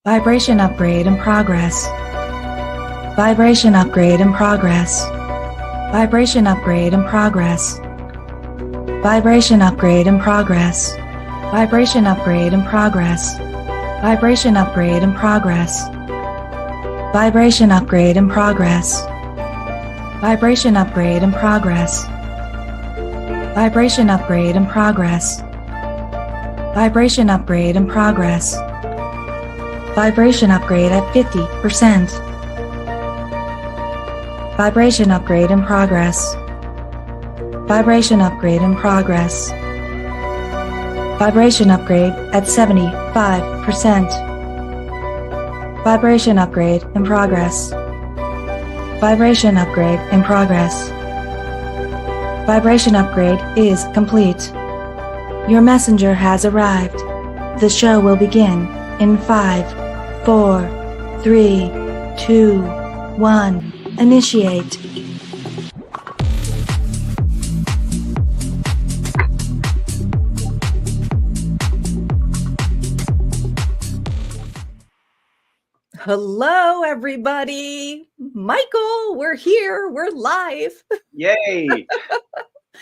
Vibration upgrade in progress. Vibration upgrade in progress. Vibration upgrade in progress. Vibration upgrade in progress. Vibration upgrade in progress. Vibration upgrade in progress. Vibration upgrade in progress. Vibration upgrade in progress. Vibration upgrade in progress. Vibration upgrade in progress. Vibration upgrade at 50%. Vibration upgrade in progress. Vibration upgrade in progress. Vibration upgrade at 75%. Vibration upgrade in progress. Vibration upgrade in progress. Vibration upgrade is complete. Your messenger has arrived. The show will begin in 5, 4, 3, 2, 1. Initiate. Hello, everybody. Michael, we're here. We're live. Yay.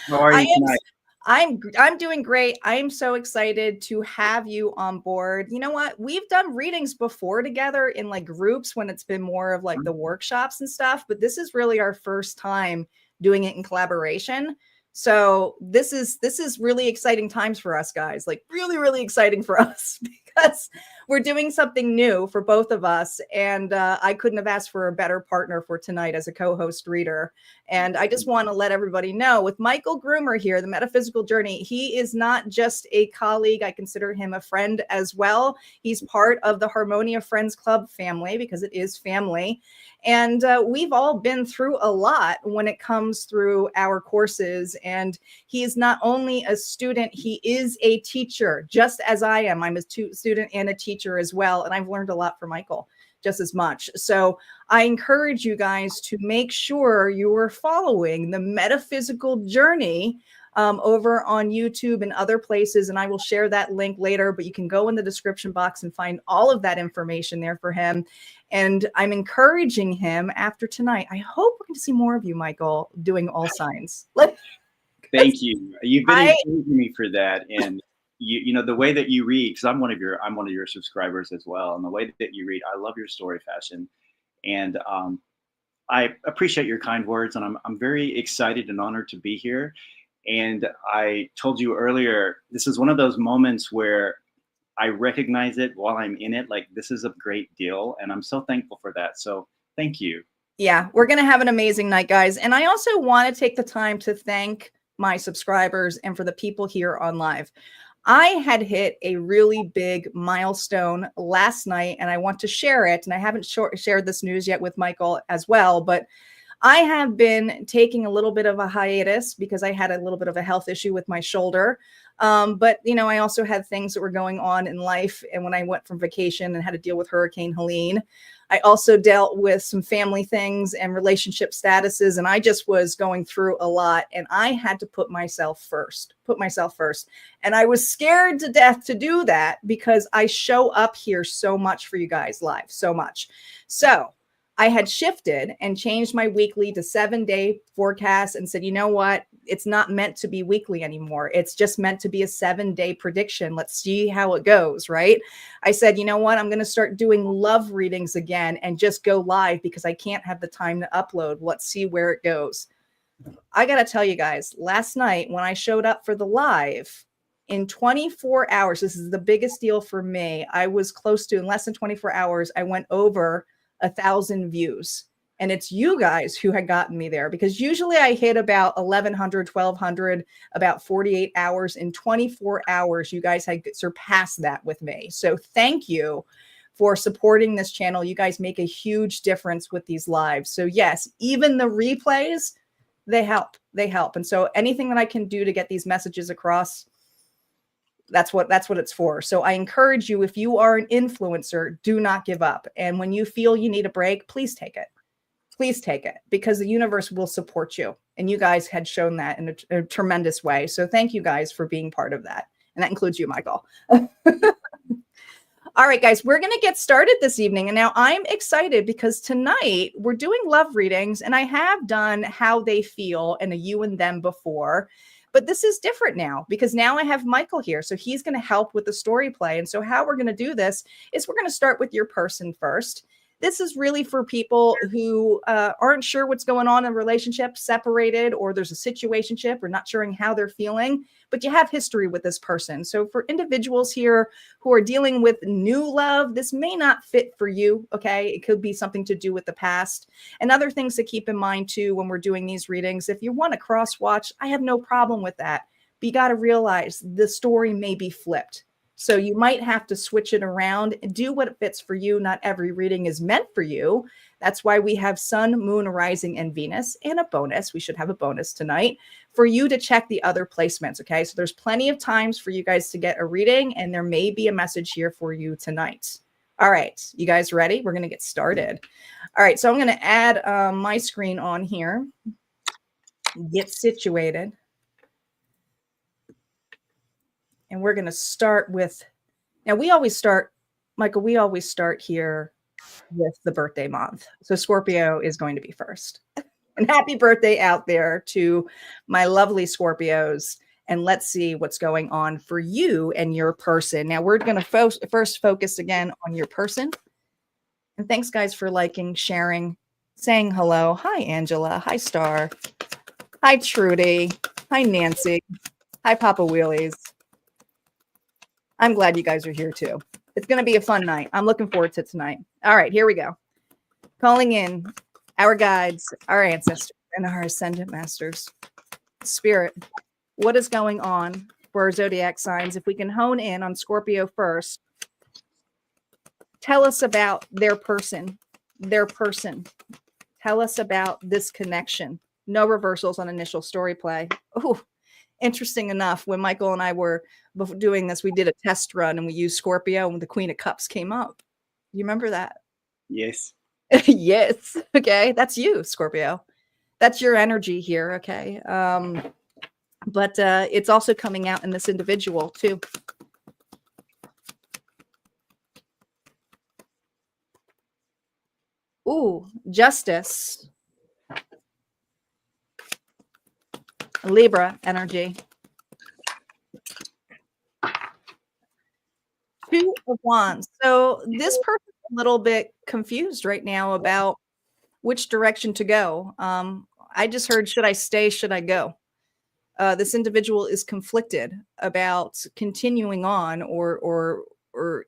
How are you tonight? I'm doing great. I am so excited to have you on board. You know what? We've done readings before together in like groups when it's been more of like the workshops and stuff, but this is really our first time doing it in collaboration. So this is really exciting times for us guys, like really, really exciting for us because we're doing something new for both of us. And I couldn't have asked for a better partner for tonight as a co-host reader. And I just want to let everybody know with Michael Groomer here, the Metaphysical Journey, he is not just a colleague. I consider him a friend as well. He's part of the Harmonia Friends Club family because it is family. And we've all been through a lot when it comes through our courses. And he is not only a student, he is a teacher, just as I am. I'm a student and a teacher as well. And I've learned a lot from Michael, just as much. So I encourage you guys to make sure you are following the Metaphysical Journey over on YouTube and other places. And I will share that link later, but you can go in the description box and find all of that information there for him. And I'm encouraging him after tonight. I hope we're going to see more of you, Michael, doing all signs. Thank you. You've been encouraging me for that. And you know, the way that you read, because I'm one of your subscribers as well. And the way that you read, I love your story fashion. And I appreciate your kind words. And I'm very excited and honored to be here. And I told you earlier, this is one of those moments where I recognize it while I'm in it. Like, this is a great deal. And I'm so thankful for that. So thank you. Yeah, we're going to have an amazing night, guys. And I also want to take the time to thank my subscribers and for the people here on live. I had hit a really big milestone last night and I want to share it. And I haven't shared this news yet with Michael as well, but I have been taking a little bit of a hiatus because I had a little bit of a health issue with my shoulder. But, you know, I also had things that were going on in life. And when I went from vacation and had to deal with Hurricane Helene, I also dealt with some family things and relationship statuses. And I just was going through a lot and I had to put myself first. And I was scared to death to do that because I show up here so much for you guys live, so much. So I had shifted and changed my weekly to 7-day forecast and said, you know what? It's not meant to be weekly anymore. It's just meant to be a 7-day prediction. Let's see how it goes, right? I said, you know what? I'm going to start doing love readings again and just go live because I can't have the time to upload. Let's see where it goes. I got to tell you guys, last night when I showed up for the live, in 24 hours, this is the biggest deal for me. I was close to, in less than 24 hours, I went over 1,000 views. And it's you guys who had gotten me there because usually I hit about 1,100, 1,200, about 48 hours. In 24 hours, you guys had surpassed that with me. So thank you for supporting this channel. You guys make a huge difference with these lives. So yes, even the replays, they help. And so anything that I can do to get these messages across, that's what it's for. So I encourage you, if you are an influencer, do not give up. And when you feel you need a break, please take it. Please take it because the universe will support you. And you guys had shown that in a tremendous way. So thank you guys for being part of that. And that includes you, Michael. All right, guys, we're going to get started this evening. And now I'm excited because tonight we're doing love readings, and I have done how they feel and a you and them before. But this is different now because now I have Michael here. So he's going to help with the story play. And so how we're going to do this is we're going to start with your person first. This is really for people who aren't sure what's going on in a relationship, separated, or there's a situationship, or not sure how they're feeling, but you have history with this person. So for individuals here who are dealing with new love, this may not fit for you, okay? It could be something to do with the past. And other things to keep in mind too when we're doing these readings, if you want to cross-watch, I have no problem with that. But you got to realize the story may be flipped. So you might have to switch it around and do what fits for you. Not every reading is meant for you. That's why we have Sun, Moon, Rising, and Venus, and a bonus. We should have a bonus tonight for you to check the other placements, okay? So there's plenty of times for you guys to get a reading, and there may be a message here for you tonight. All right, you guys ready? We're going to get started. All right, so I'm going to add my screen on here, get situated. And we're going to start with, now we always start, Michael, we always start here with the birthday month. So Scorpio is going to be first. And happy birthday out there to my lovely Scorpios. And let's see what's going on for you and your person. Now we're going to first focus again on your person. And thanks guys for liking, sharing, saying hello. Hi, Angela. Hi, Star. Hi, Trudy. Hi, Nancy. Hi, Papa Wheelies. I'm glad you guys are here too. It's going to be a fun night. I'm looking forward to tonight. All right, here we go. Calling in our guides, our ancestors, and our ascendant masters. Spirit, what is going on for our zodiac signs? If we can hone in on Scorpio first, tell us about their person, Tell us about this connection. No reversals on initial story play. Oh, interesting enough, when Michael and I were doing this, we did a test run and we used Scorpio and the Queen of Cups came up. You remember that? Yes. Yes. Okay. That's you, Scorpio. That's your energy here. Okay. But it's also coming out in this individual too. Ooh, Justice. Libra energy. Two of Wands. So this person's a little bit confused right now about which direction to go. I just heard, should I stay? Should I go? This individual is conflicted about continuing on or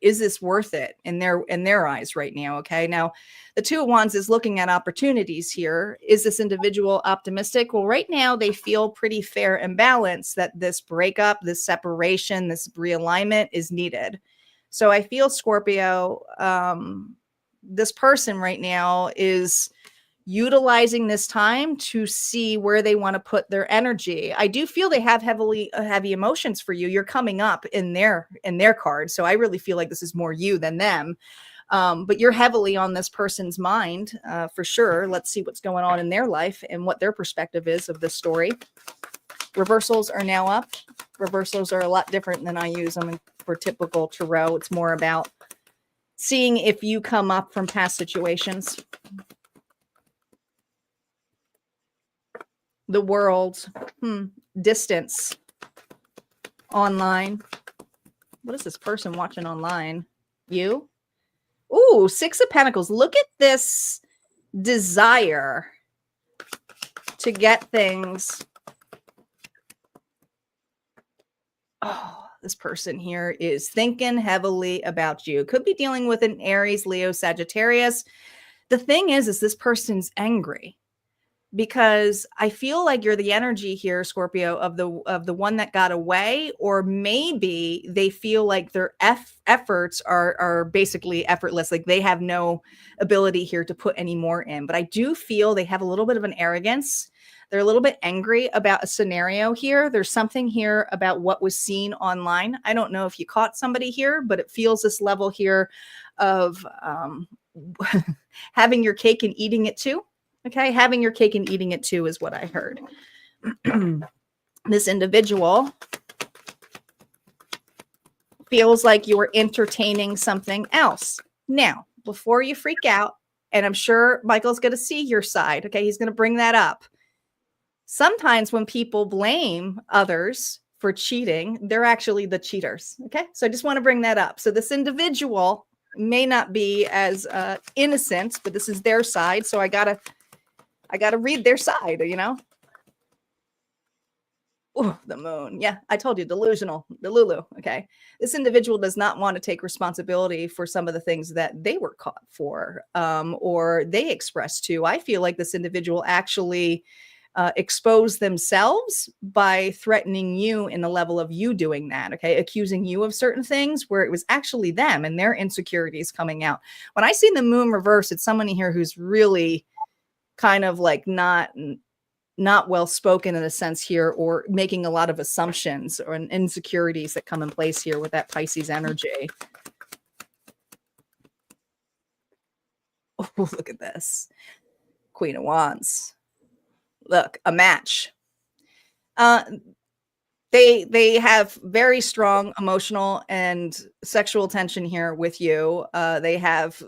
is this worth it in their eyes right now? Okay. Now the Two of Wands is looking at opportunities here. Is this individual optimistic? Well, right now they feel pretty fair and balanced that this breakup, this separation, this realignment is needed. So I feel Scorpio, this person right now is utilizing this time to see where they want to put their energy. I do feel they have heavy emotions for you. You're coming up in their card. So I really feel like this is more you than them. But you're heavily on this person's mind for sure. Let's see what's going on in their life and what their perspective is of this story. Reversals are now up. Reversals are a lot different than I use them for typical tarot. It's more about seeing if you come up from past situations. The World, distance, online. What is this person watching online? You? Ooh, Six of Pentacles. Look at this desire to get things. Oh, this person here is thinking heavily about you. Could be dealing with an Aries, Leo, Sagittarius. The thing is this person's angry. Because I feel like you're the energy here, Scorpio, of the one that got away, or maybe they feel like their efforts are basically effortless, like they have no ability here to put any more in. But I do feel they have a little bit of an arrogance. They're a little bit angry about a scenario here. There's something here about what was seen online. I don't know if you caught somebody here, but it feels this level here of having your cake and eating it too. Okay, having your cake and eating it too is what I heard. This individual feels like you're entertaining something else. Now, before you freak out, and I'm sure Michael's going to see your side, okay? He's going to bring that up. Sometimes when people blame others for cheating, they're actually the cheaters, okay? So I just want to bring that up. So this individual may not be as innocent, but this is their side. So I gotta read their side, you know? Oh, the moon. Yeah, I told you, delusional, the Lulu. Okay. This individual does not want to take responsibility for some of the things that they were caught for or they expressed to. I feel like this individual actually exposed themselves by threatening you in the level of you doing that. Okay. Accusing you of certain things where it was actually them and their insecurities coming out. When I see the moon reverse, it's someone here who's really kind of like not well spoken in a sense here, or making a lot of assumptions or insecurities that come in place here with that Pisces energy. Oh, look at this. Queen of Wands. Look, a match. They have very strong emotional and sexual tension here with you. They have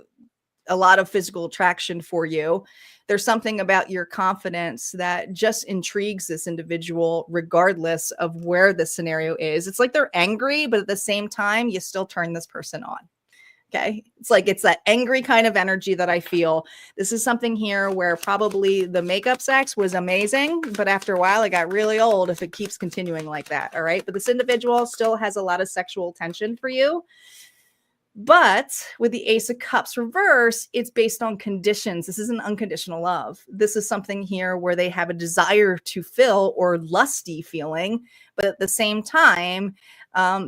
a lot of physical attraction for you. There's something about your confidence that just intrigues this individual, regardless of where the scenario is. It's like they're angry, but at the same time, you still turn this person on. Okay. It's like, it's that angry kind of energy that I feel. This is something here where probably the makeup sex was amazing, but after a while it got really old if it keeps continuing like that. All right. But this individual still has a lot of sexual tension for you. But with the Ace of Cups reverse, it's based on conditions. This isn't unconditional love. This is something here where they have a desire to fill or lusty feeling, but at the same time,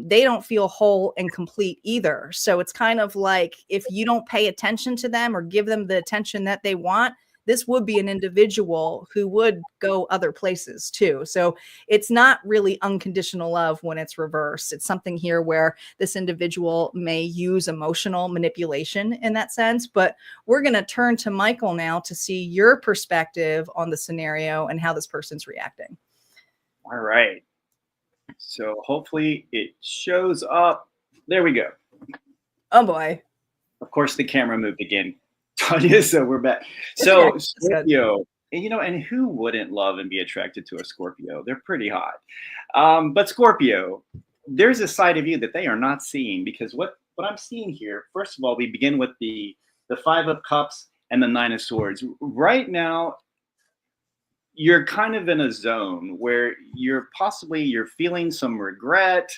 they don't feel whole and complete either. So it's kind of like if you don't pay attention to them or give them the attention that they want, this would be an individual who would go other places too. So it's not really unconditional love when it's reversed. It's something here where this individual may use emotional manipulation in that sense. But we're going to turn to Michael now to see your perspective on the scenario and how this person's reacting. All right. So hopefully it shows up. There we go. Oh boy. Of course, the camera moved again. Tanya, so we're back. So Scorpio, and who wouldn't love and be attracted to a Scorpio? They're pretty hot. But Scorpio, there's a side of you that they are not seeing, because what I'm seeing here, first of all, we begin with the Five of Cups and the Nine of Swords. Right now, you're kind of in a zone where you're feeling some regret.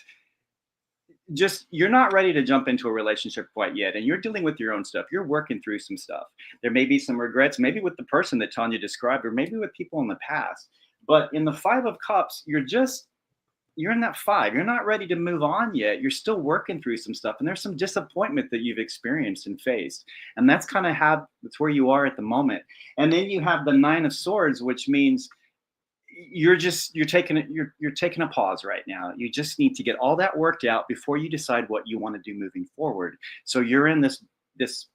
Just, you're not ready to jump into a relationship quite yet, and you're dealing with your own stuff. You're working through some stuff. There may be some regrets, maybe with the person that Tanya described, or maybe with people in the past. But in the Five of Cups, you're in that five. You're not ready to move on yet. You're still working through some stuff, and there's some disappointment that you've experienced and faced. And that's kind of that's where you are at the moment. And then you have the Nine of Swords, which means you're taking a pause right now. You just need to get all that worked out before you decide what you want to do moving forward. So you're in this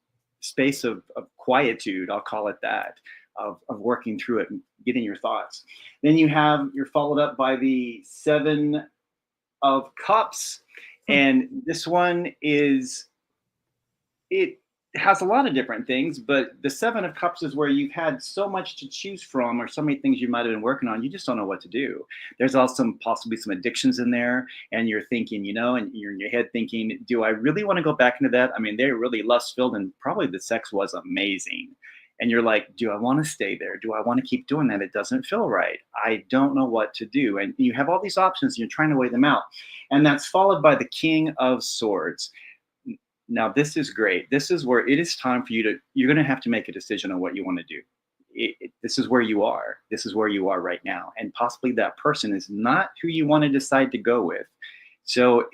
space of quietude, I'll call it that, of working through it and getting your thoughts. Then you're followed up by the Seven of Cups. And this one it has a lot of different things, but the Seven of Cups is where you've had so much to choose from, or so many things you might have been working on, you just don't know what to do. There's also possibly some addictions in there, and you're thinking, and you're in your head thinking, do I really want to go back into that? I mean, they're really lust-filled, and probably the sex was amazing. And you're like, do I want to stay there? Do I want to keep doing that? It doesn't feel right. I don't know what to do. And you have all these options, and you're trying to weigh them out. And that's followed by the King of Swords. Now, this is great. This is where it is time for you're going to have to make a decision on what you want to do. This is where you are. This is where you are right now. And possibly that person is not who you want to decide to go with. So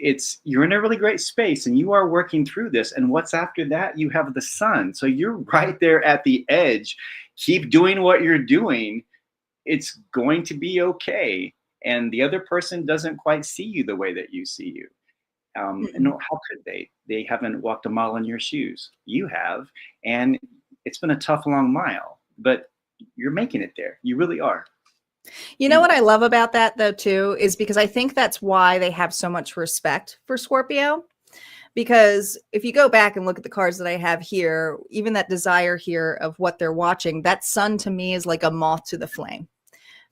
you're in a really great space, and you are working through this. And what's after that? You have the Sun. So you're right there at the edge. Keep doing what you're doing. It's going to be okay. And the other person doesn't quite see you the way that you see you. And how could they? They haven't walked a mile in your shoes. You have, and it's been a tough, long mile, but you're making it there. You really are. You know what I love about that, though, too, is because I think that's why they have so much respect for Scorpio. Because if you go back and look at the cards that I have here, even that desire here of what they're watching, that sun to me is like a moth to the flame.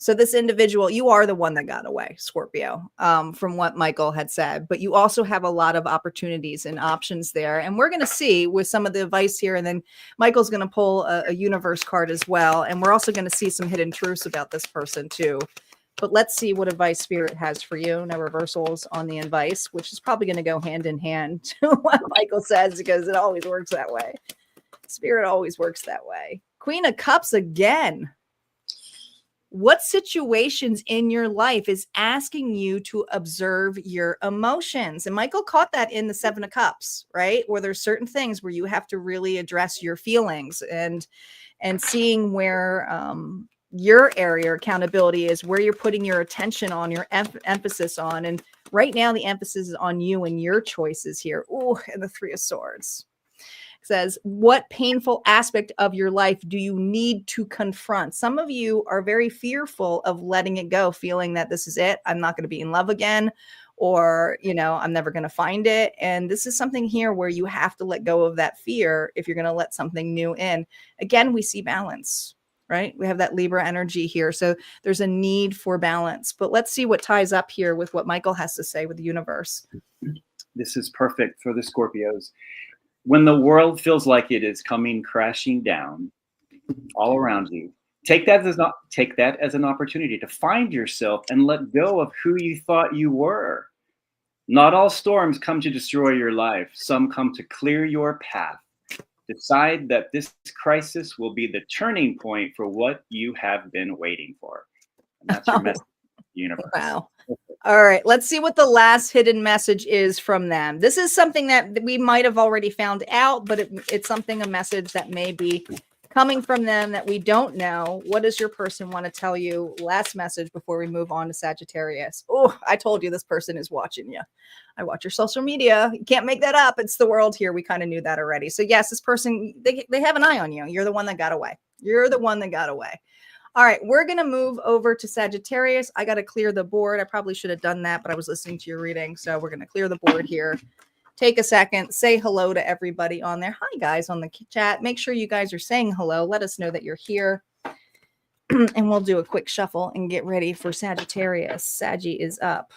So this individual, you are the one that got away, Scorpio, from what Michael had said, but you also have a lot of opportunities and options there. And we're going to see with some of the advice here, and then Michael's going to pull a universe card as well. And we're also going to see some hidden truths about this person too. But let's see what advice Spirit has for you. No reversals on the advice, which is probably going to go hand in hand to what Michael says, because it always works that way. Spirit always works that way. Queen of Cups again. What situations in your life is asking you to observe your emotions? And Michael caught that in the Seven of Cups, right? Where there's certain things where you have to really address your feelings and seeing where your area of accountability is, where you're putting your attention on, your emphasis on. And right now the emphasis is on you and your choices here. Ooh, and the Three of Swords. Says, what painful aspect of your life do you need to confront? Some of you are very fearful of letting it go, feeling that this is it. I'm not going to be in love again, or, you know, I'm never going to find it. And this is something here where you have to let go of that fear if you're going to let something new in. Again, we see balance, right? We have that Libra energy here. So there's a need for balance. But let's see what ties up here with what Michael has to say with the universe. This is perfect for the Scorpios. When the world feels like it is coming crashing down all around you, take that as an opportunity to find yourself and let go of who you thought you were. Not all storms come to destroy your life. Some come to clear your path. Decide that this crisis will be the turning point for what you have been waiting for. And that's your message, universe. Wow. All right, let's see what the last hidden message is from them. This is something that we might have already found out, but it's something, a message that may be coming from them that we don't know. What does your person want to tell you? Last message before we move on to Sagittarius. Oh, I told you this person is watching you. I watch your social media. You can't make that up. It's the world here. We kind of knew that already. So yes, this person, they have an eye on you. You're the one that got away. You're the one that got away. All right, we're going to move over to Sagittarius. I got to clear the board. I probably should have done that, but I was listening to your reading. So we're going to clear the board here. Take a second, say hello to everybody on there. Hi, guys, on the chat. Make sure you guys are saying hello. Let us know that you're here. And we'll do a quick shuffle and get ready for Sagittarius. Saggy is up.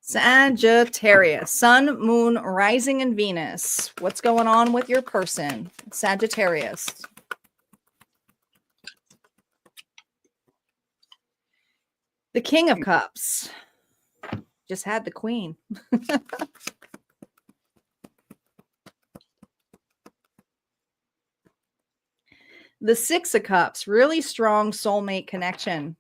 Sagittarius, Sun, Moon, Rising, and Venus. What's going on with your person? Sagittarius. The King of Cups. Just had the Queen. The Six of Cups. Really strong soulmate connection.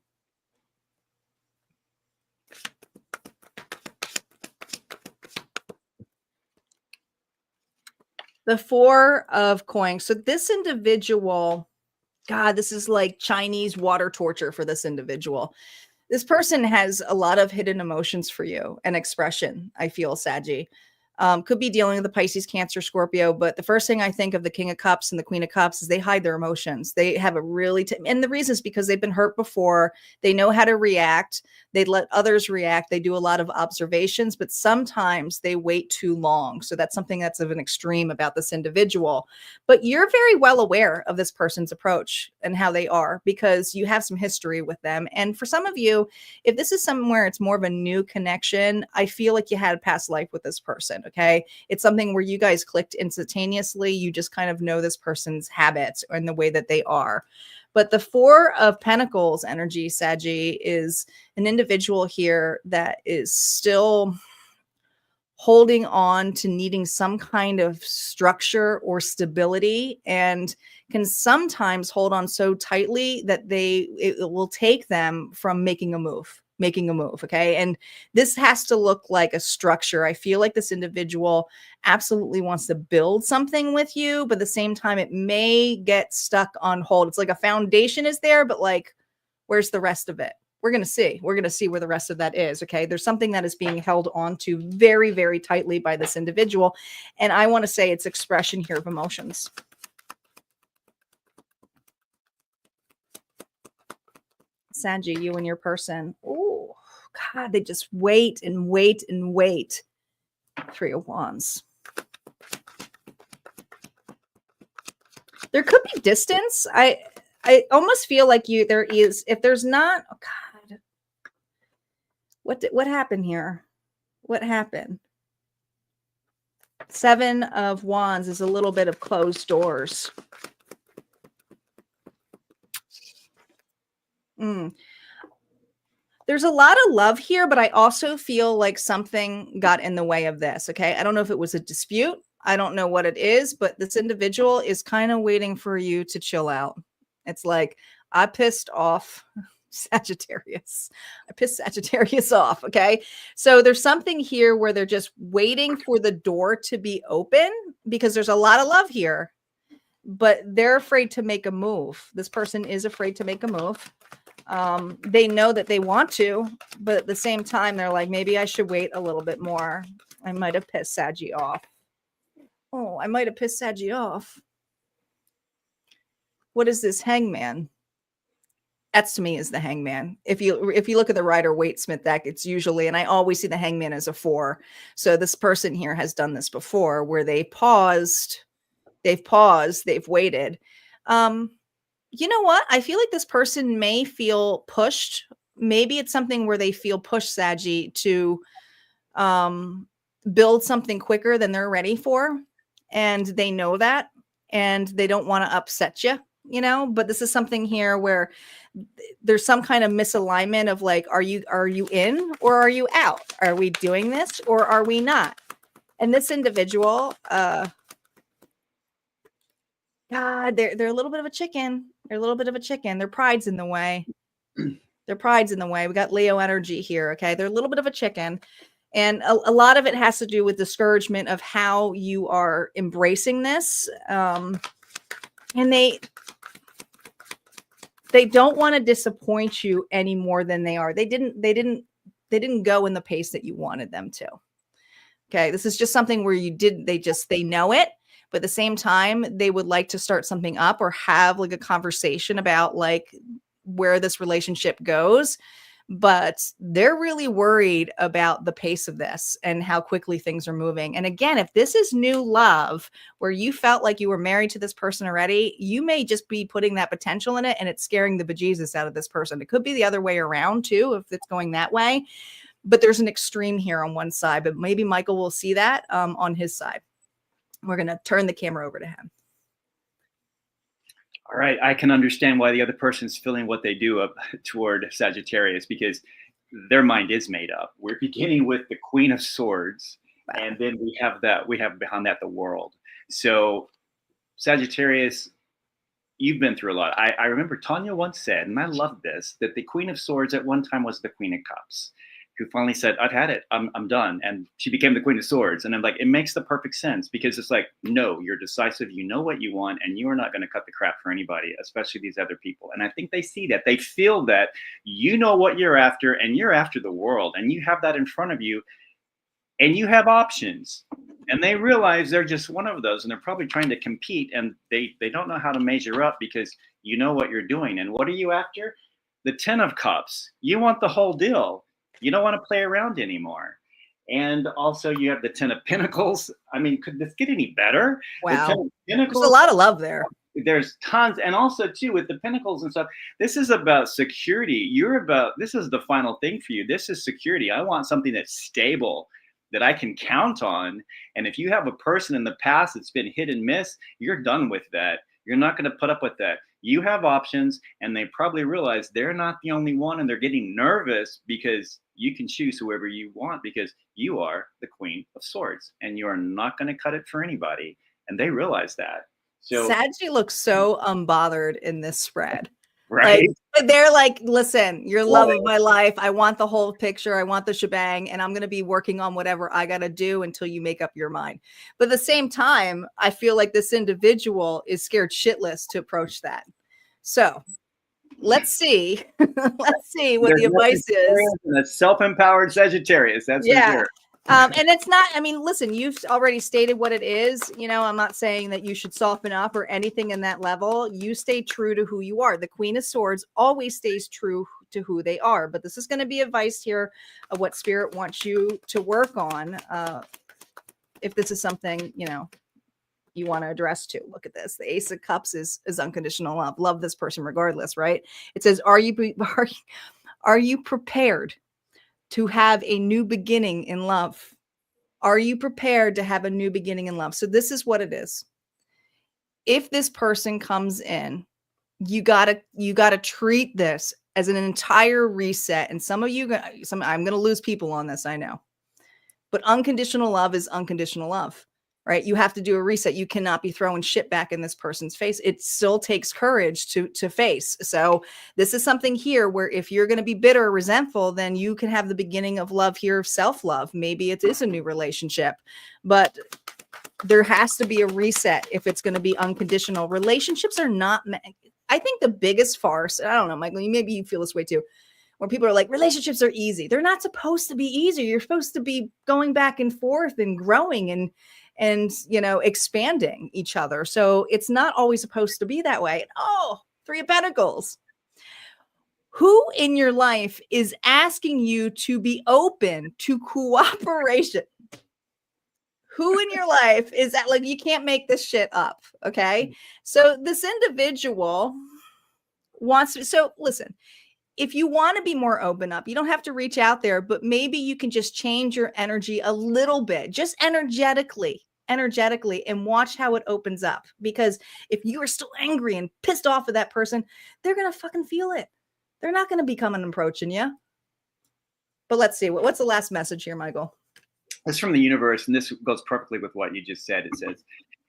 The Four of Coins. So this individual, God, this is like Chinese water torture for this individual. This person has a lot of hidden emotions for you and expression, I feel, Saggy. Could be dealing with the Pisces, Cancer, Scorpio, but the first thing I think of the King of Cups and the Queen of Cups is they hide their emotions. They have a really, and the reason is because they've been hurt before. They know how to react. They let others react. They do a lot of observations, but sometimes they wait too long. So that's something that's of an extreme about this individual. But you're very well aware of this person's approach and how they are because you have some history with them. And for some of you, if this is somewhere it's more of a new connection, I feel like you had a past life with this person. Okay. It's something where you guys clicked instantaneously. You just kind of know this person's habits and the way that they are. But the Four of Pentacles energy, Saggy, is an individual here that is still holding on to needing some kind of structure or stability and can sometimes hold on so tightly that it will take them from making a move. Okay. And this has to look like a structure. I feel like this individual absolutely wants to build something with you, but at the same time, it may get stuck on hold. It's like a foundation is there, but like Where's the rest of it? We're going to see. We're going to see where the rest of that is. Okay. There's something that is being held on to very, very tightly by this individual. And I want to say it's expression here of emotions. Sanji, you and your person. Oh, God, they just wait and wait and wait. 3 of Wands. There could be distance. I almost feel like there is, if there's not, oh God, what happened here? What happened? 7 of Wands is a little bit of closed doors. There's a lot of love here, but I also feel like something got in the way of this. Okay. I don't know if it was a dispute. I don't know what it is, but this individual is kind of waiting for you to chill out. It's like, I pissed off Sagittarius. I pissed Sagittarius off. Okay. So there's something here where they're just waiting for the door to be open because there's a lot of love here, but they're afraid to make a move. This person is afraid to make a move. They know that they want to, but at the same time, they're like, maybe I should wait a little bit more. I might have pissed Saggy off. Oh, I might have pissed Saggy off. What is this Hangman? That's to me is the Hangman. If you look at the Rider-Waite-Smith deck, it's usually, and I always see the Hangman as a 4. So this person here has done this before where they've waited. You know what? I feel like this person may feel pushed. Maybe it's something where they feel pushed, Saggy, to build something quicker than they're ready for. And they know that, and they don't want to upset you, you know, but this is something here where there's some kind of misalignment of like, are you in or are you out? Are we doing this or are we not? And this individual, God, they're a little bit of a chicken. They're a little bit of a chicken. Their pride's in the way. Their pride's in the way. We got Leo energy here. Okay. They're a little bit of a chicken. And a lot of it has to do with discouragement of how you are embracing this. And they don't want to disappoint you any more than they are. They didn't go in the pace that you wanted them to. Okay. This is just something where they know it. But at the same time, they would like to start something up or have like a conversation about like where this relationship goes. But they're really worried about the pace of this and how quickly things are moving. And again, if this is new love where you felt like you were married to this person already, you may just be putting that potential in it and it's scaring the bejesus out of this person. It could be the other way around too, if it's going that way. But there's an extreme here on one side, but maybe Michael will see that on his side. We're going to turn the camera over to him. All right. I can understand why the other person's feeling what they do up toward Sagittarius, because their mind is made up. We're beginning with the Queen of Swords, wow. And then we have behind that the World. So Sagittarius, you've been through a lot. I remember Tanya once said, and I love this, that the Queen of Swords at one time was the Queen of Cups, who finally said, I've had it. I'm done. And she became the Queen of Swords. And I'm like, it makes the perfect sense because it's like, no, you're decisive. You know what you want, and you are not going to cut the crap for anybody, especially these other people. And I think they see that. They feel that you know what you're after, and you're after the world, and you have that in front of you, and you have options. And they realize they're just one of those, and they're probably trying to compete, and they don't know how to measure up because you know what you're doing. And what are you after? The 10 of Cups. You want the whole deal. You don't want to play around anymore. And also you have the 10 of Pentacles. I mean, could this get any better? Wow. The 10 of Pentacles, there's a lot of love there. There's tons. And also too, with the Pentacles and stuff, this is about security. This is the final thing for you. This is security. I want something that's stable, that I can count on. And if you have a person in the past that's been hit and miss, you're done with that. You're not going to put up with that. You have options, and they probably realize they're not the only one, and they're getting nervous because you can choose whoever you want because you are the Queen of Swords, and you are not going to cut it for anybody. And they realize that. So Saggy looks so unbothered in this spread. Right. Like, they're like, listen, you're love of my life. I want the whole picture. I want the shebang. And I'm going to be working on whatever I got to do until you make up your mind. But at the same time, I feel like this individual is scared shitless to approach that. So let's see. Let's see what the advice is. A self-empowered Sagittarius, that's for sure. And it's not, I mean, listen, you've already stated what it is. You know, I'm not saying that you should soften up or anything in that level. You stay true to who you are. The Queen of Swords always stays true to who they are. But this is going to be advice here of what Spirit wants you to work on. If this is something, you know, you want to address too. Look at this. The Ace of Cups is unconditional love. Love this person regardless, right? It says, are you prepared to have a new beginning in love? Are you prepared to have a new beginning in love? So this is what it is. If this person comes in, you gotta treat this as an entire reset. And some of you, I'm going to lose people on this, I know. But unconditional love is unconditional love, right? You have to do a reset. You cannot be throwing shit back in this person's face. It still takes courage to face. So this is something here where if you're going to be bitter or resentful, then you can have the beginning of love here of self-love. Maybe it is a new relationship, but there has to be a reset if it's going to be unconditional. Relationships are not, I think the biggest farce, I don't know, Michael, maybe you feel this way too, where people are like, relationships are easy. They're not supposed to be easy. You're supposed to be going back and forth and growing and you know, expanding each other. So it's not always supposed to be that way. Oh, Three of Pentacles. Who in your life is asking you to be open to cooperation? Who in your life is that? Like, you can't make this shit up. Okay. So this individual wants to, so listen, if you want to be more open up, you don't have to reach out there, but maybe you can just change your energy a little bit, just energetically, and watch how it opens up. Because if you are still angry and pissed off at that person, they're going to fucking feel it. They're not going to be coming and approaching you. But let's see. What's the last message here, Michael? It's from the universe, and this goes perfectly with what you just said. It says,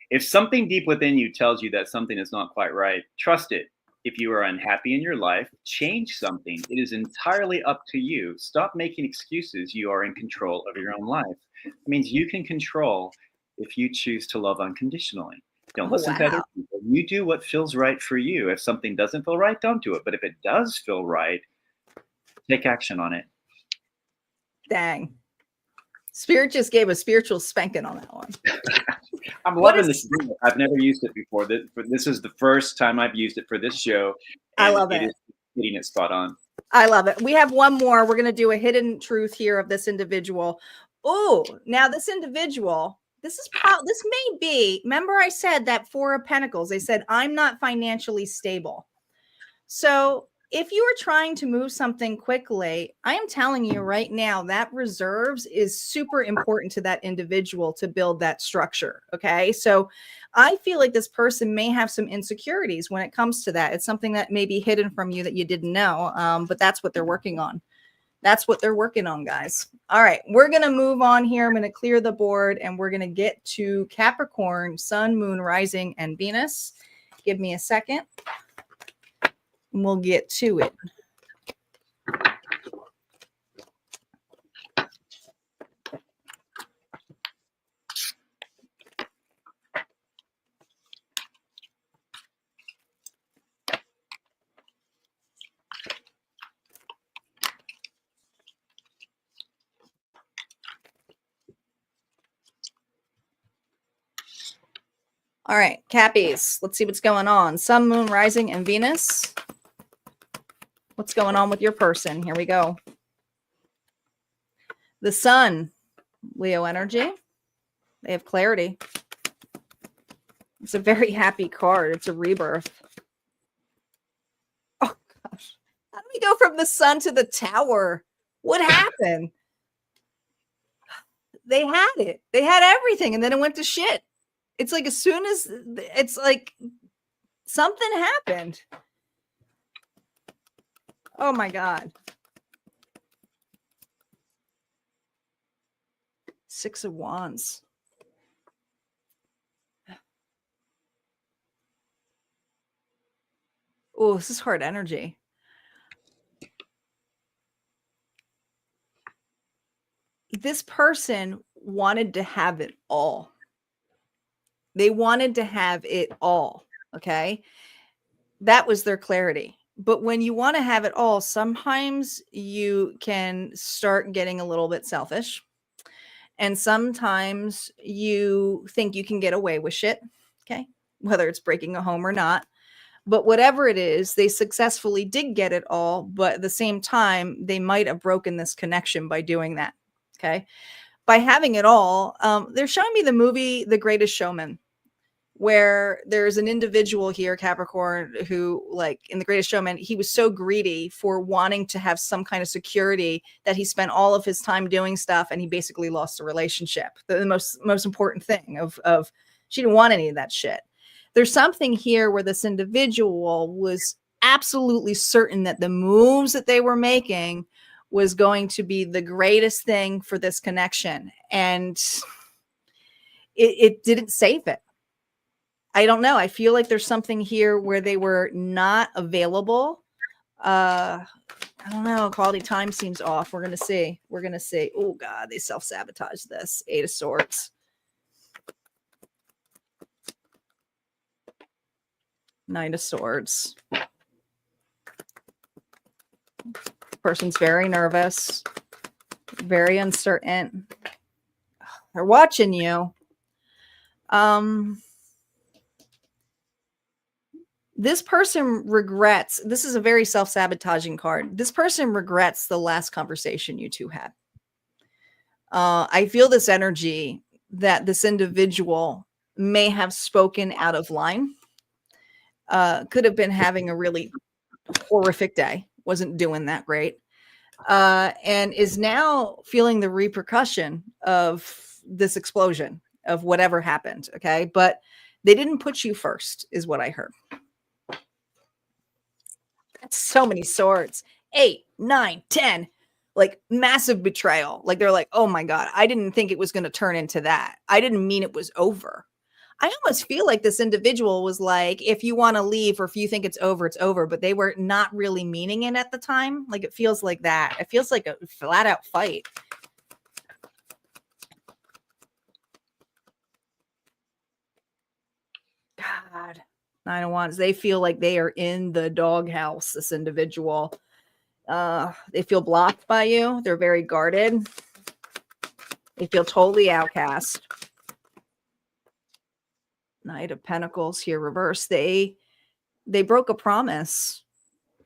if something deep within you tells you that something is not quite right, trust it. If you are unhappy in your life, change something. It is entirely up to you. Stop making excuses. You are in control of your own life. It means you can control if you choose to love unconditionally. Don't listen to other people. You do what feels right for you. If something doesn't feel right, don't do it. But if it does feel right, take action on it. Dang. Spirit just gave a spiritual spanking on that one. I'm loving this. I've never used it before. This is the first time I've used it for this show. I love it. It is hitting it spot on. I love it. We have one more. We're going to do a hidden truth here of this individual. Oh, now this individual, this may be, remember I said that Four of Pentacles, they said, I'm not financially stable. So if you are trying to move something quickly, I am telling you right now that reserves is super important to that individual to build that structure. Okay. So I feel like this person may have some insecurities when it comes to that. It's something that may be hidden from you that you didn't know. But that's what they're working on. That's what they're working on, guys. All right. We're going to move on here. I'm going to clear the board and we're going to get to Capricorn, Sun, Moon, Rising, and Venus. Give me a second. And we'll get to it. All right, Cappies, let's see what's going on. Sun, Moon, Rising, and Venus. What's going on with your person? Here we go. The Sun, Leo energy. They have clarity. It's a very happy card. It's a rebirth. Oh, gosh. How do we go from the Sun to the Tower? What happened? They had it. They had everything, and then it went to shit. It's like as soon as it's like something happened. Oh my God. Six of Wands. Oh, this is hard energy. This person wanted to have it all. They wanted to have it all. Okay. That was their clarity. But when you want to have it all, sometimes you can start getting a little bit selfish. And sometimes you think you can get away with shit. Okay. Whether it's breaking a home or not. But whatever it is, they successfully did get it all. But at the same time, they might have broken this connection by doing that. Okay. By having it all, they're showing me the movie The Greatest Showman, where there's an individual here, Capricorn, who, like in The Greatest Showman, he was so greedy for wanting to have some kind of security that he spent all of his time doing stuff, and he basically lost the relationship. The most important thing of she didn't want any of that shit. There's something here where this individual was absolutely certain that the moves that they were making was going to be the greatest thing for this connection, and it didn't save it. I don't know. I feel like there's something here where they were not available. I don't know. Quality time seems off. We're going to see. We're going to see. Oh, God, they self-sabotage this. 8 of Swords. Knight of Swords. Person's very nervous. Very uncertain. They're watching you. This person regrets, this is a very self-sabotaging card. This person regrets the last conversation you two had. I feel this energy that this individual may have spoken out of line. Could have been having a really horrific day. Wasn't doing that great. And is now feeling the repercussion of this explosion, of whatever happened. Okay. But they didn't put you first, is what I heard. That's so many swords. 8, 9, 10. Like massive betrayal. Like they're like, oh my God, I didn't think it was going to turn into that. I didn't mean it was over. I almost feel like this individual was like, if you want to leave or if you think it's over, it's over. But they were not really meaning it at the time. Like it feels like that. It feels like a flat out fight. God. 9 of Wands. They feel like they are in the doghouse, this individual. They feel blocked by you. They're very guarded. They feel totally outcast. Knight of Pentacles here reversed. They broke a promise.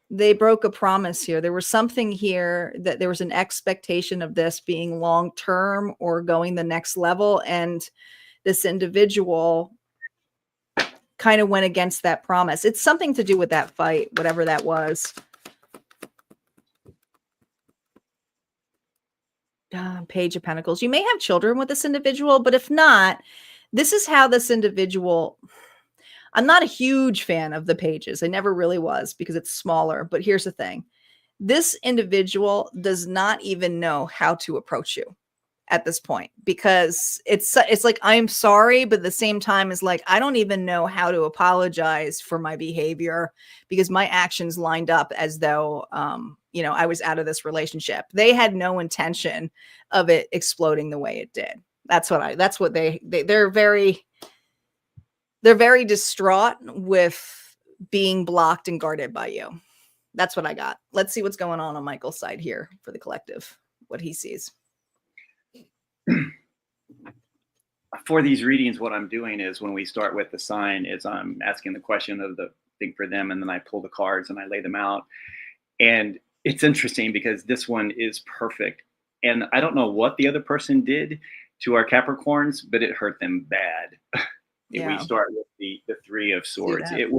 They broke a promise here. There was something here that there was an expectation of this being long-term or going the next level. And this individual kind of went against that promise. It's something to do with that fight, whatever that was. Page of Pentacles. You may have children with this individual, but if not, this is how this individual... I'm not a huge fan of the pages. I never really was because it's smaller. But here's the thing. This individual does not even know how to approach you at this point, because it's like, I'm sorry, but at the same time is like, I don't even know how to apologize for my behavior because my actions lined up as though, I was out of this relationship. They had no intention of it exploding the way it did. They're very distraught with being blocked and guarded by you. That's what I got. Let's see what's going on Michael's side here for the collective, what he sees. For these readings, what I'm doing is when we start with the sign is I'm asking the question of the thing for them, and then I pull the cards and I lay them out. And it's interesting because this one is perfect. And I don't know what the other person did to our Capricorns, but it hurt them bad. Yeah. We start with the 3 of Swords. It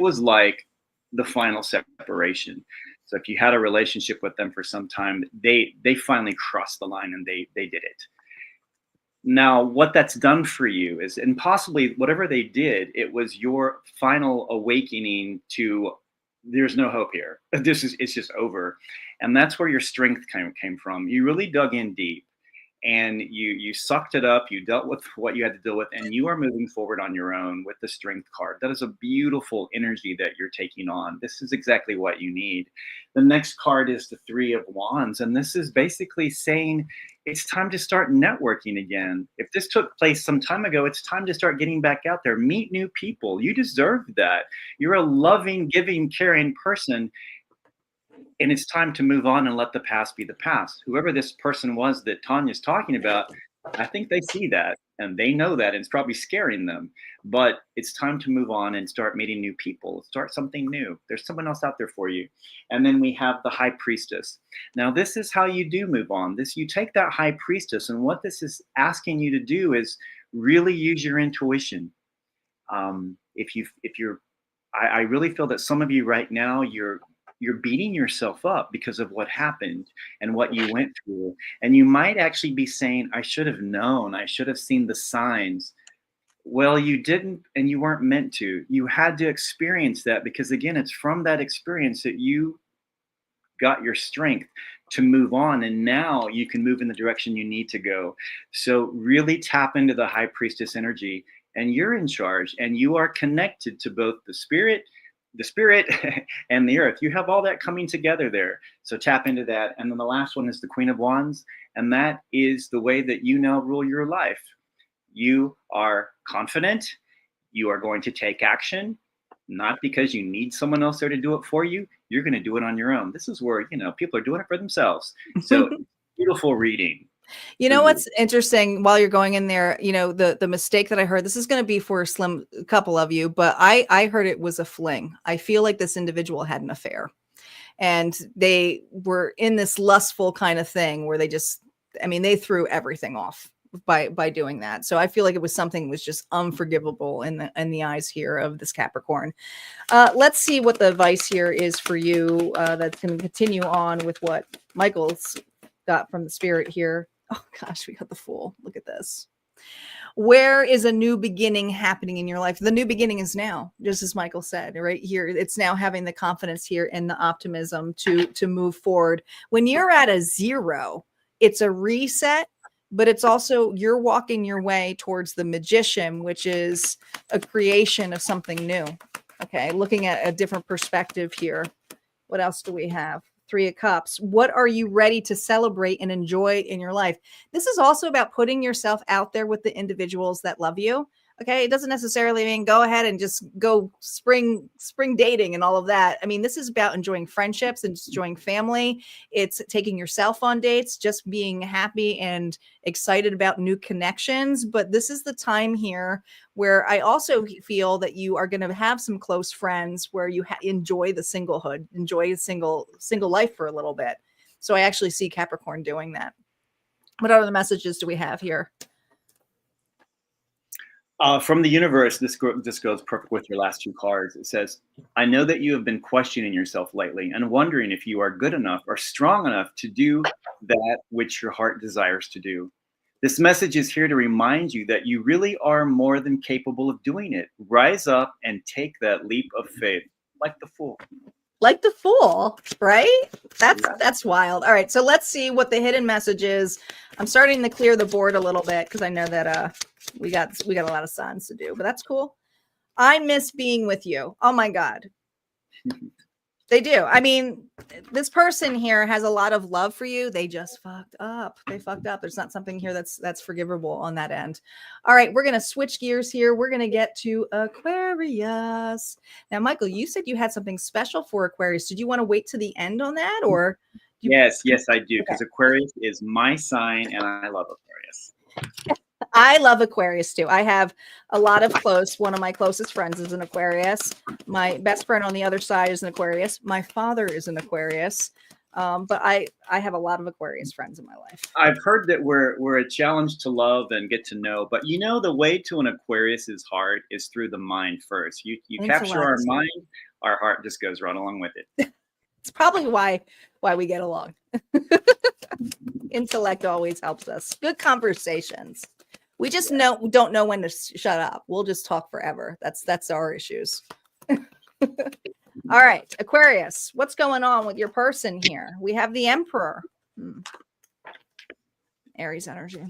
was like the final separation. So if you had a relationship with them for some time, they finally crossed the line and they did it. Now, what that's done for you is, and possibly whatever they did, it was your final awakening to there's no hope here. It's just over. And that's where your strength came from. You really dug in deep. and you sucked it up. You dealt with what you had to deal with, and you are moving forward on your own with the Strength card. That is a beautiful energy that you're taking on. This is exactly what you need. The next card is the Three of Wands, and this is basically saying it's time to start networking again. If this took place some time ago, it's time to start getting back out there. Meet new people. You deserve that. You're a loving, giving, caring person. And it's time to move on and let the past be the past. Whoever this person was that Tanya's talking about, I think they see that and they know that, and it's probably scaring them. But it's time to move on and start meeting new people, start something new. There's someone else out there for you. And then we have the High Priestess. Now, this is how you do move on. You take that High Priestess, and what this is asking you to do is really use your intuition. I really feel that some of you right now, you're beating yourself up because of what happened and what you went through. And you might actually be saying, I should have known, I should have seen the signs. Well, you didn't, and you weren't meant to. You had to experience that, because again, it's from that experience that you got your strength to move on. And now you can move in the direction you need to go. So really tap into the High Priestess energy, and you're in charge, and you are connected to both the spirit and the earth. You have all that coming together there. So tap into that. And then the last one is the Queen of Wands. And that is the way that you now rule your life. You are confident. You are going to take action, not because you need someone else there to do it for you. You're going to do it on your own. This is where, people are doing it for themselves. So beautiful reading. You know what's interesting while you're going in there, the mistake that I heard, this is going to be for a slim couple of you, but I heard it was a fling. I feel like this individual had an affair, and they were in this lustful kind of thing where they threw everything off by doing that. So I feel like it was something that was just unforgivable in the eyes here of this Capricorn. Let's see what the advice here is for you. That's going to continue on with what Michael's got from the spirit here. Oh gosh, we got the Fool. Look at this. Where is a new beginning happening in your life? The new beginning is now, just as Michael said, right here. It's now having the confidence here and the optimism to move forward. When you're at a 0, it's a reset, but it's also you're walking your way towards the Magician, which is a creation of something new. Okay, looking at a different perspective here. What else do we have? 3 of Cups. What are you ready to celebrate and enjoy in your life? This is also about putting yourself out there with the individuals that love you. Okay. It doesn't necessarily mean go ahead and just go spring dating and all of that. I mean, this is about enjoying friendships and enjoying family. It's taking yourself on dates, just being happy and excited about new connections. But this is the time here where I also feel that you are going to have some close friends where you enjoy the singlehood, enjoy a single life for a little bit. So I actually see Capricorn doing that. What other messages do we have here? From the universe, this goes perfect with your last 2 cards. It says, I know that you have been questioning yourself lately and wondering if you are good enough or strong enough to do that which your heart desires to do. This message is here to remind you that you really are more than capable of doing it. Rise up and take that leap of faith, like the Fool. Like the Fool, right? That's wild. All right, so let's see what the hidden message is. I'm starting to clear the board a little bit because I know that we got a lot of signs to do, but that's cool. I miss being with you. Oh my God. They do. I mean, this person here has a lot of love for you. They just fucked up. They fucked up. There's not something here that's forgivable on that end. All right, we're going to switch gears here. We're going to get to Aquarius. Now, Michael, you said you had something special for Aquarius. Did you want to wait to the end on that, or? Yes, I do, because Aquarius is my sign, and I love Aquarius. I love Aquarius too. I have a lot of one of my closest friends is an Aquarius. My best friend on the other side is an Aquarius. My father is an Aquarius. But I have a lot of Aquarius friends in my life. I've heard that we're a challenge to love and get to know, but the way to an Aquarius is hard is through the mind first. You capture our mind, our heart just goes right along with it. It's probably why we get along. Intellect always helps us. Good conversations. We just don't know when to shut up. We'll just talk forever. That's our issues. All right, Aquarius, what's going on with your person here? We have the Emperor. Aries energy.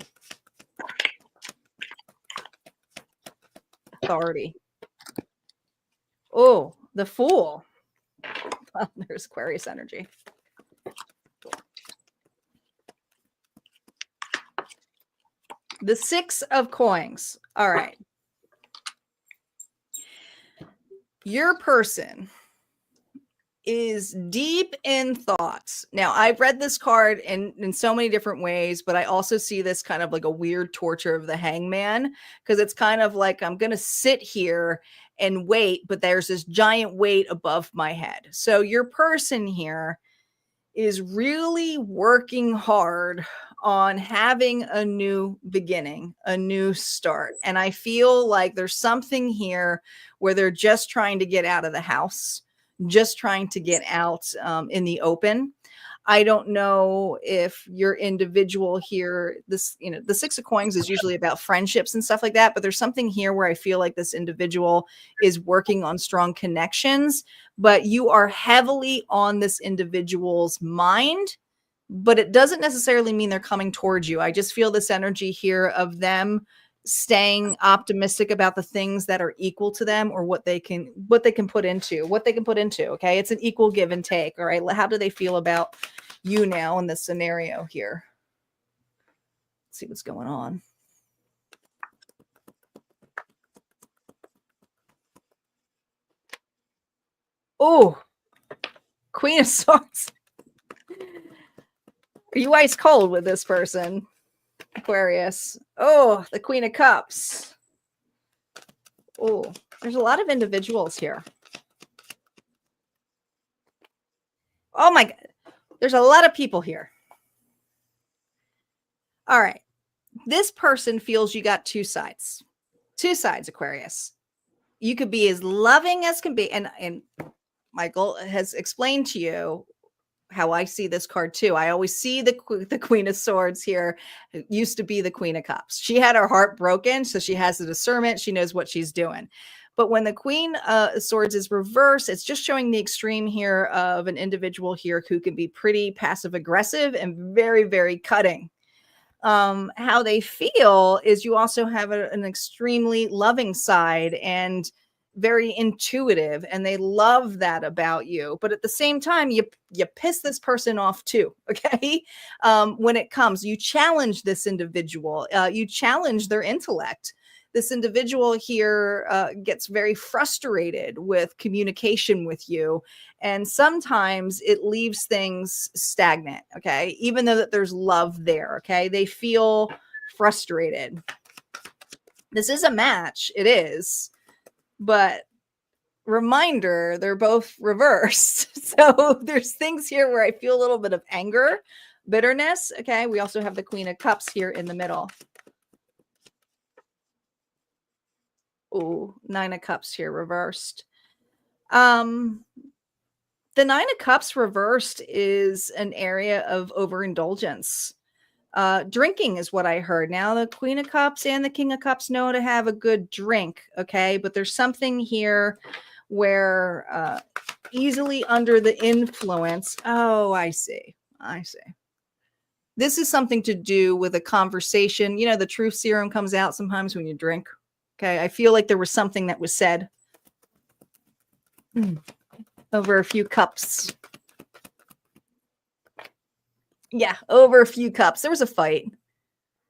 Authority. Oh, the Fool. Well, there's Aquarius energy. The Six of Coins. All right. Your person is deep in thoughts. Now, I've read this card in so many different ways, but I also see this kind of like a weird torture of the hangman, because it's kind of like I'm going to sit here and wait, but there's this giant weight above my head. So your person here is really working hard on having a new beginning, a new start. And I feel like there's something here where they're just trying to get out of the house, just trying to get out in the open. I don't know if your individual here, this, you know, the Six of Coins is usually about friendships and stuff like that, but there's something here where I feel like this individual is working on strong connections, but you are heavily on this individual's mind, but it doesn't necessarily mean they're coming towards you. I just feel this energy here of them staying optimistic about the things that are equal to them, or what they can put into. Okay. It's an equal give and take. All right. How do they feel about you now in this scenario here? Let's see what's going on. Oh, Queen of Swords. Are you ice cold with this person, Aquarius? Oh, the Queen of Cups. Oh, there's a lot of individuals here. Oh my God. There's a lot of people here. All right. This person feels you got two sides. Two sides, Aquarius. You could be as loving as can be. And Michael has explained to you how I see this card too. I always see the Queen of Swords here. It used to be the Queen of Cups. She had her heart broken, so she has the discernment. She knows what she's doing. But when the Queen of Swords is reversed, it's just showing the extreme here of an individual here who can be pretty passive aggressive and very, very cutting. How they feel is you also have an extremely loving side and very intuitive, and they love that about you. But at the same time, you piss this person off too. Okay. When it comes, you challenge this individual, you challenge their intellect. This individual here gets very frustrated with communication with you. And sometimes it leaves things stagnant. Okay. Even though that there's love there. Okay. They feel frustrated. This is a match. It is. But reminder, they're both reversed. So there's things here where I feel a little bit of anger, bitterness. Okay. We also have the Queen of Cups here in the middle. Oh, Nine of Cups here reversed. The Nine of Cups reversed is an area of overindulgence. Drinking is what I heard. Now the Queen of Cups and the King of Cups know to have a good drink. Okay. But there's something here where easily under the influence. Oh, I see. This is something to do with a conversation. You know, the truth serum comes out sometimes when you drink. Okay. I feel like there was something that was said over a few cups. Yeah, over a few cups. There was a fight.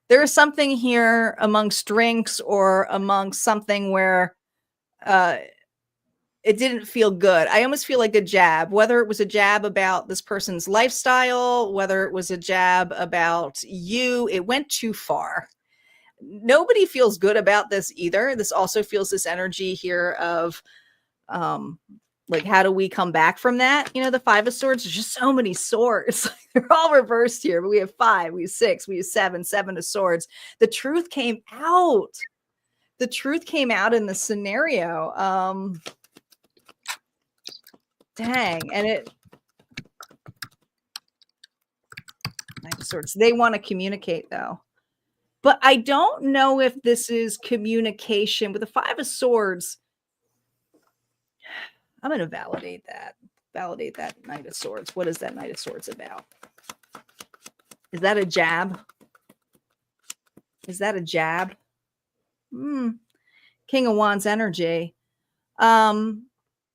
There was something here amongst drinks or amongst something where it didn't feel good. I almost feel like a jab, whether it was a jab about this person's lifestyle, whether it was a jab about you, it went too far. Nobody feels good about this either. This also feels this energy here of like, how do we come back from that? You know, the Five of Swords, there's just so many swords. They're all reversed here, but we have 5, we have 6, we have 7 of Swords. The truth came out. The truth came out in the scenario. Dang. And it, Knight of Swords, they want to communicate though. But I don't know if this is communication with the Five of Swords. I'm going to validate that. Validate that Knight of Swords. What is that Knight of Swords about? Is that a jab? Is that a jab? King of Wands energy.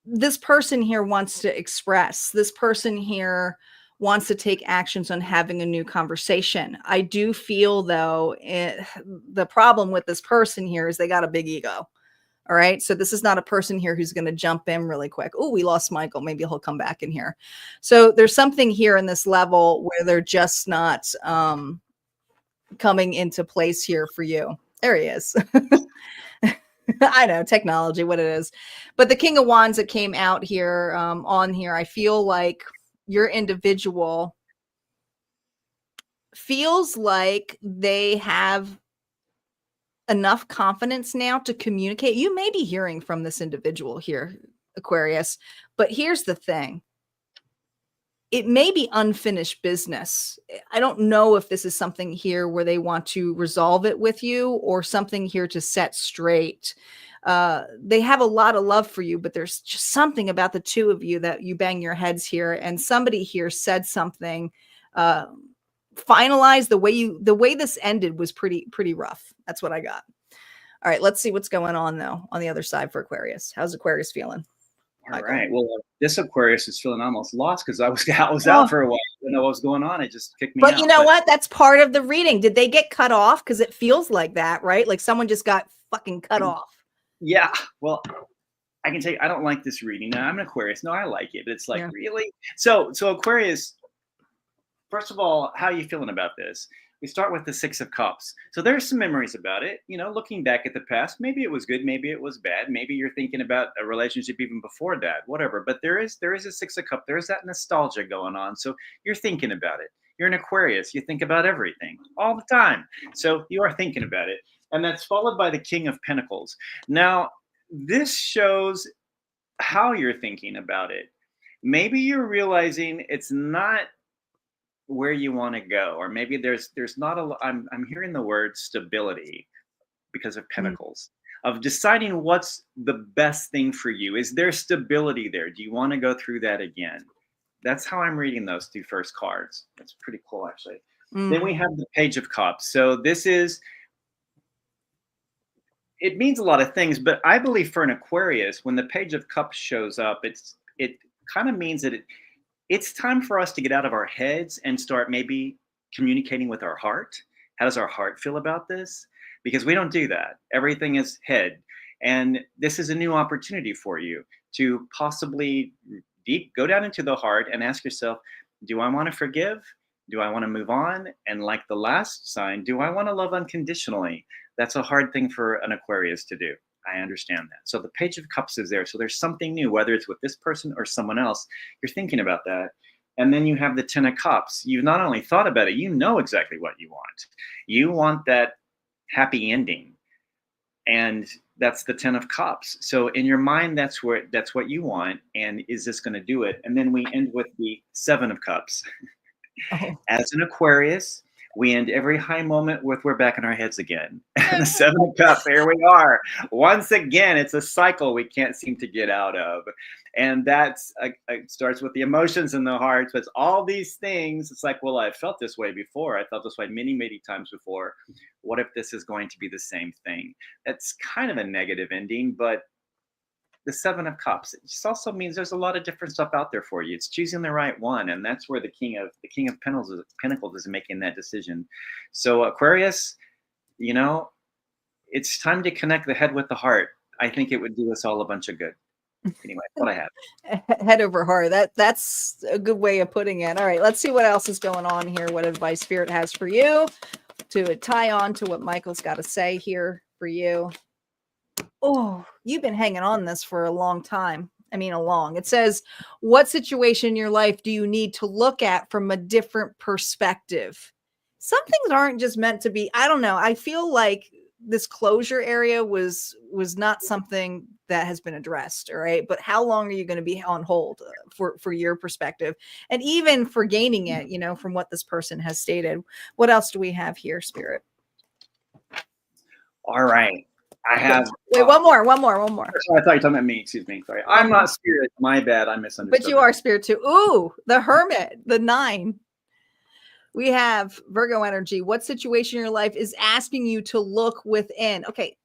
This person here wants to express. This person here wants to take actions on having a new conversation. I do feel, though, the problem with this person here is they got a big ego. All right. So this is not a person here who's going to jump in really quick. Oh, we lost Michael. Maybe he'll come back in here. So there's something here in this level where they're just not coming into place here for you. There he is. I know, technology, what it is. But the King of Wands that came out here on here, I feel like your individual feels like they have enough confidence now to communicate. You may be hearing from this individual here, Aquarius, but here's the thing. It may be unfinished business. I don't know if this is something here where they want to resolve it with you or something here to set straight. They have a lot of love for you, but there's just something about the two of you that you bang your heads here. And somebody here said something, finalized the way this ended was pretty rough. That's what I got. All right, let's see what's going on though on the other side for Aquarius. How's Aquarius feeling? All right. Well, this Aquarius is feeling almost lost because I was out for a while. I didn't know what was going on. It just kicked me out. But you know what? That's part of the reading. Did they get cut off? Because it feels like that, right? Like someone just got fucking cut off. Yeah. Well, I can tell you, I don't like this reading. Now, I'm an Aquarius. No, I like it, but it's like, really? So Aquarius, first of all, how are you feeling about this? We start with the Six of Cups. So there's some memories about it. You know, looking back at the past, maybe it was good, maybe it was bad. Maybe you're thinking about a relationship even before that, whatever. But there is a Six of Cups. There's that nostalgia going on. So you're thinking about it. You're an Aquarius. You think about everything all the time. So you are thinking about it. And that's followed by the King of Pentacles. Now, this shows how you're thinking about it. Maybe you're realizing it's not where you want to go, or maybe there's not a I'm hearing the word stability because of Pentacles, of deciding what's the best thing for you. Is there stability there? Do you want to go through that again? That's how I'm reading those two first cards. That's pretty cool, actually. Then we have the Page of Cups. So this is, it means a lot of things, but I believe for an Aquarius, when the Page of Cups shows up, it kind of means that it's time for us to get out of our heads and start maybe communicating with our heart. How does our heart feel about this? Because we don't do that. Everything is head. And this is a new opportunity for you to possibly go down into the heart and ask yourself, do I want to forgive? Do I want to move on? And like the last sign, do I want to love unconditionally? That's a hard thing for an Aquarius to do. I understand that. So the Page of Cups is there. So there's something new, whether it's with this person or someone else. You're thinking about that. And then you have the Ten of Cups. You've not only thought about it, you know exactly what you want. You want that happy ending. And that's the Ten of Cups. So in your mind, that's what you want. And is this going to do it? And then we end with the Seven of Cups. Oh. As an Aquarius, we end every high moment with we're back in our heads again. The Seven of Cups, here we are. Once again, it's a cycle we can't seem to get out of. And that's it starts with the emotions in the heart. But all these things, it's like, well, I felt this way before. I felt this way many, many times before. What if this is going to be the same thing? That's kind of a negative ending, but the Seven of Cups, it just also means there's a lot of different stuff out there for you. It's choosing the right one. And that's where the King of Pentacles is making that decision. So Aquarius, you know, it's time to connect the head with the heart. I think it would do us all a bunch of good. Anyway, what I have. Head over heart. That's a good way of putting it. All right, let's see what else is going on here. What advice Spirit has for you to tie on to what Michael's got to say here for you. Oh, you've been hanging on this for a long time. I mean, it says, what situation in your life do you need to look at from a different perspective? Some things aren't just meant to be. I don't know. I feel like this closure area was not something that has been addressed. All right. But how long are you going to be on hold for your perspective and even for gaining it, you know, from what this person has stated? What else do we have here, Spirit? All right. I have. Wait, one more. Sorry, I thought you were talking about me. Excuse me. Sorry. I'm not Spirit. My bad. I misunderstood. But you are Spirit too. Ooh, the Hermit, the 9. We have Virgo energy. What situation in your life is asking you to look within? Okay.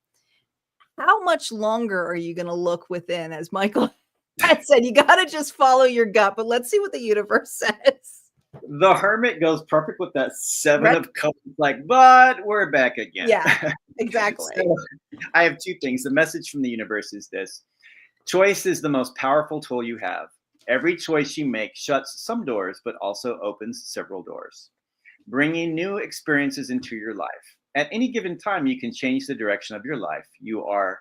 How much longer are you going to look within? As Michael had said, you got to just follow your gut, but let's see what the universe says. The Hermit goes perfect with that Seven of Cups. Like, but we're back again. Yeah, exactly. So I have two things. The message from the universe is this: choice is the most powerful tool you have. Every choice you make shuts some doors, but also opens several doors, bringing new experiences into your life. At any given time, you can change the direction of your life. You are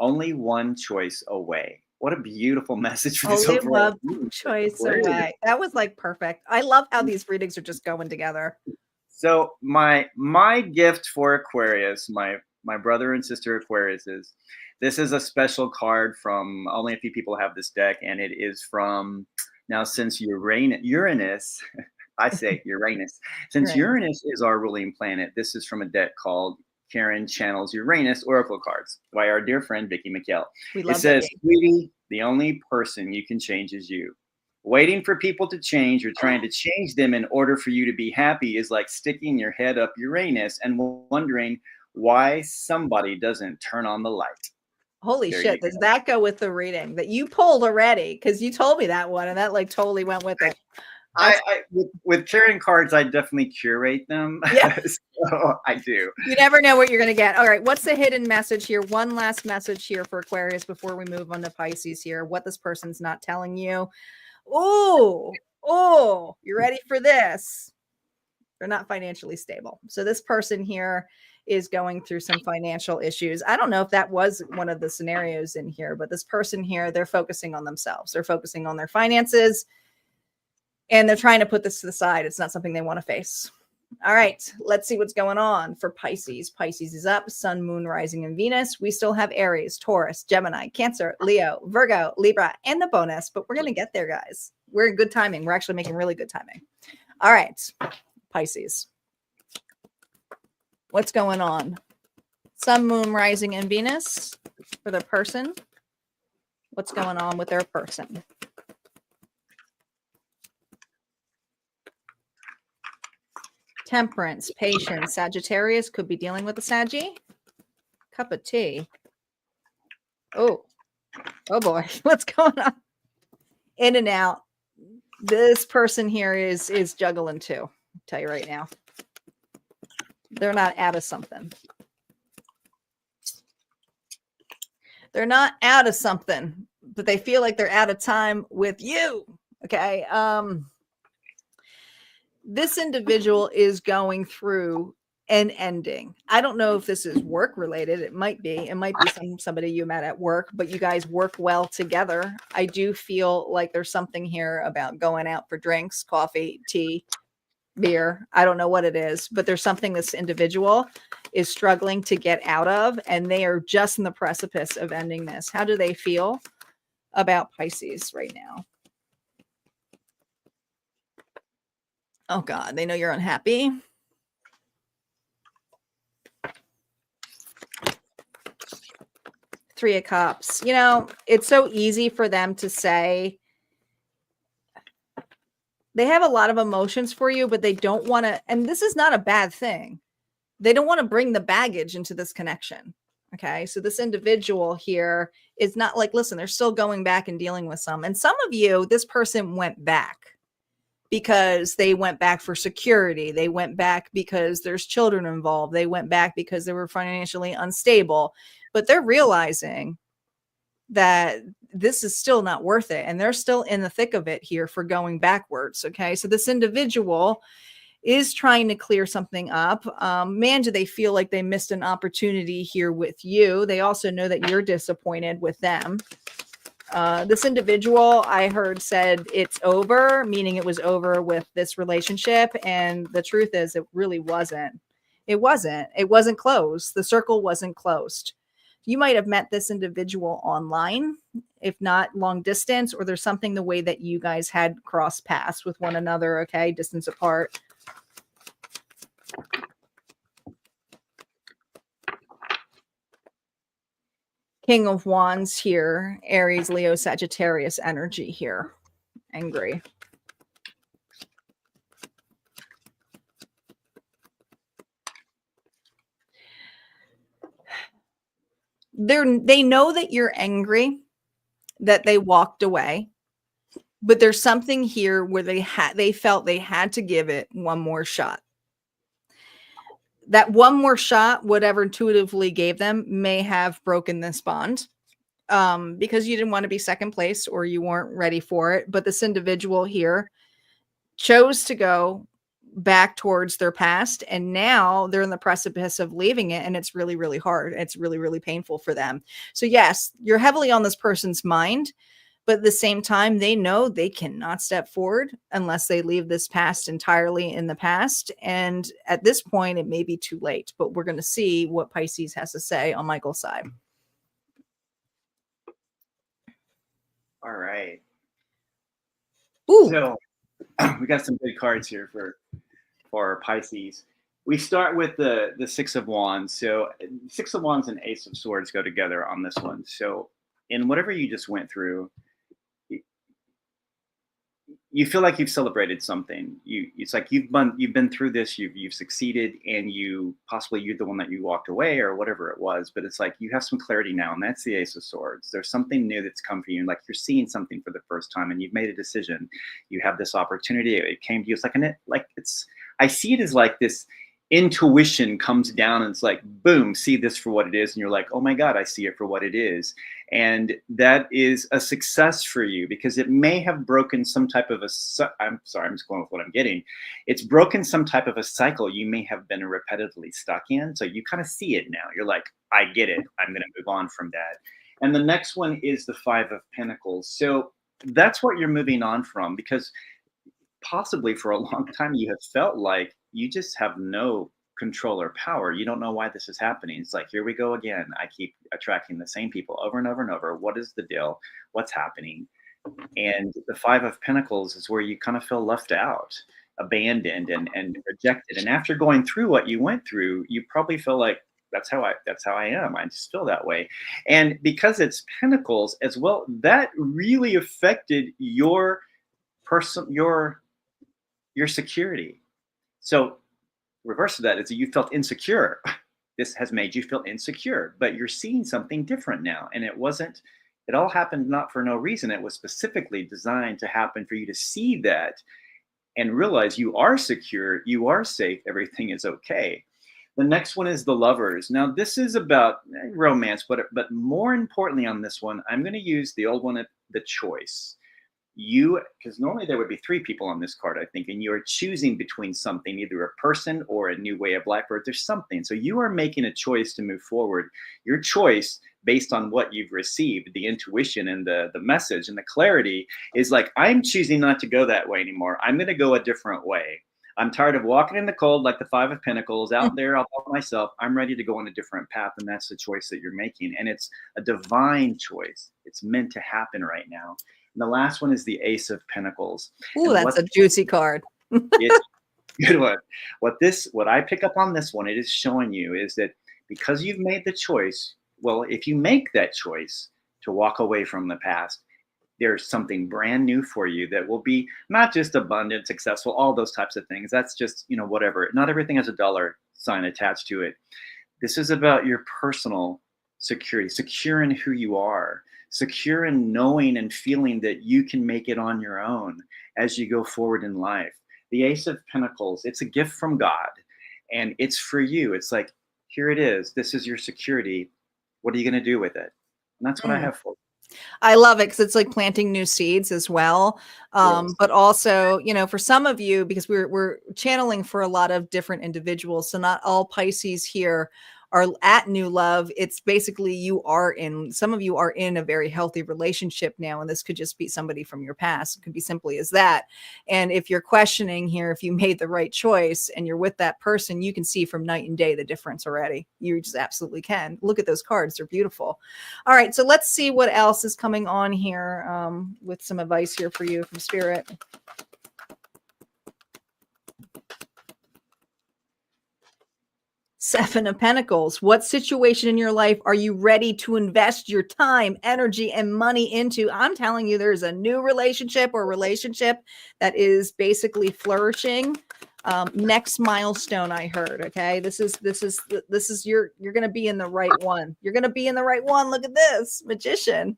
only one choice away. What a beautiful message for this Only overall one choice away. That was like perfect. I love how these readings are just going together. So my gift for Aquarius, my brother and sister Aquariuses, this is a special card from, only a few people have this deck, and it is from, now since Uranus, I say Uranus, since Uranus is our ruling planet, this is from a deck called Karen Channels Uranus Oracle Cards by our dear friend Vicki McKell. It says, sweetie, the only person you can change is you. Waiting for people to change or trying to change them in order for you to be happy is like sticking your head up Uranus and wondering why somebody doesn't turn on the light. Holy shit, does that go with the reading that you pulled already? Because you told me that one and that like totally went with it. With Karen cards, I definitely curate them. Yeah. So I do. You never know what you're going to get. All right. What's the hidden message here? One last message here for Aquarius before we move on to Pisces here. What this person's not telling you. Oh, you ready for this? They're not financially stable. So this person here is going through some financial issues. I don't know if that was one of the scenarios in here, but this person here, they're focusing on themselves. They're focusing on their finances. And they're trying to put this to the side. It's not something they want to face. All right, let's see what's going on for Pisces. Pisces is up, Sun, Moon, Rising, and Venus. We still have Aries, Taurus, Gemini, Cancer, Leo, Virgo, Libra, and the bonus, but we're going to get there, guys. We're in good timing. We're actually making really good timing. All right, Pisces. What's going on? Sun, Moon, Rising, and Venus for the person. What's going on with their person? Temperance, patience, Sagittarius could be dealing with a Saggy. Cup of tea. Oh boy, what's going on? In and out. This person here is juggling too. I'll tell you right now. They're not out of something. They're not out of something, but they feel like they're out of time with you. Okay. This individual is going through an ending. I don't know if this is work related. It might be. It might be somebody you met at work, but you guys work well together. I do feel like there's something here about going out for drinks, coffee, tea, beer. I don't know what it is, but there's something this individual is struggling to get out of, and they are just in the precipice of ending this. How do they feel about Pisces right now? Oh God, they know you're unhappy. Three of Cups. You know, it's so easy for them to say they have a lot of emotions for you, but they don't want to, and this is not a bad thing. They don't want to bring the baggage into this connection. Okay. So this individual here is not like, listen, they're still going back and dealing with some. And some of you, this person went back because they went back for security. They went back because there's children involved. They went back because they were financially unstable, but they're realizing that this is still not worth it. And they're still in the thick of it here for going backwards. Okay. So this individual is trying to clear something up. Man, do they feel like they missed an opportunity here with you. They also know that you're disappointed with them. This individual I heard said it's over, meaning it was over with this relationship. And the truth is it really wasn't. It wasn't closed. The circle wasn't closed. You might have met this individual online, if not long distance, or there's something the way that you guys had crossed paths with one another. Okay. Distance apart. King of Wands here, Aries, Leo, Sagittarius energy here. Angry. They know that you're angry, that they walked away, but there's something here where they felt they had to give it one more shot. That one more shot, whatever intuitively gave them, may have broken this bond, because you didn't want to be second place or you weren't ready for it. But this individual here chose to go back towards their past, and now they're in the precipice of leaving it, and it's really, really hard. It's really, really painful for them. So yes, you're heavily on this person's mind, but at the same time, they know they cannot step forward unless they leave this past entirely in the past. And at this point, it may be too late, but we're going to see what Pisces has to say on Michael's side. All right. Ooh. So we got some good cards here for Pisces. We start with the Six of Wands. So Six of Wands and Ace of Swords go together on this one. So in whatever you just went through, you feel like you've celebrated something. It's like you've been through this, you've succeeded, and you're the one that you walked away or whatever it was. But it's like you have some clarity now, and that's the Ace of Swords. There's something new that's come for you, and like you're seeing something for the first time, and you've made a decision. You have this opportunity. It came to you. It's I see it as like this intuition comes down and it's like, boom, see this for what it is. And you're like, oh my God, I see it for what it is. And that is a success for you because it may have broken some type of I'm just going with what I'm getting. It's broken some type of a cycle you may have been repetitively stuck in. So you kind of see it now. You're like, I get it. I'm going to move on from that. And the next one is the Five of Pentacles. So that's what you're moving on from, because possibly for a long time you have felt like you just have no control or power. You don't know why this is happening. It's like, here we go again. I keep attracting the same people over and over and over. What is the deal? What's happening? And the Five of Pentacles is where you kind of feel left out, abandoned and rejected. And after going through what you went through, you probably feel like that's how I am. I just feel that way. And because it's Pentacles as well, that really affected your security. So reverse of that is that you felt insecure. This has made you feel insecure, but you're seeing something different now. And it all happened not for no reason. It was specifically designed to happen for you to see that and realize you are secure, you are safe, everything is okay. The next one is the Lovers. Now this is about romance, but more importantly on this one, I'm going to use the old one, the choice. Because normally there would be three people on this card, I think, and you're choosing between something, either a person or a new way of life, or there's something. So you are making a choice to move forward. Your choice, based on what you've received, the intuition and the message and the clarity, is like, I'm choosing not to go that way anymore. I'm going to go a different way. I'm tired of walking in the cold like the Five of Pentacles out there all by myself. I'm ready to go on a different path, and that's the choice that you're making. And it's a divine choice. It's meant to happen right now. And the last one is the Ace of Pentacles. Ooh, that's a juicy card. It's a good one. What I pick up on this one, it is showing you is that because you've made the choice, well, if you make that choice to walk away from the past, there's something brand new for you that will be not just abundant, successful, all those types of things. That's just, whatever. Not everything has a dollar sign attached to it. This is about your personal security, secure in who you are, secure in knowing and feeling that you can make it on your own as you go forward in life. The Ace of Pentacles, it's a gift from God, and it's for you. It's like, here it is. This is your security. What are you going to do with it? And that's what I have for you. I love it because it's like planting new seeds as well. Yes. But also, for some of you, because we're channeling for a lot of different individuals. So not all Pisces here are at new love. It's basically some of you are in a very healthy relationship now. And this could just be somebody from your past. It could be simply as that. And if you're questioning here, if you made the right choice and you're with that person, you can see from night and day the difference already. You just absolutely can. Look at those cards. They're beautiful. All right. So let's see what else is coming on here with some advice here for you from Spirit. Seven of Pentacles. What situation in your life are you ready to invest your time, energy, and money into? I'm telling you, there's a new relationship or relationship that is basically flourishing. Next milestone I heard. Okay. This is you're going to be in the right one. You're going to be in the right one. Look at this Magician.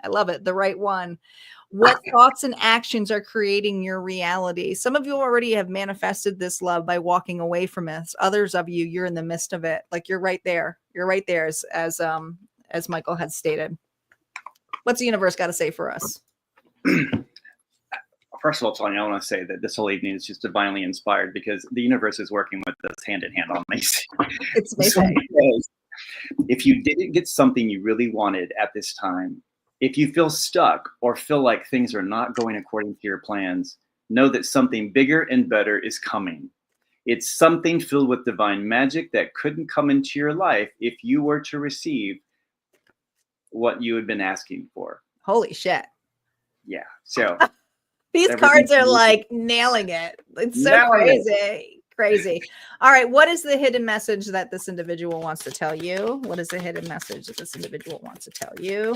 I love it. The right one. What thoughts and actions are creating your reality? Some of you already have manifested this love by walking away from it. Others of you, you're in the midst of it. Like you're right there. You're right there as Michael had stated. What's the universe got to say for us? First of all, Tanya, I want to say that this whole evening is just divinely inspired because the universe is working with us hand in hand on these. It's amazing. If you didn't get something you really wanted at this time, if you feel stuck or feel like things are not going according to your plans, know that something bigger and better is coming. It's something filled with divine magic that couldn't come into your life if you were to receive what you had been asking for. Holy shit. Yeah. So these cards are like nailing it. It's so crazy. Crazy. All right. What is the hidden message that this individual wants to tell you? What is the hidden message that this individual wants to tell you?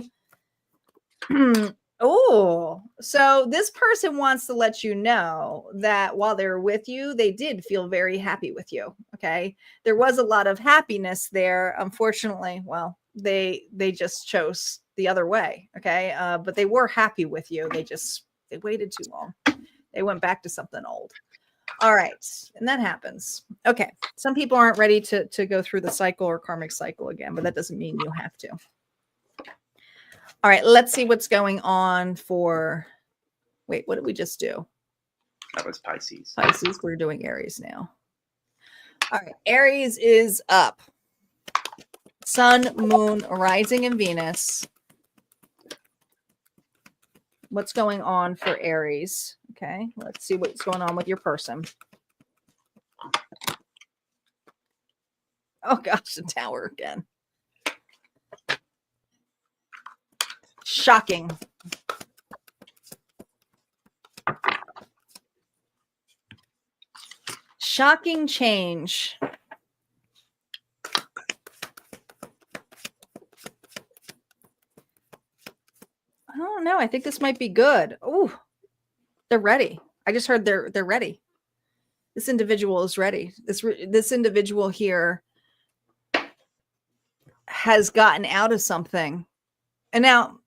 Oh, so this person wants to let you know that while they're with you, they did feel very happy with you. Okay. There was a lot of happiness there. Unfortunately, well, they just chose the other way. Okay. But they were happy with you. They waited too long. They went back to something old. All right. And that happens. Okay. Some people aren't ready to go through the cycle or karmic cycle again, but that doesn't mean you have to. All right, let's see what's going on for, wait, what did we just do? That was Pisces. Pisces, we're doing Aries now. All right, Aries is up. Sun, Moon, Rising, and Venus. What's going on for Aries? Okay, let's see what's going on with your person. Oh gosh, the Tower again. Shocking. Shocking change. I don't know. I think this might be good. Oh, they're ready. I just heard they're ready. This individual is ready. This individual here has gotten out of something. And now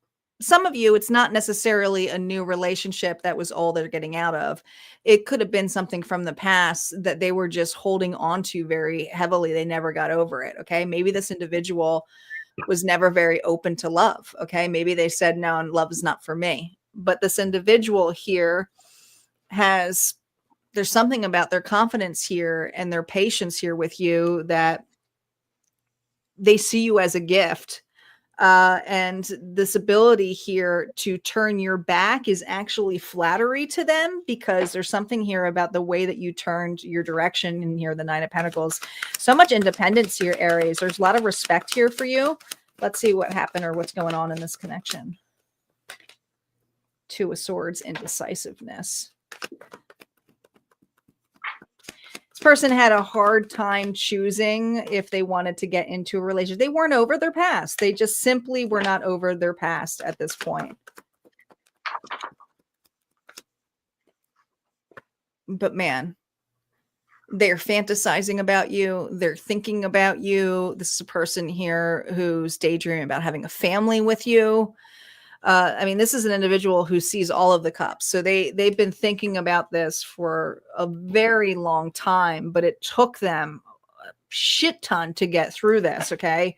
some of you, it's not necessarily a new relationship that was all they're getting out of. It could have been something from the past that they were just holding on to very heavily. They never got over it. Okay. Maybe this individual was never very open to love. Okay. Maybe they said, no, love is not for me. But this individual here there's something about their confidence here and their patience here with you that they see you as a gift. And this ability here to turn your back is actually flattery to them because there's something here about the way that you turned your direction in here, the Nine of Pentacles. So much independence here, Aries. There's a lot of respect here for you. Let's see what happened or what's going on in this connection. Two of Swords, indecisiveness. This person had a hard time choosing if they wanted to get into a relationship. They weren't over their past. They just simply were not over their past at this point. But man, they're fantasizing about you. They're thinking about you. This is a person here who's daydreaming about having a family with you. I mean, this is an individual who sees all of the cups. So they've been thinking about this for a very long time, but it took them a shit ton to get through this, okay?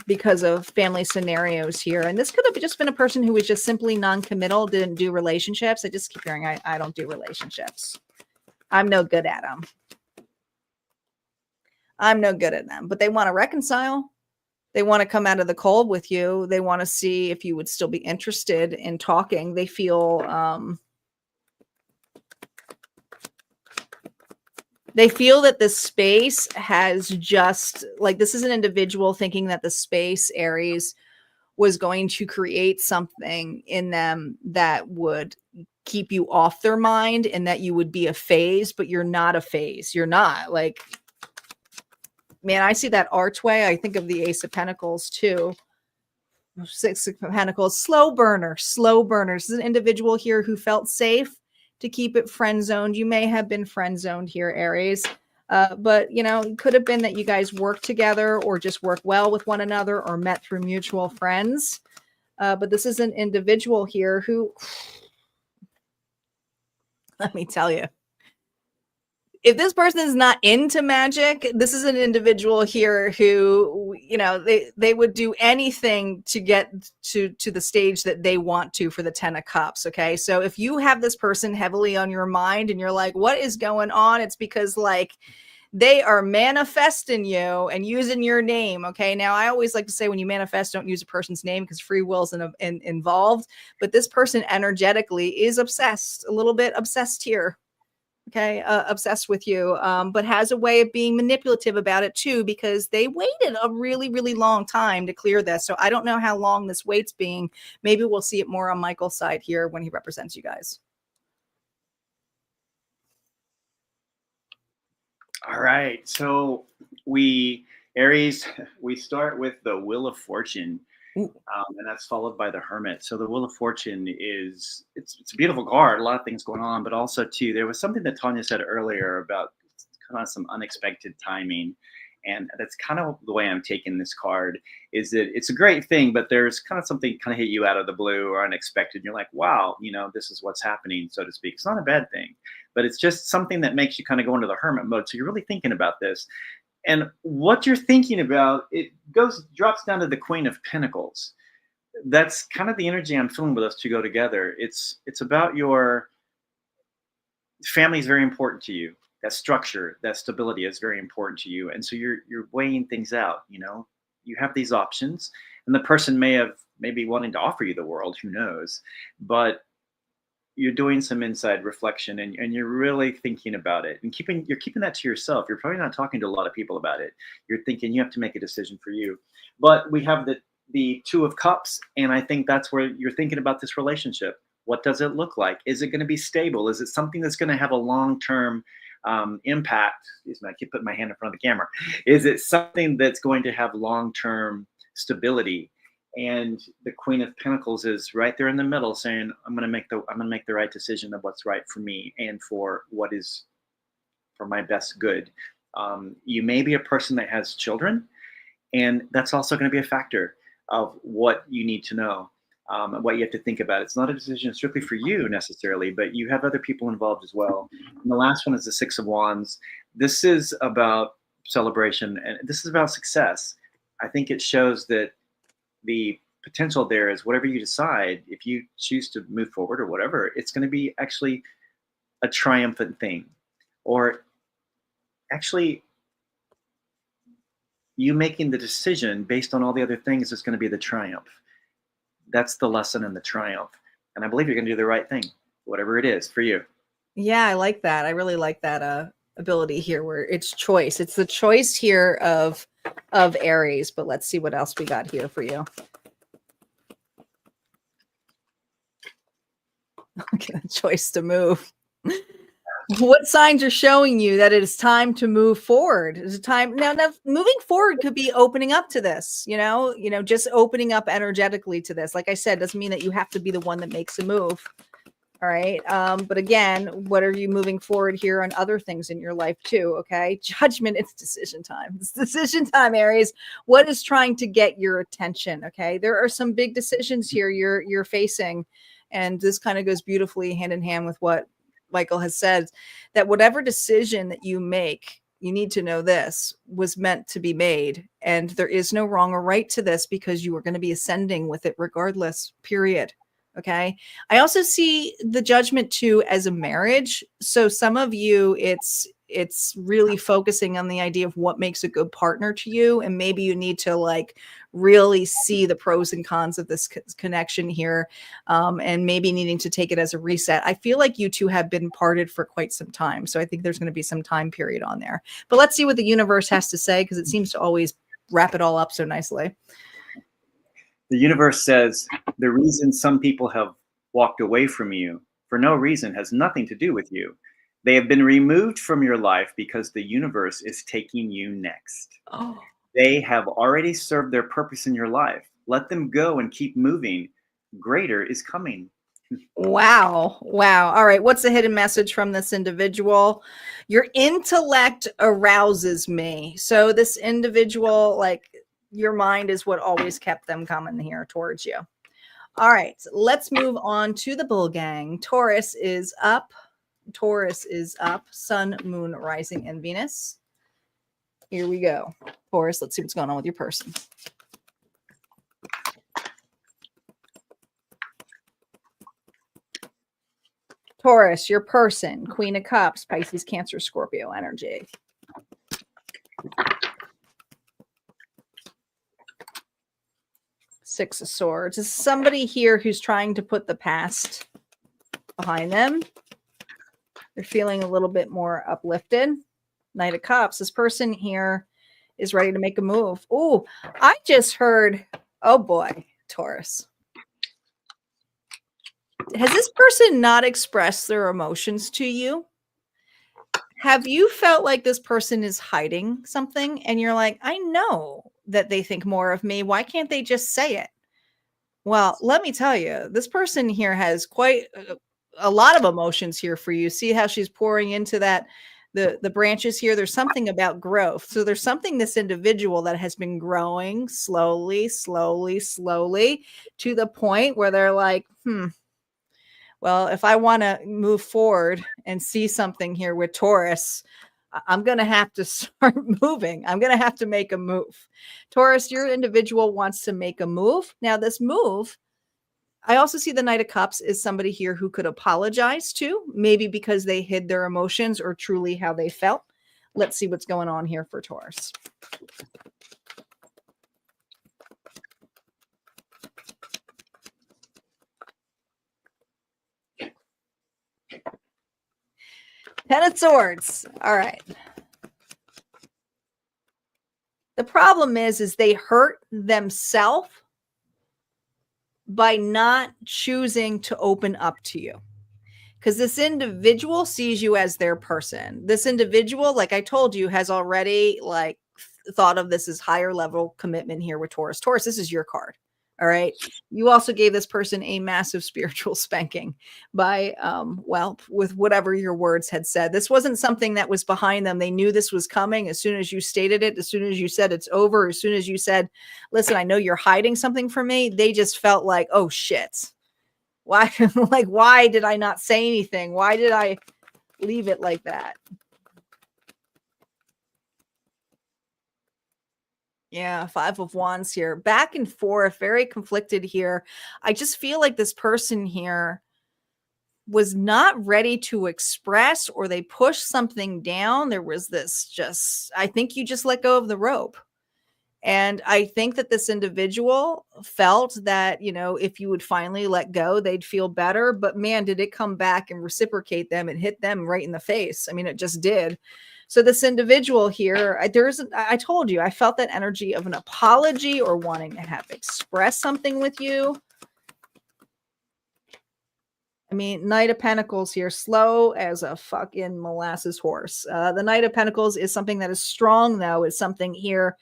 Because of family scenarios here. And this could have just been a person who was just simply non-committal, didn't do relationships. I just keep hearing, I don't do relationships. I'm no good at them. I'm no good at them, but they want to reconcile. They want to come out of the cold with you. They want to see if you would still be interested in talking. They feel that this space has just, like, this is an individual thinking that the space, Aries, was going to create something in them that would keep you off their mind and that you would be a phase, but you're not a phase. You're not. Like, man, I see that archway. I think of the Ace of Pentacles too. Six of Pentacles, slow burner, slow burners. This is an individual here who felt safe to keep it friend zoned. You may have been friend zoned here, Aries. But, you know, it could have been that you guys worked together or just work well with one another or met through mutual friends. But this is an individual here who, let me tell you, if this person is not into magic, this is an individual here who, you know, they would do anything to get to the stage that they want to for the 10 of Cups. Okay. So if you have this person heavily on your mind and you're like, what is going on? It's because like they are manifesting you and using your name. Okay. Now I always like to say when you manifest, don't use a person's name because free will is involved, but this person energetically is obsessed, a little bit obsessed here. Okay, obsessed with you, but has a way of being manipulative about it too, because they waited a really, really long time to clear this. So I don't know how long this wait's being. Maybe we'll see it more on Michael's side here when he represents you guys. All right, so Aries, we start with the Wheel of Fortune. And that's followed by the Hermit. So the Wheel of Fortune is it's a beautiful card, a lot of things going on, but also too there was something that Tanya said earlier about kind of some unexpected timing, and that's kind of the way I'm taking this card. Is that it's a great thing, but there's kind of something kind of hit you out of the blue or unexpected. You're like, wow, you know, this is what's happening, so to speak. It's not a bad thing, but it's just something that makes you kind of go into the Hermit mode. So you're really thinking about this. And what you're thinking about, it drops down to the Queen of Pentacles. That's kind of the energy I'm feeling with us to go together. It's about your family is very important to you. That structure, that stability is very important to you. And so you're weighing things out, you know. You have these options, and the person may be wanting to offer you the world, who knows. But you're doing some inside reflection and you're really thinking about it and you're keeping that to yourself. You're probably not talking to a lot of people about it. You're thinking you have to make a decision for you. But we have the Two of Cups, and I think that's where you're thinking about this relationship. What does it look like? Is it going to be stable? Is it something that's going to have a long-term impact? Excuse me, I keep putting my hand in front of the camera. Is it something that's going to have long-term stability? And the Queen of Pentacles is right there in the middle, saying, "I'm going to make the right decision of what's right for me and for what is for my best good." You may be a person that has children, and that's also going to be a factor of what you need to know, what you have to think about. It's not a decision strictly for you necessarily, but you have other people involved as well. And the last one is the Six of Wands. This is about celebration, and this is about success. I think it shows that the potential there is whatever you decide, if you choose to move forward or whatever, it's going to be actually a triumphant thing. Or actually you making the decision based on all the other things is going to be the triumph. That's the lesson in the triumph. And I believe you're going to do the right thing, whatever it is for you. Yeah, I like that. I really like that ability here where it's choice. It's the choice here of Aries, but let's see what else we got here for you. Okay, the choice to move. What signs are showing you that it is time to move forward? Is it time now? Moving forward could be opening up to this, you know, just opening up energetically to this. Like I said, doesn't mean that you have to be the one that makes a move. All right. But again, what are you moving forward here on other things in your life too? Okay. Judgment. It's decision time. It's decision time, Aries. What is trying to get your attention? Okay. There are some big decisions here you're facing. And this kind of goes beautifully hand in hand with what Michael has said, that whatever decision that you make, you need to know this was meant to be made. And there is no wrong or right to this because you are going to be ascending with it regardless, period. Okay. I also see the Judgment too as a marriage. So some of you, it's really focusing on the idea of what makes a good partner to you. And maybe you need to like really see the pros and cons of this connection here. And maybe needing to take it as a reset. I feel like you two have been parted for quite some time. So I think there's going to be some time period on there, but let's see what the universe has to say, because it seems to always wrap it all up so nicely. The universe says the reason some people have walked away from you for no reason has nothing to do with you. They have been removed from your life because the universe is taking you next. Oh. They have already served their purpose in your life. Let them go and keep moving. Greater is coming. Wow. Wow. All right. What's the hidden message from this individual? Your intellect arouses me. So this individual, like your mind is what always kept them coming here towards you. All right. Let's move on to the bull gang. Taurus is up. Taurus is up. Sun, moon, rising, and Venus. Here we go. Taurus, let's see what's going on with your person. Taurus, your person, Queen of Cups, Pisces, Cancer, Scorpio energy. Six of Swords. Is somebody here who's trying to put the past behind them? They're feeling a little bit more uplifted. Knight of Cups. This person here is ready to make a move. Oh, I just heard, oh boy, Taurus. Has this person not expressed their emotions to you? Have you felt like this person is hiding something and you're like, I know that they think more of me. Why can't they just say it? Well, let me tell you, this person here has quite a lot of emotions here for you. See how she's pouring into that, the branches here. There's something about growth. So there's something, this individual that has been growing slowly, slowly, slowly to the point where they're like, well, if I want to move forward and see something here with Taurus, I'm going to have to start moving. I'm going to have to make a move. Taurus, your individual wants to make a move. Now, this move, I also see the Knight of Cups is somebody here who could apologize to, maybe because they hid their emotions or truly how they felt. Let's see what's going on here for Taurus. Ten of Swords. All right. The problem is they hurt themselves by not choosing to open up to you. Because this individual sees you as their person. This individual, like I told you, has already like thought of this as higher level commitment here with Taurus. Taurus, this is your card. All right. You also gave this person a massive spiritual spanking by, well, with whatever your words had said. This wasn't something that was behind them. They knew this was coming as soon as you stated it, as soon as you said it's over, as soon as you said, listen, I know you're hiding something from me. They just felt like, oh shit. Why? Like, why did I not say anything? Why did I leave it like that? Yeah, Five of Wands here. Back and forth, very conflicted here. I just feel like this person here was not ready to express, or they pushed something down. There was this just, I think you just let go of the rope. And I think that this individual felt that, you know, if you would finally let go, they'd feel better. But man, did it come back and reciprocate them and hit them right in the face. I mean, it just did. So this individual here, I told you, I felt that energy of an apology or wanting to have expressed something with you. I mean, Knight of Pentacles here, slow as a fucking molasses horse. The Knight of Pentacles is something that is strong, though. It's something here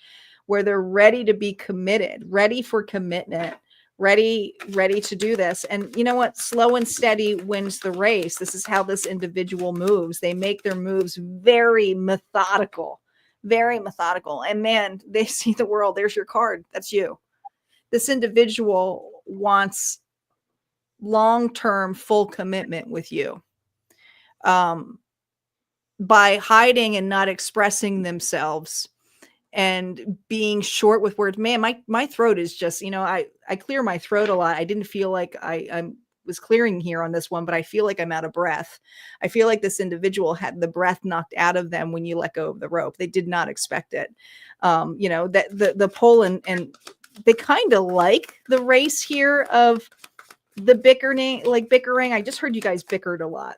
where they're ready to be committed, ready for commitment, ready to do this. And you know what? Slow and steady wins the race. This is how this individual moves. They make their moves very methodical, very methodical. And man, they see the world. There's your card. That's you. This individual wants long-term full commitment with you. By hiding and not expressing themselves and being short with words, man, my throat is just, you know, I clear my throat a lot. I didn't feel like I was clearing here on this one, but I feel like I'm out of breath. I feel like this individual had the breath knocked out of them when you let go of the rope. They did not expect it. You know, that the pull and they kind of like the race here of the bickering. I just heard you guys bickered a lot.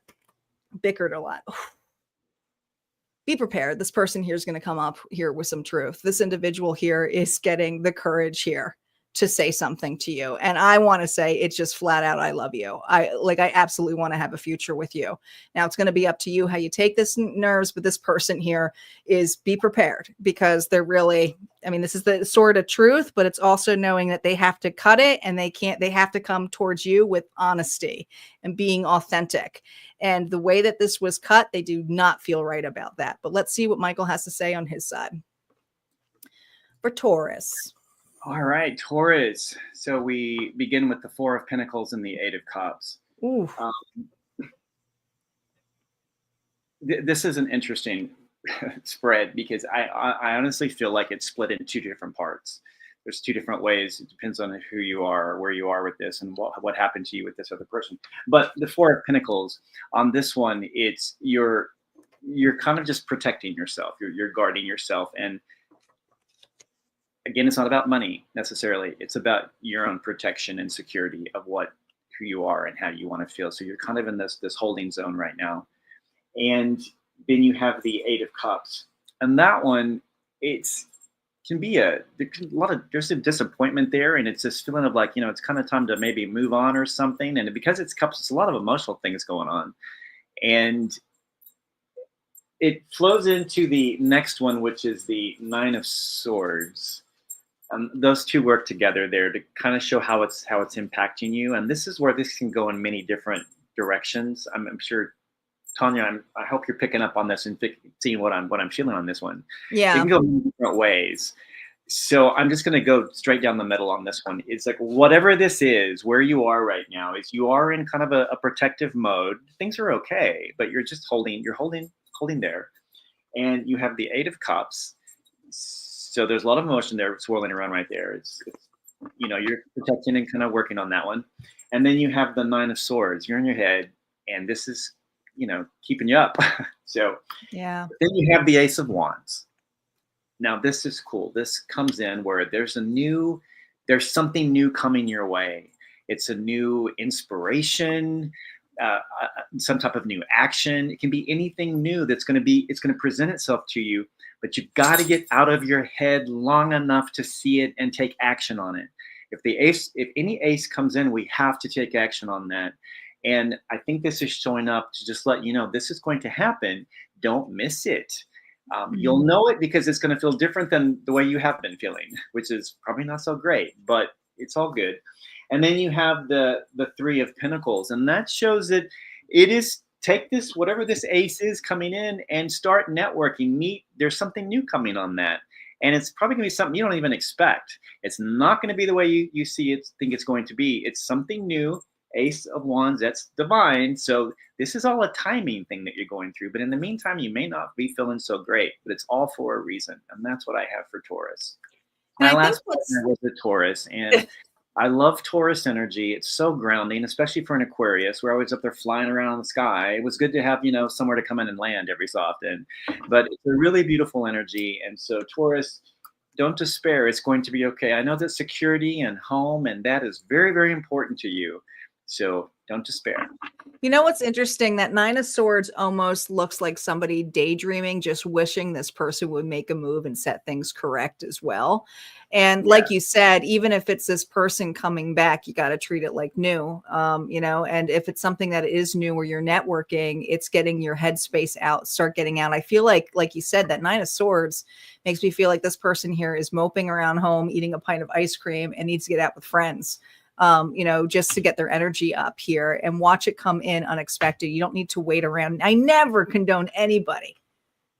Be prepared. This person here is going to come up here with some truth. This individual here is getting the courage here to say something to you. And I want to say it's just flat out, I love you. I absolutely want to have a future with you. Now it's going to be up to you how you take this nerves, but this person here is be prepared because they're really, I mean, this is the sort of truth, but it's also knowing that they have to cut it and they have to come towards you with honesty and being authentic. And the way that this was cut, they do not feel right about that. But let's see what Michael has to say on his side. For Taurus. All right, Taurus. So we begin with the Four of Pentacles and the Eight of Cups. Ooh. This is an interesting spread because I honestly feel like it's split into two different parts. There's two different ways. It depends on who you are, where you are with this, and what happened to you with this other person. But the Four of Pentacles, on this one, it's you're kind of just protecting yourself. You're guarding yourself. And again, it's not about money necessarily. It's about your own protection and security of who you are and how you want to feel. So you're kind of in this holding zone right now. And then you have the Eight of Cups. And that one, there's a disappointment there. And it's this feeling of like, it's kind of time to maybe move on or something. And because it's cups, it's a lot of emotional things going on. And it flows into the next one, which is the Nine of Swords. Those two work together there to kind of show how it's impacting you. And this is where this can go in many different directions. I'm sure, Tanya, I hope you're picking up on this and seeing what I'm feeling on this one. Yeah. It can go in different ways. So I'm just going to go straight down the middle on this one. It's like, whatever this is, where you are right now is you are in kind of a protective mode. Things are okay, but you're just holding there. And you have the Eight of Cups. So there's a lot of emotion there swirling around right there. It's you're protecting and kind of working on that one. And then you have the Nine of Swords. You're in your head, and this is, keeping you up. So yeah. Then you have the Ace of Wands. Now this is cool. This comes in where there's something new coming your way. It's a new inspiration, some type of new action. It can be anything new it's going to present itself to you. But you've got to get out of your head long enough to see it and take action on it. If any ace comes in, we have to take action on that. And I think this is showing up to just let you know this is going to happen. Don't miss it. You'll know it because it's going to feel different than the way you have been feeling, which is probably not so great, but it's all good. And then you have the Three of Pentacles, and that shows that it is. Take this, whatever this ace is coming in, and start networking. There's something new coming on that. And it's probably going to be something you don't even expect. It's not going to be the way you think it's going to be. It's something new. Ace of Wands, that's divine. So this is all a timing thing that you're going through. But in the meantime, you may not be feeling so great, but it's all for a reason. And that's what I have for Taurus. My last partner was a Taurus. And I love Taurus energy. It's so grounding, especially for an Aquarius. We're always up there flying around the sky. It was good to have, somewhere to come in and land every so often. But it's a really beautiful energy. And so Taurus, don't despair. It's going to be okay. I know that security and home, and that is very, very important to you. So don't despair. You know what's interesting? That Nine of Swords almost looks like somebody daydreaming, just wishing this person would make a move and set things correct as well. And like you said, even if it's this person coming back, you got to treat it like new, and if it's something that is new where you're networking, it's getting your headspace out, start getting out. I feel like you said, that Nine of Swords makes me feel like this person here is moping around home, eating a pint of ice cream and needs to get out with friends. Just to get their energy up here and watch it come in unexpected. You don't need to wait around. I never condone anybody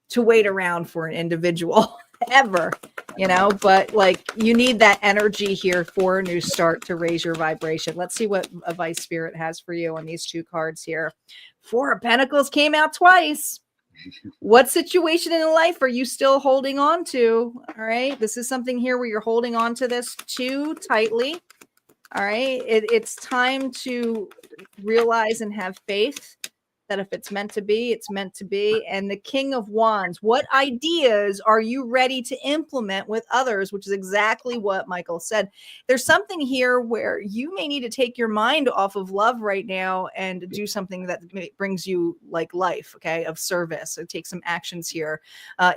to wait around for an individual ever, but you need that energy here for a new start to raise your vibration. Let's see what advice Spirit has for you on these two cards here. Four of Pentacles came out twice. What situation in life are you still holding on to? All right. This is something here where you're holding on to this too tightly. All right. It's time to realize and have faith that if it's meant to be, it's meant to be. And the King of Wands, what ideas are you ready to implement with others? Which is exactly what Michael said. There's something here where you may need to take your mind off of love right now and do something that brings you life, okay, of service. So take some actions here.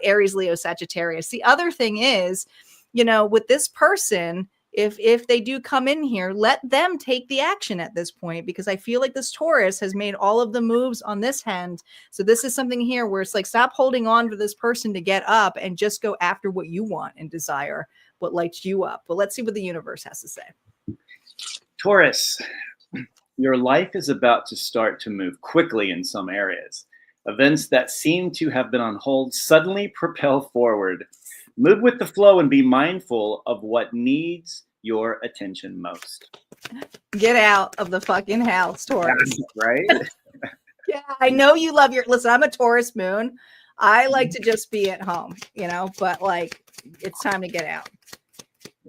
Aries, Leo, Sagittarius. The other thing is, with this person, if they do come in here, let them take the action at this point, because I feel like this Taurus has made all of the moves on this hand. So this is something here where it's like, stop holding on for this person to get up and just go after what you want and desire, what lights you up. But let's see what the universe has to say. Taurus, your life is about to start to move quickly in some areas. Events that seem to have been on hold suddenly propel forward. Move with the flow and be mindful of what needs your attention most. Get out of the fucking house, Taurus. Right? Yeah, I know you love your, listen, I'm a Taurus moon. I like to just be at home, you know, but like, it's time to get out.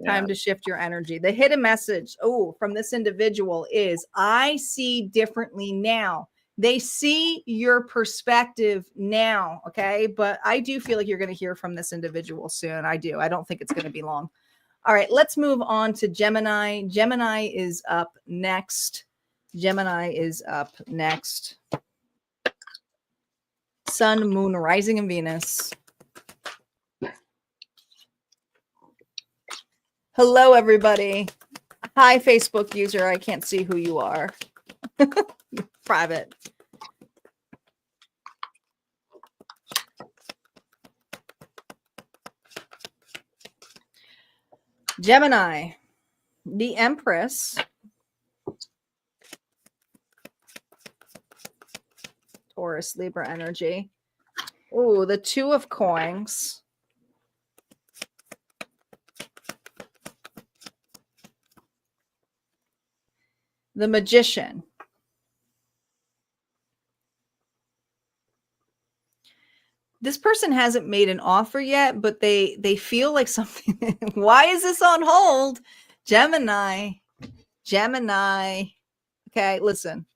Time to shift your energy. The hidden message, from this individual is, I see differently now. They see your perspective now, okay? But I do feel like you're going to hear from this individual soon. I do. I don't think it's going to be long. All right, let's move on to Gemini. Gemini is up next. Gemini is up next. Sun, Moon, Rising, and Venus. Hello, everybody. Hi, Facebook user. I can't see who you are. Private. Gemini, the Empress. Taurus, Libra energy. Oh, the Two of Coins. The Magician. This person hasn't made an offer yet, but they feel like something. Why is this on hold? Gemini. Okay, listen.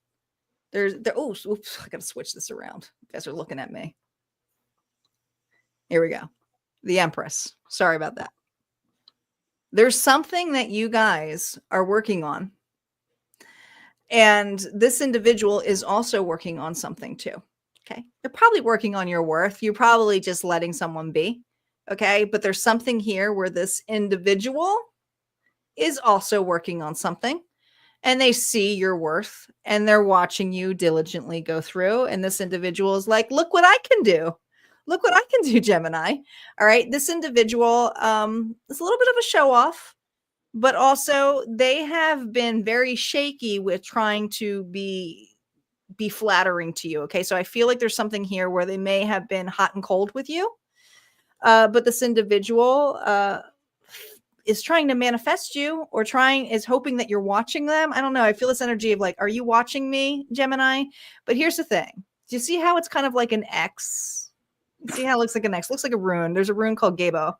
Oops, I gotta switch this around. You guys are looking at me. Here we go. The Empress. Sorry about that. There's something that you guys are working on. And this individual is also working on something too. Okay. They're probably working on your worth. You're probably just letting someone be. Okay. But there's something here where this individual is also working on something, and they see your worth and they're watching you diligently go through. And this individual is like, look what I can do. Look what I can do, Gemini. All right. This individual is a little bit of a show off, but also they have been very shaky with trying to be flattering to you. Okay. So I feel like there's something here where they may have been hot and cold with you. But this individual is trying to manifest you, or is hoping that you're watching them. I don't know. I feel this energy of like, are you watching me, Gemini? But here's the thing. Do you see how it's kind of like an X? See how it looks like an X? Looks like a rune. There's a rune called Gabo,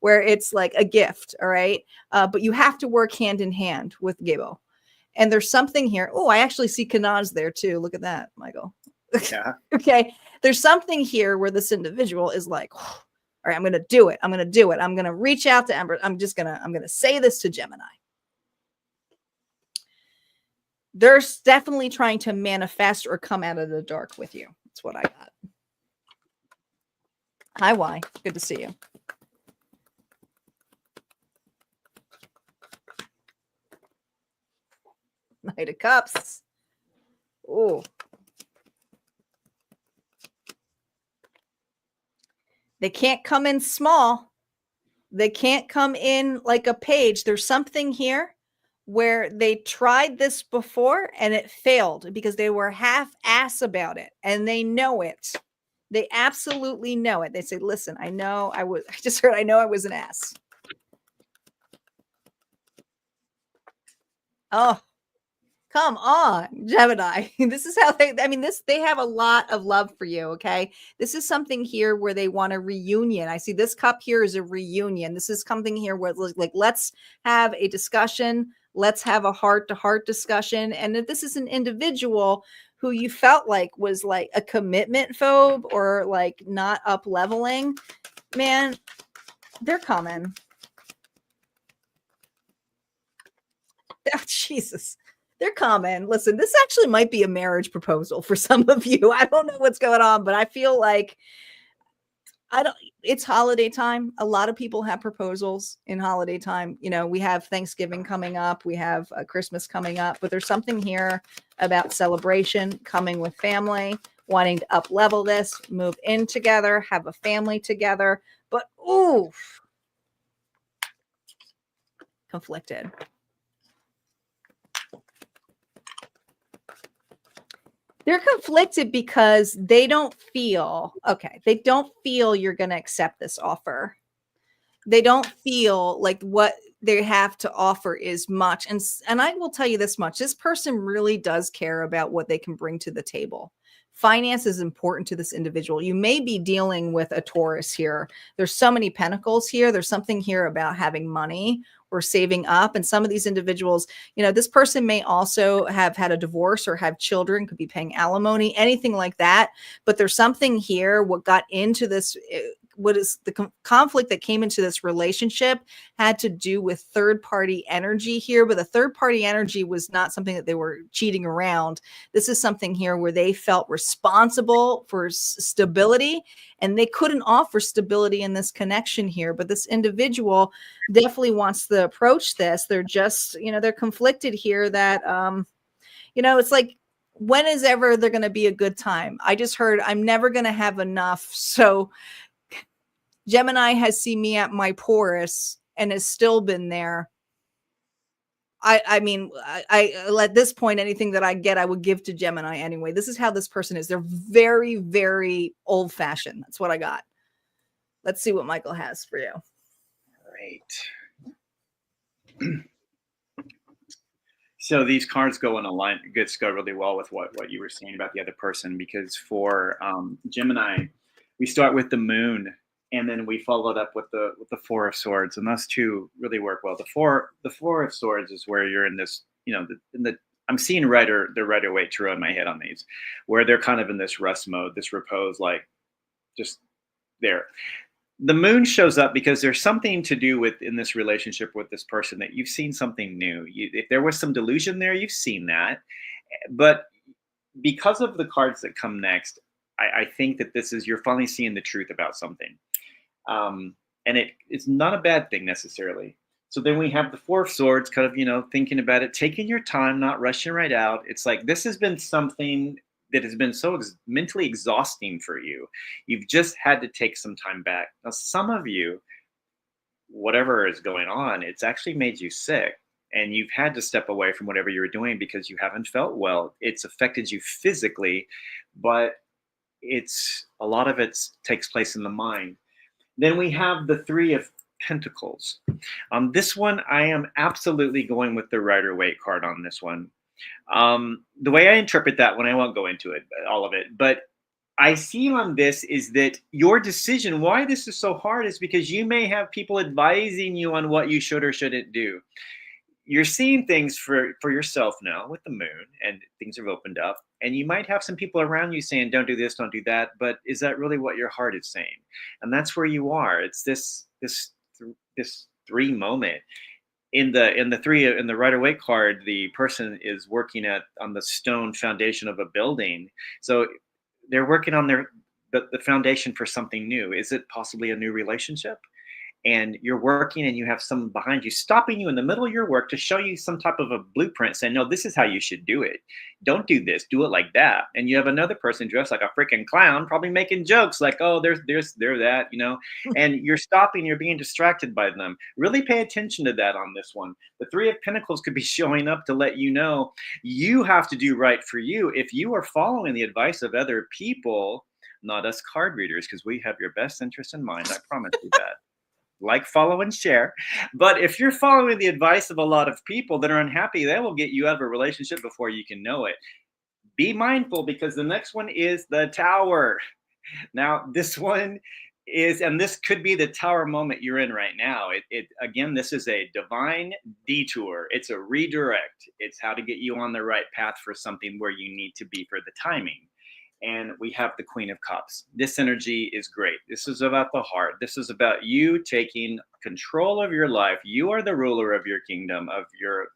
where it's like a gift. All right. But you have to work hand in hand with Gabo. And there's something here. Oh, I actually see Kanaz there too. Look at that, Michael. Yeah. Okay. There's something here where this individual is like, all right, I'm going to do it. I'm going to do it. I'm going to reach out to Ember. I'm going to say this to Gemini. They're definitely trying to manifest or come out of the dark with you. That's what I got. Hi, Y. Good to see you. Knight of Cups. Oh. They can't come in small. They can't come in like a page. There's something here where they tried this before and it failed because they were half-ass about it, and they know it. They absolutely know it. They say, listen, I know I was an ass. Oh, come on, Gemini. This is how they have a lot of love for you. Okay. This is something here where they want a reunion. I see this cup here is a reunion. This is something here where it's like, let's have a discussion. Let's have a heart-to-heart discussion. And if this is an individual who you felt like was like a commitment phobe or like not up leveling, man, they're coming. Oh, Jesus. They're coming. Listen, this actually might be a marriage proposal for some of you. I don't know what's going on, but I feel like It's holiday time. A lot of people have proposals in holiday time. You know, we have Thanksgiving coming up, we have Christmas coming up, but there's something here about celebration, coming with family, wanting to up level this, move in together, have a family together. But ooh, conflicted. They're conflicted because they don't feel you're going to accept this offer. They don't feel like what they have to offer is much. And I will tell you this much. This person really does care about what they can bring to the table. Finance is important to this individual. You may be dealing with a Taurus here. There's so many pentacles here. There's something here about having money or saving up. And some of these individuals, you know, this person may also have had a divorce or have children, could be paying alimony, anything like that. But there's something here, what got into this, what is the conflict that came into this relationship had to do with third-party energy here, but the third-party energy was not something that they were cheating around. This is something here where they felt responsible for stability, and they couldn't offer stability in this connection here. But this individual definitely wants to approach this. They're just, you know, they're conflicted here that, you know, it's like, when is ever there going to be a good time? I just heard I'm never going to have enough. So Gemini has seen me at my poorest and has still been there. I mean, at this point, anything that I get, I would give to Gemini anyway. This is how this person is. They're very, very old fashioned. That's what I got. Let's see what Michael has for you. Right. So these cards go in a line, go really well with what you were saying about the other person, because for Gemini, we start with the moon. And then we followed up with the Four of Swords, and those two really work well. The four of Swords is where you're in this, you know, I'm seeing the Rider-Waite Tarot in my head on these, where they're kind of in this rest mode, this repose, like just there. The moon shows up because there's something to do with in this relationship with this person that you've seen something new. If there was some delusion there, you've seen that, but because of the cards that come next, I think that you're finally seeing the truth about something. And it's not a bad thing necessarily. So then we have the Four of Swords, kind of, you know, thinking about it, taking your time, not rushing right out. It's like, this has been something that has been so mentally exhausting for you. You've just had to take some time back. Now, some of you, whatever is going on, it's actually made you sick. And you've had to step away from whatever you were doing because you haven't felt well. It's affected you physically, but a lot of it takes place in the mind. Then we have the Three of Pentacles. On this one, I am absolutely going with the Rider-Waite card on this one. The way I interpret that one, I won't go into it, all of it, but I see on this is that your decision, why this is so hard, is because you may have people advising you on what you should or shouldn't do. You're seeing things for yourself now with the moon, and things have opened up, and you might have some people around you saying, don't do this, don't do that. But is that really what your heart is saying? And that's where you are. It's this three moment in the Rider-Waite card. The person is working on the stone foundation of a building. So they're working on the foundation for something new. Is it possibly a new relationship? And you're working and you have someone behind you stopping you in the middle of your work to show you some type of a blueprint saying, no, this is how you should do it. Don't do this, do it like that. And you have another person dressed like a freaking clown, probably making jokes like, oh, there's that, you know, and you're stopping, you're being distracted by them. Really pay attention to that on this one. The Three of Pentacles could be showing up to let you know you have to do right for you. If you are following the advice of other people, not us card readers, because we have your best interest in mind, I promise you that. Like, follow, and share. But if you're following the advice of a lot of people that are unhappy, they will get you out of a relationship before you can know it. Be mindful, because the next one is the Tower. Now, this one is, and this could be the Tower moment you're in right now. Again, this is a divine detour. It's a redirect. It's how to get you on the right path for something where you need to be for the timing. And we have the Queen of Cups. This energy is great. This is about the heart. This is about you taking control of your life. You are the ruler of your kingdom, of your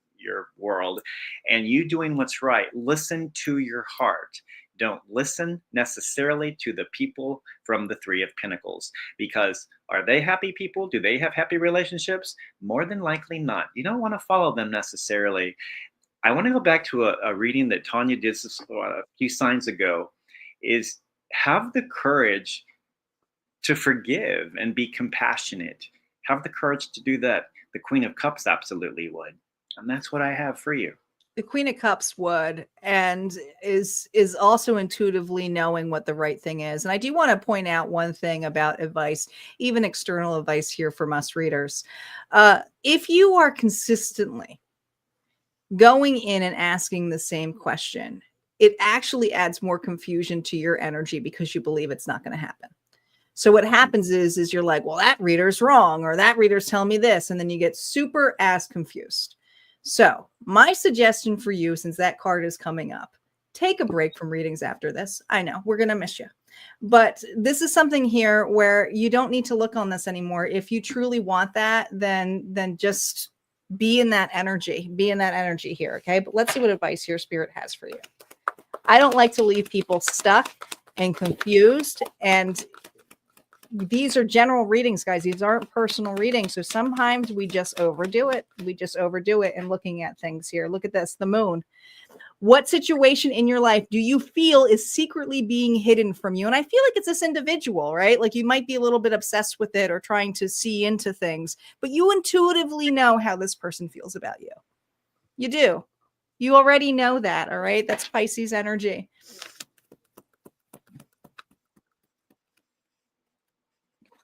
world, and you doing what's right. Listen to your heart. Don't listen necessarily to the people from the Three of Pentacles, because are they happy people? Do they have happy relationships? More than likely not. You don't want to follow them necessarily. I want to go back to a reading that Tanya did a few signs ago, is have the courage to forgive and be compassionate. Have the courage to do that. The Queen of Cups absolutely would. And that's what I have for you. The Queen of Cups would, and is also intuitively knowing what the right thing is. And I do want to point out one thing about advice, even external advice here from us readers. If you are consistently going in and asking the same question, it actually adds more confusion to your energy because you believe it's not going to happen. So what happens is you're like, well, that reader's wrong, or that reader's telling me this. And then you get super ass confused. So my suggestion for you, since that card is coming up, take a break from readings after this. I know we're going to miss you, but this is something here where you don't need to look on this anymore. If you truly want that, then just be in that energy, here. Okay. But let's see what advice here Spirit has for you. I don't like to leave people stuck and confused, and these are general readings, guys. These aren't personal readings. So sometimes we just overdo it. In looking at things here. Look at this, the moon. What situation in your life do you feel is secretly being hidden from you? And I feel like it's this individual, right? Like you might be a little bit obsessed with it or trying to see into things, but you intuitively know how this person feels about you. You do. You already know that, all right? That's Pisces energy.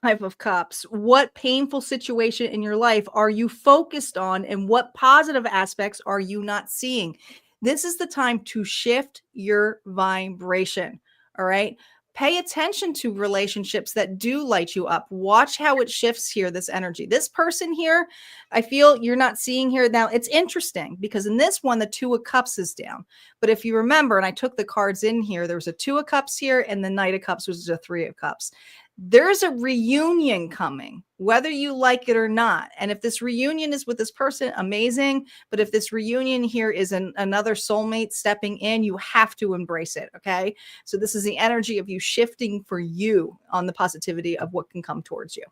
Five of Cups. What painful situation in your life are you focused on, and what positive aspects are you not seeing? This is the time to shift your vibration. All right. Pay attention to relationships that do light you up. Watch how it shifts here, this energy. This person here, I feel you're not seeing here. Now, it's interesting because in this one, the Two of Cups is down. But if you remember, and I took the cards in here, there was a Two of Cups here, and the Knight of Cups was a Three of Cups. There's a reunion coming, whether you like it or not. And if this reunion is with this person, amazing. But if this reunion here is another soulmate stepping in, you have to embrace it. Okay. So this is the energy of you shifting for you on the positivity of what can come towards you.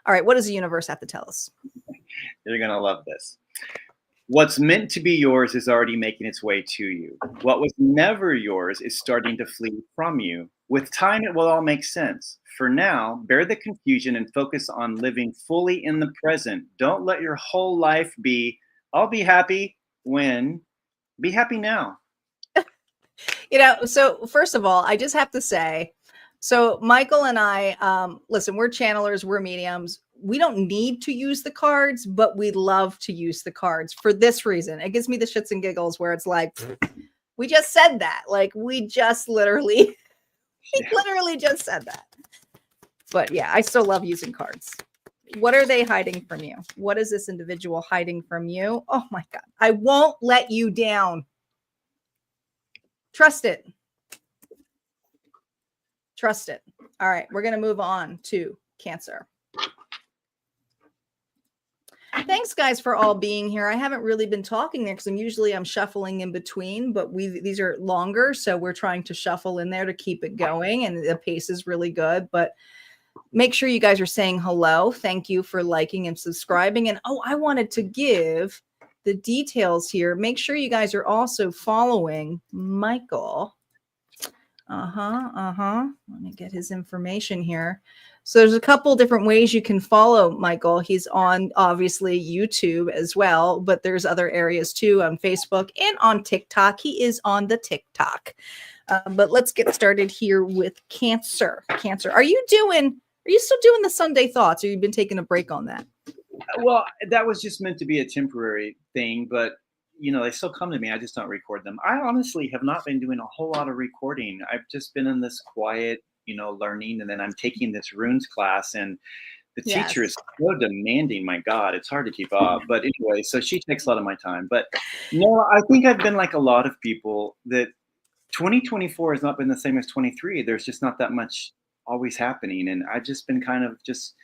All right. What does the universe have to tell us? You're going to love this. What's meant to be yours is already making its way to you. What was never yours is starting to flee from you. With time, it will all make sense. For now, bear the confusion and focus on living fully in the present. Don't let your whole life be, I'll be happy when, be happy now. So first of all, I just have to say, so Michael and I, listen, we're channelers, we're mediums. We don't need to use the cards, but we love to use the cards for this reason. It gives me the shits and giggles where it's like, we just said that. Like we just literally, literally just said that. But yeah, I still love using cards. What are they hiding from you? What is this individual hiding from you? Oh my God. I won't let you down. Trust it. Trust it. All right. We're going to move on to Cancer. Thanks, guys, for all being here. I haven't really been talking there because I'm shuffling in between, but these are longer, so we're trying to shuffle in there to keep it going, and the pace is really good. But make sure you guys are saying hello. Thank you for liking and subscribing. And I wanted to give the details here. Make sure you guys are also following Michael. Let me get his information here. So there's a couple different ways you can follow Michael. He's on, obviously, YouTube as well, but there's other areas too, on Facebook and on TikTok. He is on the TikTok. But let's get started here with Cancer. Cancer, are you still doing the Sunday thoughts, or you've been taking a break on that? Well, that was just meant to be a temporary thing, but they still come to me. I just don't record them. I honestly have not been doing a whole lot of recording. I've just been in this quiet, learning, and then I'm taking this runes class, and the teacher is so demanding. My God, it's hard to keep up. But anyway, so she takes a lot of my time. But no, I think I've been like a lot of people that 2024 has not been the same as 23. There's just not that much always happening, and I've just been kind of just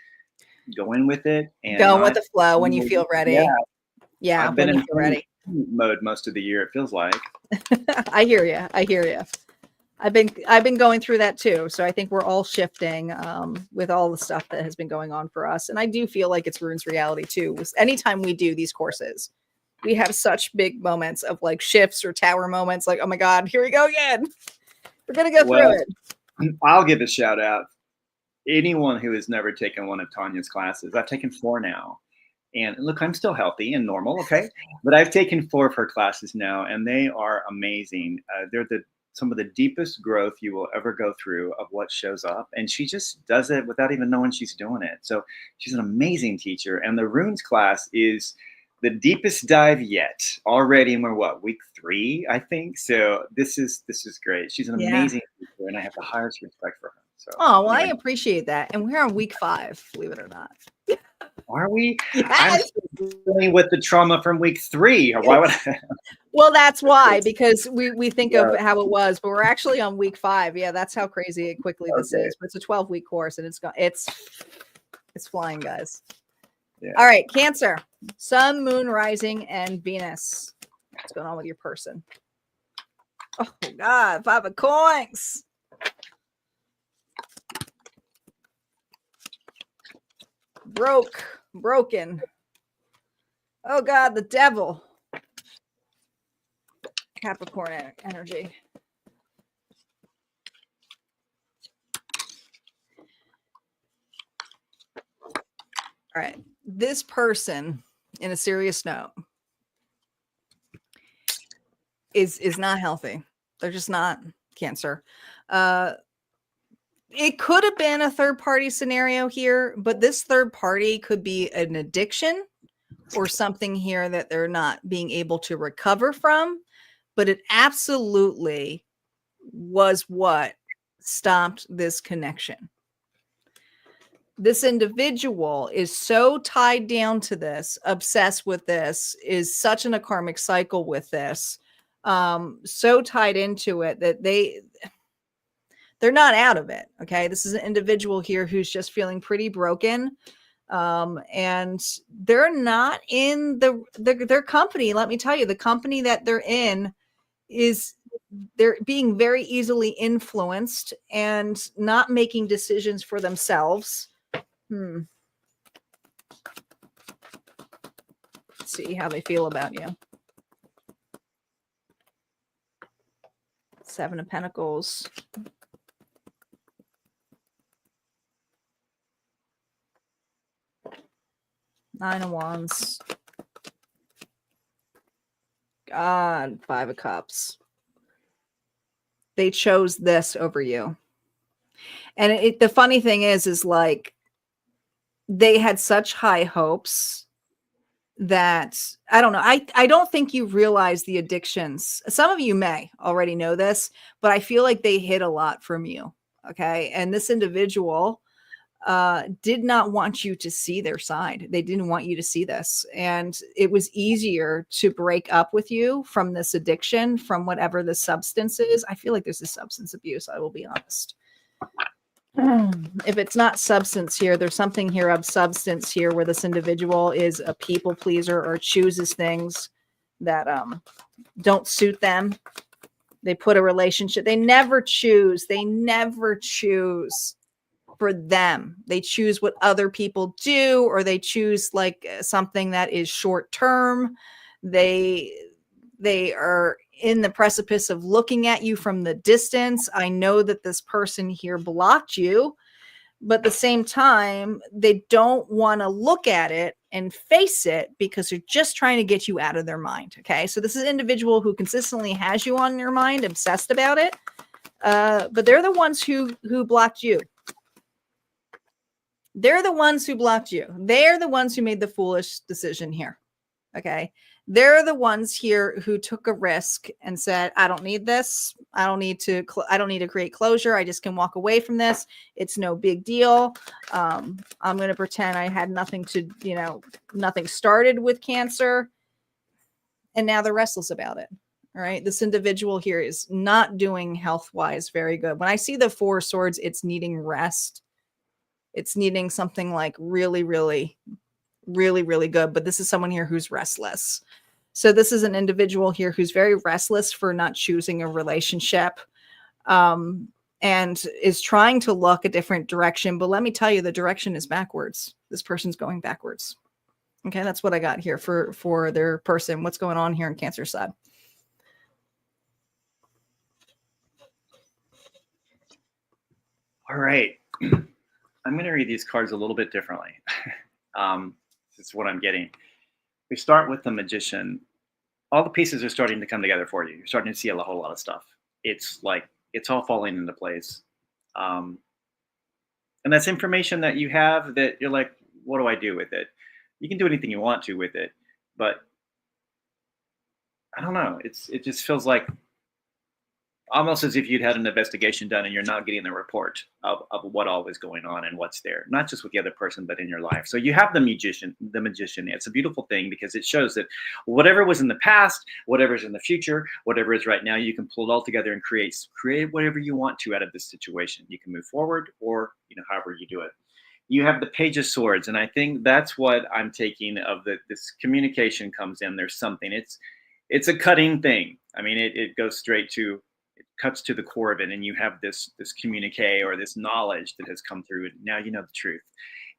going with it and going with the flow when you feel ready. Yeah, I've been in ready mode most of the year, it feels like. I hear you. I've been going through that too. So I think we're all shifting with all the stuff that has been going on for us. And I do feel like it's Rune's reality too. Anytime we do these courses, we have such big moments of like shifts or tower moments. Like, oh my God, here we go again. We're going to go through it. I'll give a shout out. Anyone who has never taken one of Tanya's classes, I've taken 4 now. And look, I'm still healthy and normal, okay? But I've taken 4 of her classes now, and they are amazing. They're some of the deepest growth you will ever go through of what shows up. And she just does it without even knowing she's doing it. So she's an amazing teacher. And the Runes class is the deepest dive yet already. And we're week 3, I think. So this is great. She's an amazing teacher, and I have the highest respect for her. So, I appreciate that. And we're on week 5, believe it or not. Are we? Yes. I'm still dealing with the trauma from week 3. Why would I? Well, that's why, because we think of how it was, but we're actually on week 5. Yeah, that's how crazy quickly this is. But it's a 12-week course, and it's flying, guys. Yeah. All right, Cancer, Sun, Moon, Rising, and Venus. What's going on with your person? Oh God, 5 of coins. Broken. Oh God, the devil. Capricorn energy. All right. This person, in a serious note, is not healthy. They're just not. Cancer. It could have been a third party scenario here, but this third party could be an addiction or something here that they're not being able to recover from. But it absolutely was what stopped this connection. This individual is so tied down to this, obsessed with this, is such in a karmic cycle with this, so tied into it that they're not out of it. Okay. This is an individual here who's just feeling pretty broken. And they're not in their company. Let me tell you, the company that they're in they're being very easily influenced and not making decisions for themselves. Let's see how they feel about you. 7 of Pentacles. Nine of Wands. God, 5 of Cups. They chose this over you. And the funny thing is like they had such high hopes that I don't know. I don't think you realize the addictions. Some of you may already know this, but I feel like they hid a lot from you. Okay. And this individual did not want you to see their side. They didn't want you to see this. And it was easier to break up with you from this addiction, from whatever the substance is. I feel like this is substance abuse. I will be honest. If it's not substance here, there's something here of substance here where this individual is a people pleaser or chooses things that don't suit them. They put a relationship. They never choose for them. They choose what other people do, or they choose like something that is short term. They are in the precipice of looking at you from the distance. I know that this person here blocked you, but at the same time, they don't want to look at it and face it because they're just trying to get you out of their mind. Okay. So this is an individual who consistently has you on your mind, obsessed about it. But they're the ones who blocked you. They're the ones who blocked you. They're the ones who made the foolish decision here. Okay. They're the ones here who took a risk and said, I don't need this. I don't need to create closure. I just can walk away from this. It's no big deal. I'm going to pretend I had nothing started with Cancer. And now they're restless about it. All right. This individual here is not doing health-wise very good. When I see the 4 swords, it's needing rest. It's needing something like really, really, really, really good. But this is someone here who's restless. So this is an individual here who's very restless for not choosing a relationship. and is trying to look a different direction. But let me tell you, the direction is backwards. This person's going backwards. Okay, that's what I got here for their person. What's going on here in Cancer side? All right. I'm going to read these cards a little bit differently. This is what I'm getting. We start with the Magician. All the pieces are starting to come together for you. You're starting to see a whole lot of stuff. It's like, it's all falling into place. And that's information that you have that you're like, what do I do with it? You can do anything you want to with it, but I don't know. It just feels like almost as if you'd had an investigation done and you're not getting the report of what all is going on and what's there, not just with the other person, but in your life. So you have the magician. It's a beautiful thing because it shows that whatever was in the past, whatever's in the future, whatever is right now, you can pull it all together and create whatever you want to out of this situation. You can move forward or, however you do it. You have the Page of Swords. And I think that's what I'm taking of this communication comes in. There's something, it's a cutting thing. I mean, it goes straight to, cuts to the core of it, and you have this communique or this knowledge that has come through. Now you know the truth,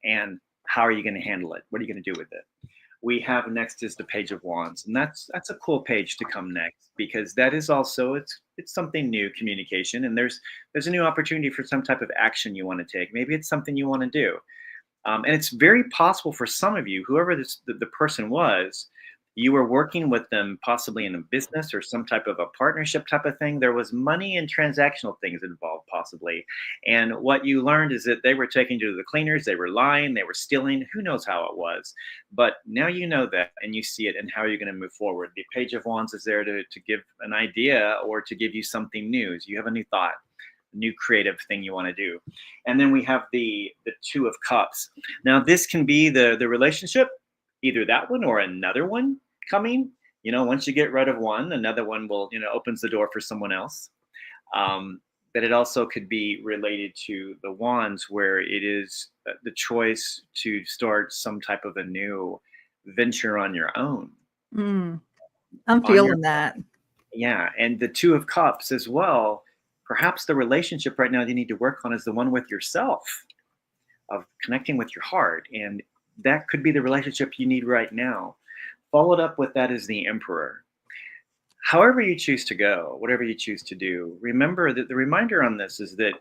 and how are you going to handle it? What are you going to do with it? We have next is the Page of Wands, and that's a cool page to come next because that is also it's something new, communication, and there's a new opportunity for some type of action you want to take. Maybe it's something you want to do, and it's very possible for some of you, whoever the person was. You were working with them possibly in a business or some type of a partnership type of thing. There was money and transactional things involved possibly. And what you learned is that they were taking you to the cleaners, they were lying, they were stealing, who knows how it was. But now you know that and you see it, and how are you going to move forward? The Page of Wands is there to give an idea or to give you something new. So you have a new thought, a new creative thing you want to do. And then we have the Two of Cups. Now this can be the relationship, either that one or another one coming. Once you get rid of one, another one will, opens the door for someone else. But it also could be related to the Wands, where it is the choice to start some type of a new venture on your own. I'm feeling that. Yeah. And the Two of Cups as well. Perhaps the relationship right now you need to work on is the one with yourself, of connecting with your heart. And that could be the relationship you need right now. Followed up with that is the Emperor. However you choose to go, whatever you choose to do, remember that the reminder on this is that,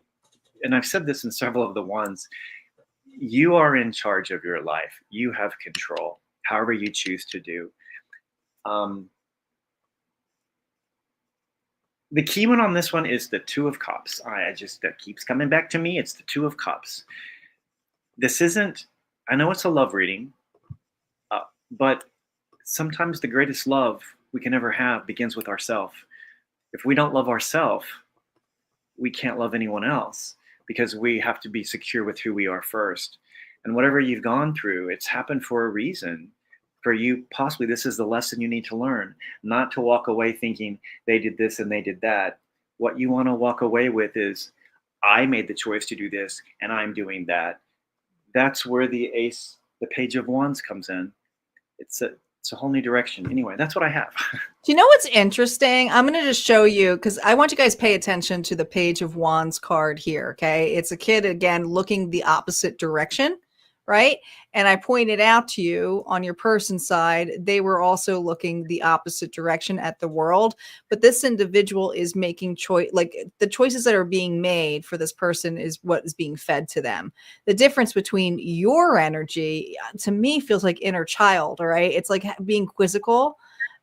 and I've said this in several of the ones, you are in charge of your life. You have control, however you choose to do. The key one on this one is the Two of Cups. That keeps coming back to me. It's the Two of Cups. This isn't, I know it's a love reading, but sometimes the greatest love we can ever have begins with ourselves. If we don't love ourselves, we can't love anyone else, because we have to be secure with who we are first. And whatever you've gone through, it's happened for a reason. For you, possibly this is the lesson you need to learn, not to walk away thinking they did this and they did that. What you want to walk away with is, I made the choice to do this and I'm doing that. That's where the Page of Wands comes in. It's a whole new direction. Anyway, that's what I have. Do you know what's interesting? I'm going to just show you, because I want you guys to pay attention to the Page of Wands card here. Okay. It's a kid, again, looking the opposite direction, right? And I pointed out to you on your person side, they were also looking the opposite direction at the world. But this individual is making choice, like the choices that are being made for this person is what is being fed to them. The difference between your energy, to me, feels like inner child, right? It's like being quizzical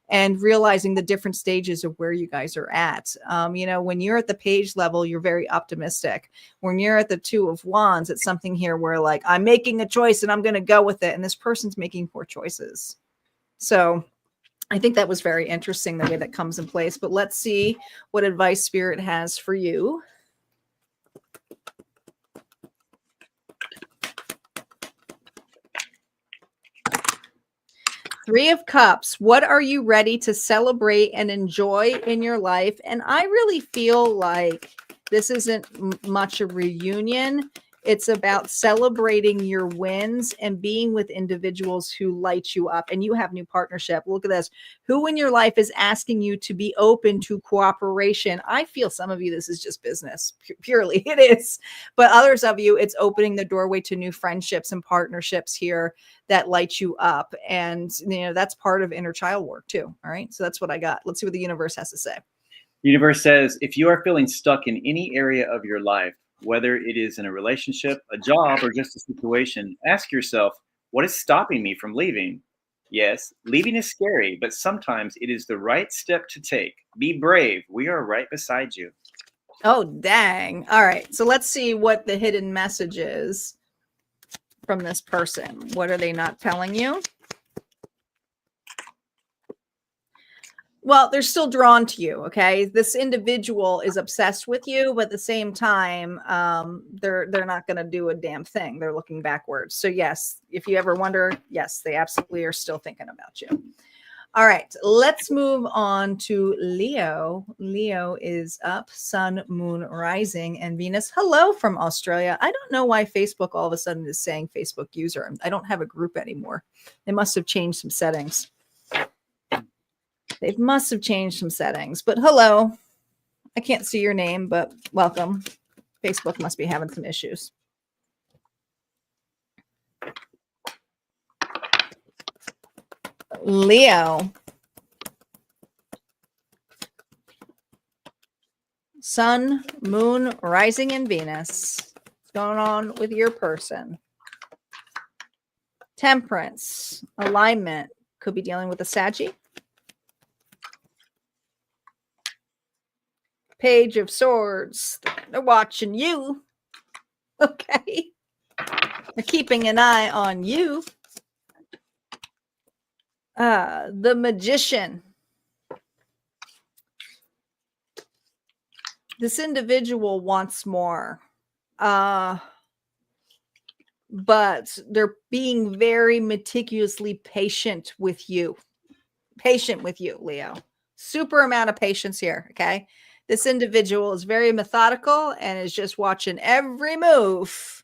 and realizing the different stages of where you guys are at. When you're at the page level, you're very optimistic. When you're at the Two of Wands, it's something here where like, I'm making a choice and I'm going to go with it. And this person's making poor choices. So I think that was very interesting, the way that comes in place. But let's see what advice Spirit has for you. Three of Cups. What are you ready to celebrate and enjoy in your life? And I really feel like this isn't much a reunion. It's about celebrating your wins and being with individuals who light you up, and you have new partnership. Look at this. Who in your life is asking you to be open to cooperation? I feel some of you, this is just business. Purely it is. But others of you, it's opening the doorway to new friendships and partnerships here that light you up. And, that's part of inner child work too. All right. So that's what I got. Let's see what the universe has to say. Universe says, if you are feeling stuck in any area of your life, whether it is in a relationship, a job, or just a situation, ask yourself, what is stopping me from leaving? Yes, leaving is scary, but sometimes it is the right step to take. Be brave. We are right beside you. Oh, dang. All right. So let's see what the hidden message is from this person. What are they not telling you? Well, they're still drawn to you. Okay. This individual is obsessed with you, but at the same time, they're not going to do a damn thing. They're looking backwards. So yes, if you ever wonder, yes, they absolutely are still thinking about you. All right, let's move on to Leo. Leo is up, Sun, Moon, Rising, and Venus. Hello from Australia. I don't know why Facebook all of a sudden is saying Facebook user. I don't have a group anymore. They must have changed some settings. They must have changed some settings, but hello. I can't see your name, but welcome. Facebook must be having some issues. Leo. Sun, Moon, Rising, and Venus. What's going on with your person? Temperance. Alignment. Could be dealing with a Saggy. Page of Swords. They're watching you. Okay. They're keeping an eye on you. The Magician. This individual wants more. But they're being very meticulously patient with you. Patient with you, Leo. Super amount of patience here, okay? This individual is very methodical and is just watching every move,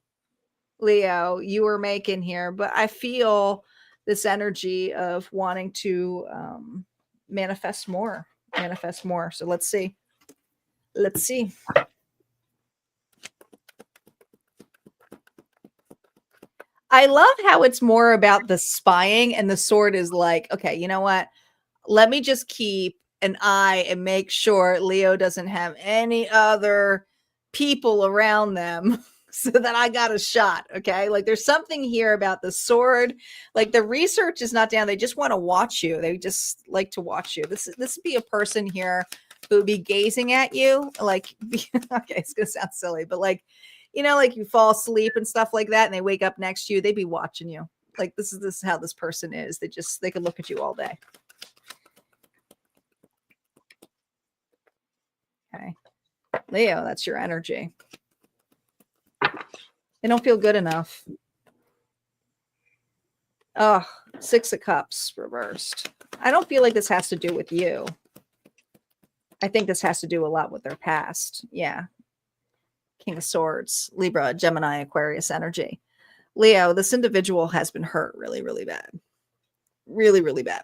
Leo, you are making here. But I feel this energy of wanting to manifest more. So let's see. I love how it's more about the spying, and the sword is like, okay, you know what? Let me just keep an eye and make sure Leo doesn't have any other people around them so that I got a shot. Okay. Like there's something here about the sword. Like the research is not down. They just want to watch you. They just like to watch you. This would be a person here who would be gazing at you. Like, okay, it's going to sound silly, but like, like you fall asleep and stuff like that and they wake up next to you, they'd be watching you. Like this is how this person is. They could look at you all day. Okay. Leo, that's your energy. They don't feel good enough. Oh, 6 of Cups reversed. I don't feel like this has to do with you. I think this has to do a lot with their past. Yeah. King of Swords, Libra, Gemini, Aquarius energy. Leo, this individual has been hurt really, really bad. Really, really bad.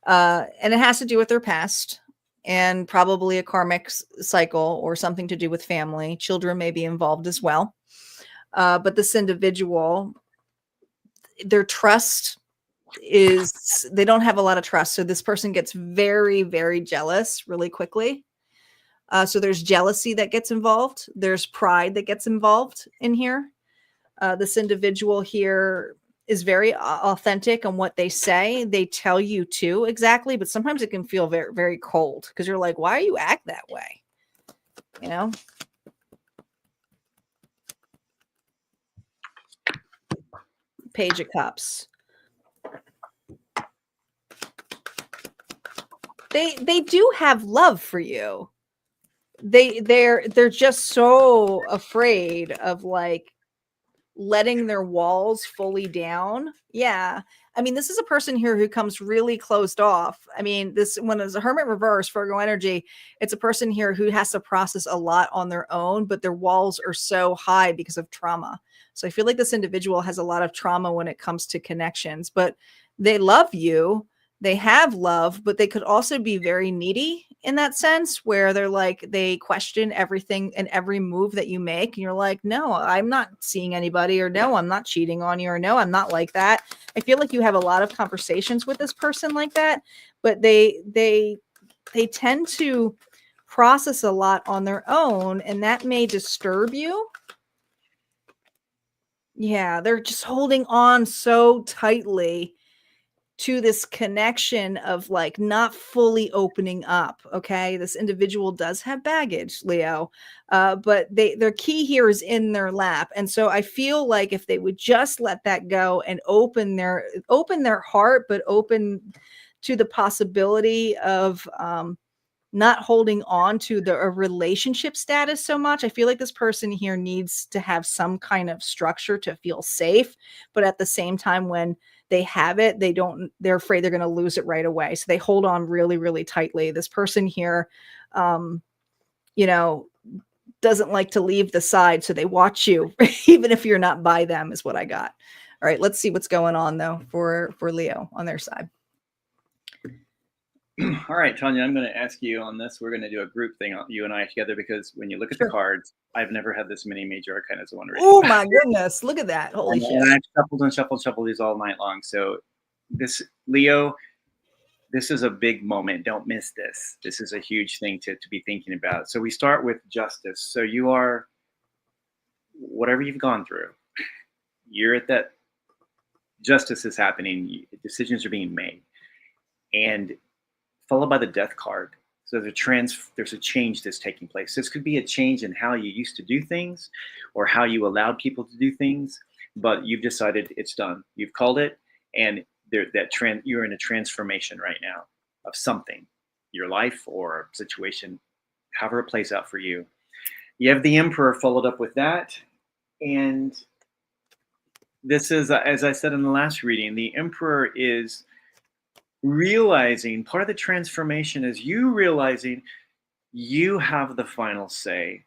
And it has to do with their past. And probably a karmic cycle or something to do with family. Children may be involved as well. But this individual, their trust is, they don't have a lot of trust. So this person gets very, very jealous really quickly. So there's jealousy that gets involved. There's pride that gets involved in here. This individual here is very authentic on what they say. They tell you too exactly, but sometimes it can feel very, very cold because you're like, why are you act that way? Page of Cups. They do have love for you. They're just so afraid of like letting their walls fully down. Yeah. I mean, this is a person here who comes really closed off. I mean, this, when it's a hermit reverse, Virgo energy, it's a person here who has to process a lot on their own, but their walls are so high because of trauma. So I feel like this individual has a lot of trauma when it comes to connections, but they love you. They have love, but they could also be very needy in that sense, where they're like, they question everything and every move that you make. And you're like, no, I'm not seeing anybody, or no, I'm not cheating on you, or no, I'm not like that. I feel like you have a lot of conversations with this person like that, but they tend to process a lot on their own, and that may disturb you. Yeah, they're just holding on so tightly to this connection of like not fully opening up. Okay, this individual does have baggage, Leo, but their key here is in their lap. And so I feel like if they would just let that go and open their heart, but open to the possibility of not holding on to a relationship status so much. I feel like this person here needs to have some kind of structure to feel safe, but at the same time, when they have it, they're afraid they're going to lose it right away. So they hold on really, really tightly. This person here, doesn't like to leave the side. So they watch you, even if you're not by them, is what I got. All right, let's see what's going on though for Leo on their side. All right, Tanya, I'm going to ask you on this. We're going to do a group thing, you and I together, because when you look at the cards, I've never had this many major arcana as one reading. Oh my goodness, look at that. Holy shit. And I've shuffled these all night long. So this, Leo, this is a big moment. Don't miss this. This is a huge thing to be thinking about. So we start with justice. So you are, whatever you've gone through, you're at that, justice is happening, decisions are being made. And followed by the death card. So there's a change that's taking place. This could be a change in how you used to do things, or how you allowed people to do things, but you've decided it's done. You've called it, and you're in a transformation right now of something, your life or situation, however it plays out for you. You have the Emperor followed up with that, and this is, as I said in the last reading, the Emperor is realizing, part of the transformation is you realizing you have the final say,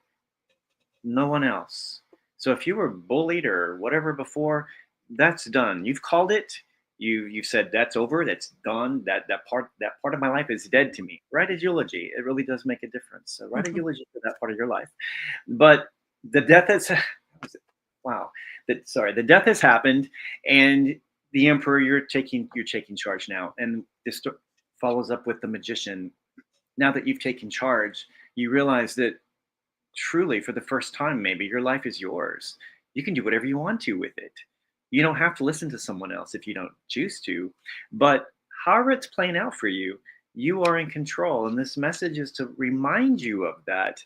no one else. So if you were bullied or whatever before, that's done. You've called it. You've said that's over, that's done. That part of my life is dead to me. Write a eulogy. It really does make a difference. So write a eulogy for that part of your life. But the death has the death has happened, and the Emperor, you're taking charge now. And this follows up with the Magician. Now that you've taken charge, you realize that truly, for the first time, maybe your life is yours. You can do whatever you want to with it. You don't have to listen to someone else if you don't choose to. But however it's playing out for you, you are in control. And this message is to remind you of that.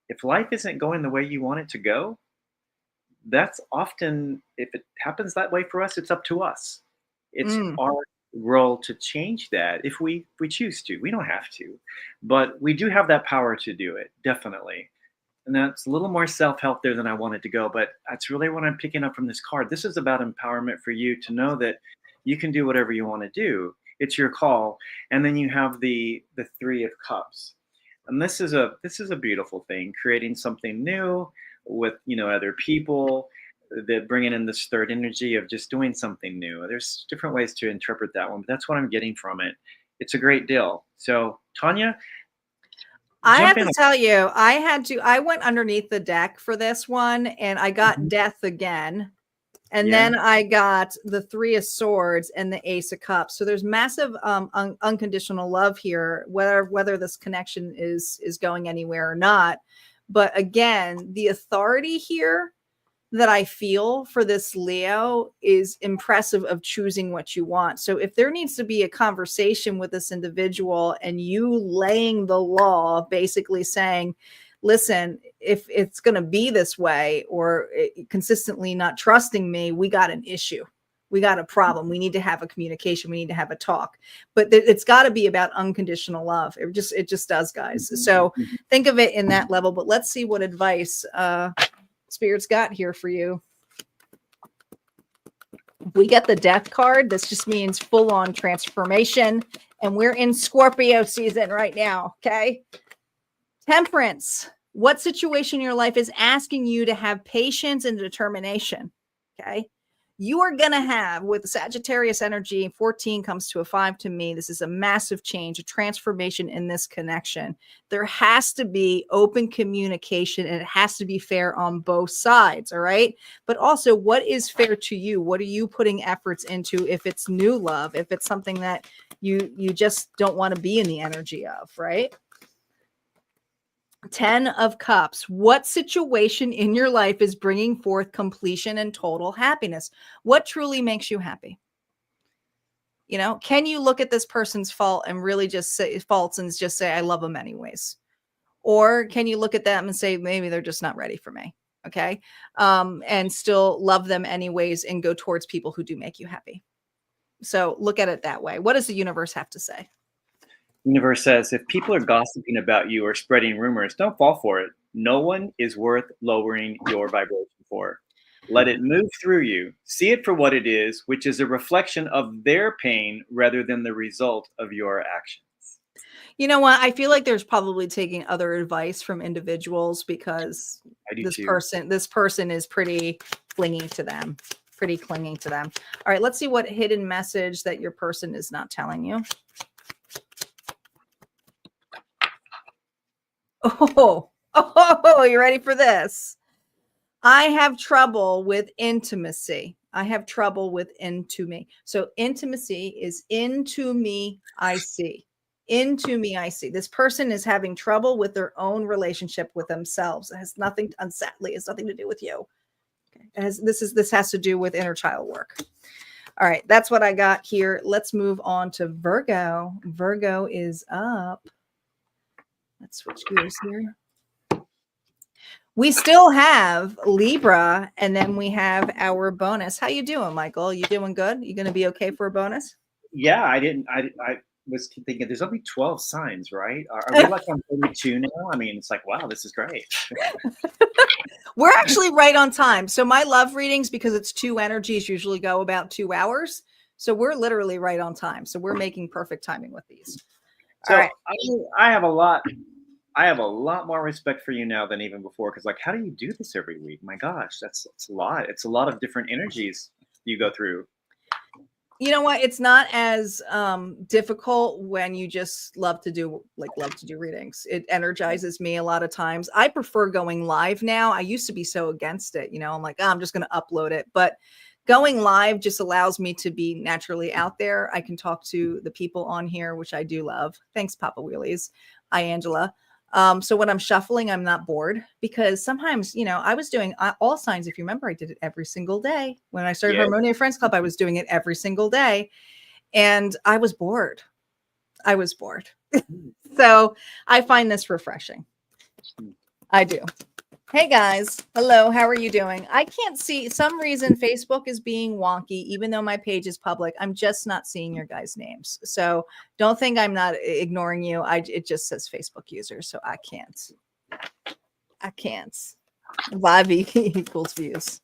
If life isn't going the way you want it to go, that's often, if it happens that way for us, it's up to us. It's our role to change that if we choose to. We don't have to, but we do have that power to do it, definitely. And that's a little more self-help there than I wanted to go, but that's really what I'm picking up from this card. This is about empowerment for you to know that you can do whatever you want to do. It's your call. And then you have the Three of Cups. And this is a beautiful thing, creating something new with, other people, that bringing in this third energy of just doing something new. There's different ways to interpret that one, but that's what I'm getting from it. It's a great deal. So Tanya, I have to tell you, I went underneath the deck for this one, and I got death again. And then I got the Three of Swords and the Ace of Cups. So there's massive unconditional love here, whether this connection is going anywhere or not. But again, the authority here that I feel for this Leo is impressive of choosing what you want. So if there needs to be a conversation with this individual and you laying the law, basically saying, listen, if it's going to be this way, or consistently not trusting me, we got an issue. We got a problem. We need to have a communication. We need to have a talk. But it's got to be about unconditional love. It just does, guys. So think of it in that level. But let's see what advice Spirit's got here for you. We get the death card. This just means full on transformation. And we're in Scorpio season right now. Okay. Temperance. What situation in your life is asking you to have patience and determination? Okay. You are going to have, with Sagittarius energy, 14 comes to a 5 to me. This is a massive change, a transformation in this connection. There has to be open communication, and it has to be fair on both sides. All right. But also, what is fair to you? What are you putting efforts into? If it's new love, if it's something that you just don't want to be in the energy of, right? 10 of Cups. What situation in your life is bringing forth completion and total happiness? What truly makes you happy? You know, can you look at this person's fault and really just say faults and just say, I love them anyways? Or can you look at them and say, maybe they're just not ready for me? Okay. And still love them anyways and go towards people who do make you happy. So look at it that way. What does the universe have to say? Universe says, if people are gossiping about you or spreading rumors, don't fall for it. No one is worth lowering your vibration for. Let it move through you. See it for what it is, which is a reflection of their pain rather than the result of your actions. You know what? I feel like there's probably taking other advice from individuals because this person is pretty clingy to them. Pretty clinging to them. All right, let's see what hidden message that your person is not telling you. Oh, you ready for this? I have trouble with intimacy. I have trouble with into me. So intimacy is into me, I see. Into me, I see. This person is having trouble with their own relationship with themselves. It has nothing, unsettling, it has nothing to do with you. Okay. This has to do with inner child work. All right, that's what I got here. Let's move on to Virgo. Virgo is up. Let's switch gears here. We still have Libra, and then we have our bonus. How you doing, Michael? You doing good? You going to be okay for a bonus? Yeah, I was thinking there's only 12 signs, right? Are we like on 32 now? I mean, it's like, wow, this is great. We're actually right on time. So my love readings, because it's 2 energies, usually go about 2 hours. So we're literally right on time. So we're making perfect timing with these. So all right. I have a lot more respect for you now than even before. Cause like, how do you do this every week? My gosh, that's a lot. It's a lot of different energies you go through. You know what? It's not as difficult when you just love to do readings. It energizes me a lot of times. I prefer going live now. I used to be so against it. You know, I'm like, oh, I'm just going to upload it. But going live just allows me to be naturally out there. I can talk to the people on here, which I do love. Thanks, Papa Wheelies. Hi, Angela. So when I'm shuffling, I'm not bored because sometimes, you know, I was doing all signs. If you remember, I did it every single day. When I started Harmonia Friends Club, I was doing it every single day and I was bored. So I find this refreshing. I do. Hey guys. Hello. How are you doing? I can't see, some reason Facebook is being wonky, even though my page is public. I'm just not seeing your guys' names. So don't think I'm not ignoring you. It just says Facebook user. So I can't. Live equals views.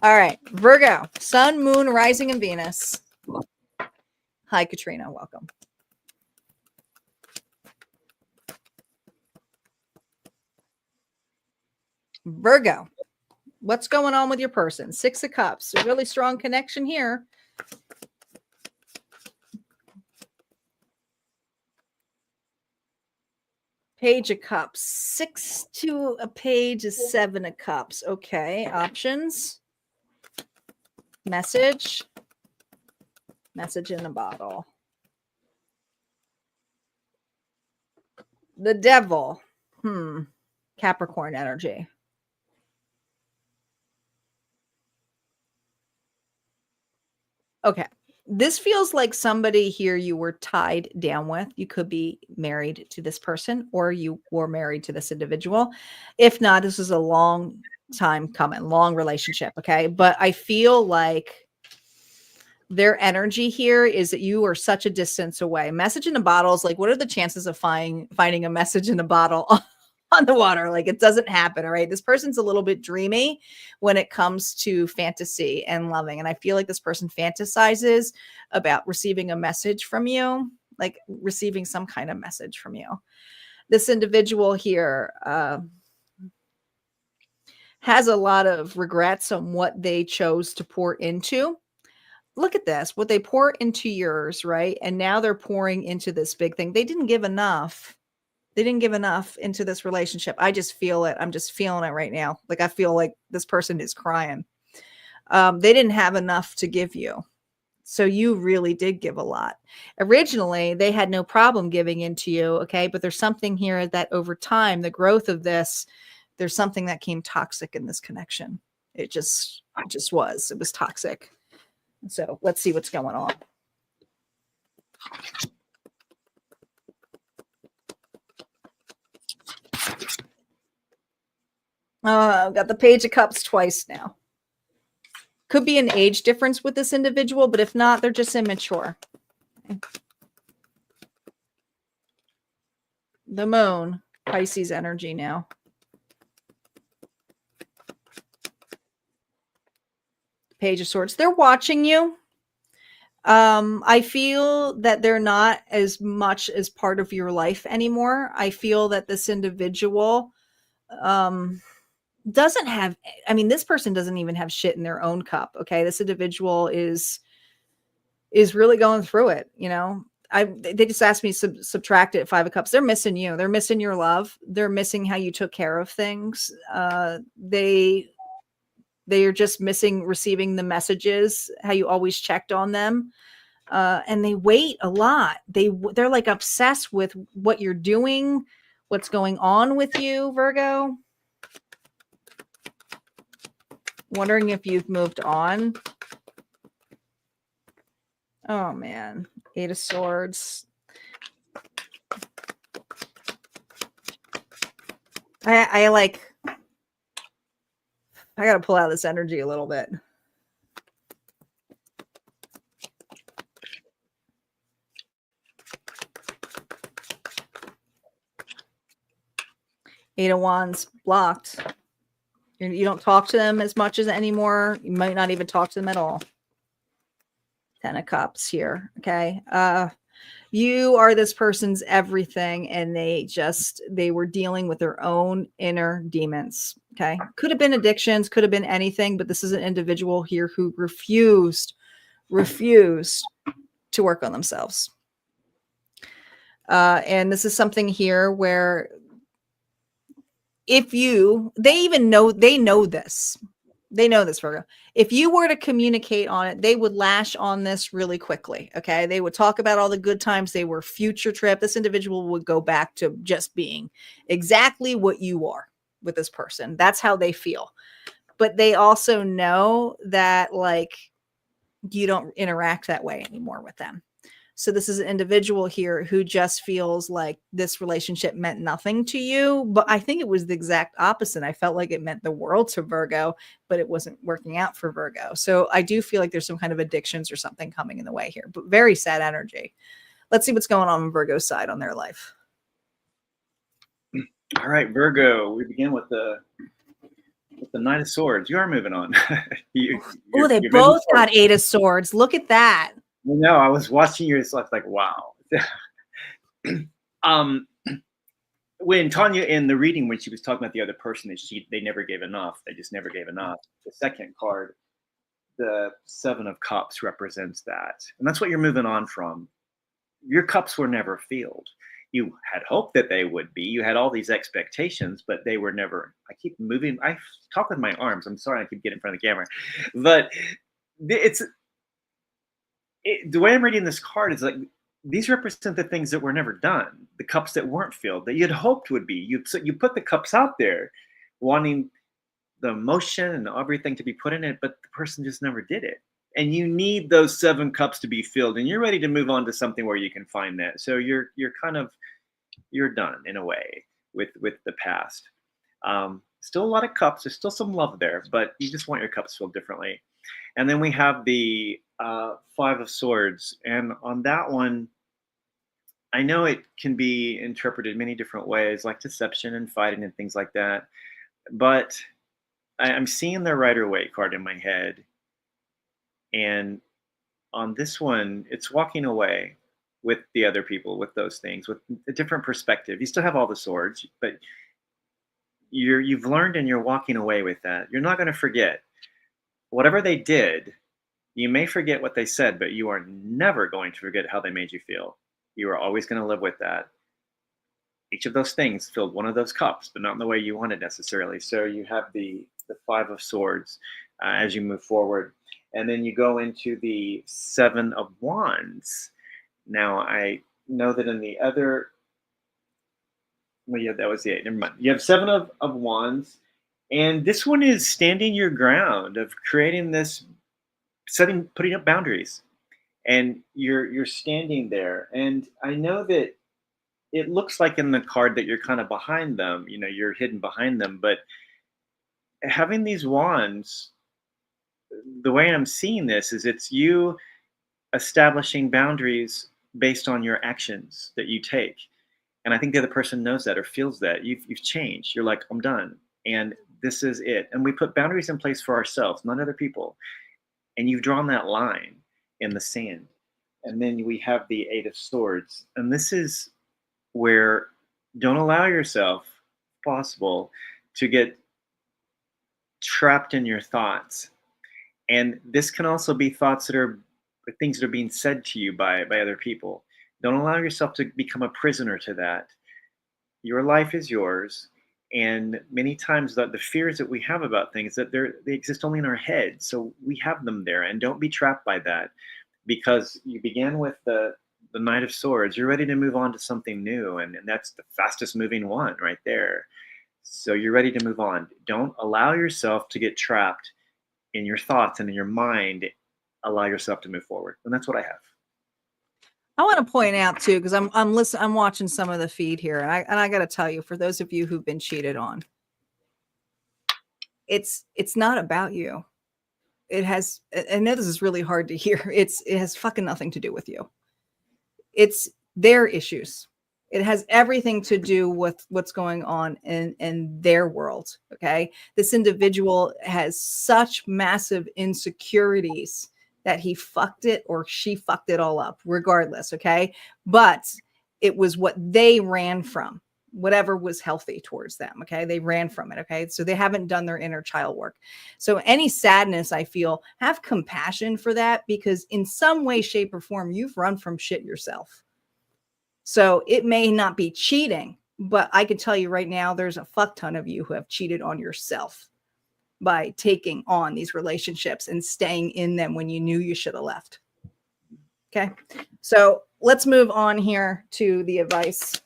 All right. Virgo, sun, moon, rising, and Venus. Hi, Katrina. Welcome. Virgo, what's going on with your person? 6 of Cups, a really strong connection here. Page of Cups, 6 to a page is 7 of Cups. Okay, options. Message in a bottle. The Devil. Capricorn energy. Okay. This feels like somebody here you were tied down with. You could be married to this person or you were married to this individual. If not, this is a long time coming, long relationship. Okay. But I feel like their energy here is that you are such a distance away. Message in a bottle is like, what are the chances of finding a message in a bottle on the water. Like, it doesn't happen. All right. This person's a little bit dreamy when it comes to fantasy and loving. And I feel like this person fantasizes about receiving a message from you, like receiving some kind of message from you. This individual here has a lot of regrets on what they chose to pour into. Look at this, what they pour into yours, right? And now they're pouring into this big thing. They didn't give enough. They didn't give enough into this relationship. I just feel it. I'm just feeling it right now. Like, I feel like this person is crying. They didn't have enough to give you. So you really did give a lot. Originally, they had no problem giving into you, okay? But there's something here that over time, the growth of this, there's something that came toxic in this connection. It just was. It was toxic. So let's see what's going on. I've got the Page of Cups twice now. Could be an age difference with this individual, but if not, they're just immature. The Moon, Pisces energy now. Page of Swords. They're watching you. I feel that they're not as much as part of your life anymore. I feel that this individual doesn't have, I mean, this person doesn't even have shit in their own cup. Okay. This individual is really going through it. You know, they just asked me to subtract it, 5 of Cups. They're missing you. They're missing your love. They're missing how you took care of things. They are just missing receiving the messages, how you always checked on them. And they wait a lot. They're like obsessed with what you're doing, what's going on with you, Virgo. Wondering if you've moved on. Oh man, 8 of Swords. I got to pull out this energy a little bit. Eight of Wands, blocked. You don't talk to them as much as anymore. You might not even talk to them at all. 10 of Cups here. Okay. You are this person's everything, and they were dealing with their own inner demons. Okay. Could have been addictions, could have been anything, but this is an individual here who refused to work on themselves. And this is something here where they know this, Virgo. If you were to communicate on it, they would lash on this really quickly. Okay. They would talk about all the good times. They were future trip. This individual would go back to just being exactly what you are with this person. That's how they feel. But they also know that, like, you don't interact that way anymore with them. So this is an individual here who just feels like this relationship meant nothing to you. But I think it was the exact opposite. I felt like it meant the world to Virgo, but it wasn't working out for Virgo. So I do feel like there's some kind of addictions or something coming in the way here, but very sad energy. Let's see what's going on Virgo's side on their life. All right, Virgo, we begin with the Knight of Swords. You are moving on. Oh, they both got 8 of Swords. Look at that. No, I was watching your stuff like, wow. When Tanya in the reading, when she was talking about the other person, they never gave enough. They just never gave enough. The second card, the 7 of Cups, represents that. And that's what you're moving on from. Your cups were never filled. You had hoped that they would be. You had all these expectations, but they were never. I keep moving. I talk with my arms. I'm sorry I keep getting in front of the camera. But the way I'm reading this card is like, these represent the things that were never done, the cups that weren't filled, that you'd hoped would be. So you put the cups out there wanting the emotion and everything to be put in it, but the person just never did it. And you need those 7 cups to be filled, and you're ready to move on to something where you can find that. So you're done in a way with the past. Still a lot of cups. There's still some love there, but you just want your cups filled differently. And then we have the 5 of Swords. And on that one, I know it can be interpreted many different ways, like deception and fighting and things like that. But I'm seeing the Rider-Waite card in my head, and on this one, it's walking away with the other people, with those things, with a different perspective. You still have all the swords, but you've learned and you're walking away with that. You're not going to forget whatever they did. You may forget what they said, but you are never going to forget how they made you feel. You are always going to live with that. Each of those things filled one of those cups, but not in the way you wanted necessarily. So you have the Five of Swords as you move forward. And then you go into the Seven of Wands. Now, I know that in the other, well, yeah, that was the 8. Never mind. You have Seven of Wands. And this one is standing your ground of creating this, putting up boundaries. And you're standing there. And I know that it looks like in the card that you're kind of behind them, you're hidden behind them. But having these wands, the way I'm seeing this is it's you establishing boundaries based on your actions that you take. And I think the other person knows that or feels that. You've changed. You're like, I'm done. And this is it. And we put boundaries in place for ourselves, not other people. And you've drawn that line in the sand. And then we have the Eight of Swords. And this is where don't allow yourself, if possible, to get trapped in your thoughts. And this can also be thoughts that are things that are being said to you by other people. Don't allow yourself to become a prisoner to that. Your life is yours. And many times the fears that we have about things, that they exist only in our head. So we have them there. And don't be trapped by that, because you began with the Knight of Swords. You're ready to move on to something new. And that's the fastest moving one right there. So you're ready to move on. Don't allow yourself to get trapped in your thoughts and in your mind. Allow yourself to move forward. And that's what I have. I want to point out too, because I'm listening, I'm watching some of the feed here, and I got to tell you, for those of you who've been cheated on, it's not about you. It has. I know this is really hard to hear. It has fucking nothing to do with you. It's their issues. It has everything to do with what's going on in their world. Okay, this individual has such massive insecurities that he fucked it or she fucked it all up, regardless. Okay. But it was what they ran from, whatever was healthy towards them. Okay. They ran from it. Okay. So they haven't done their inner child work. So any sadness, I feel, have compassion for that, because in some way, shape, or form, you've run from shit yourself. So it may not be cheating, but I can tell you right now, there's a fuck ton of you who have cheated on yourself by taking on these relationships and staying in them when you knew you should have left. Okay. So let's move on here to the advice.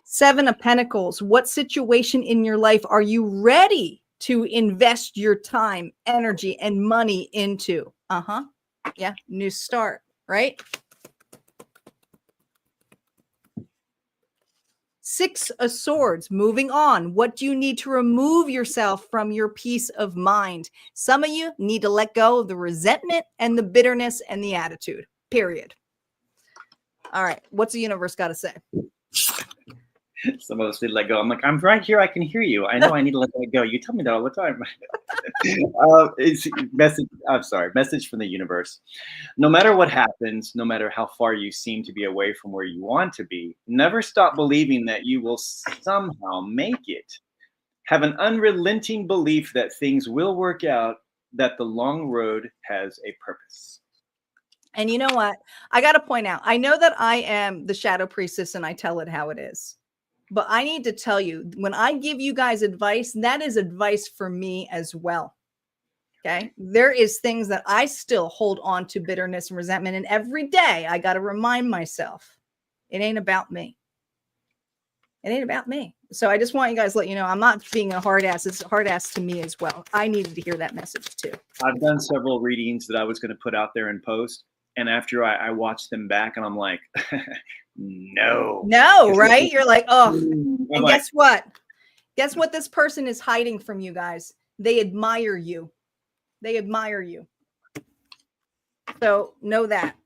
Seven of Pentacles. What situation in your life are you ready to invest your time, energy, and money into? Yeah. New start, right? Six of Swords, moving on. What do you need to remove yourself from your peace of mind? Some of you need to let go of the resentment and the bitterness and the attitude, period. All right. What's the universe got to say? Some of us need to let go. I'm like, I'm right here. I can hear you. I know I need to let that go. You tell me that all the time. It's message from the universe. No matter what happens, no matter how far you seem to be away from where you want to be, never stop believing that you will somehow make it. Have an unrelenting belief that things will work out, that the long road has a purpose. And you know what? I got to point out, I know that I am the shadow priestess and I tell it how it is. But I need to tell you, when I give you guys advice, that is advice for me as well. Okay. There is things that I still hold on to, bitterness and resentment. And every day I got to remind myself, it ain't about me. It ain't about me. So I just want you guys to let you know, I'm not being a hard ass. It's a hard ass to me as well. I needed to hear that message too. I've done several readings that I was going to put out there and post. And after I watched them back, and I'm like, no, right? You're like, oh, and guess what? Guess what this person is hiding from you guys? They admire you. They admire you. So know that.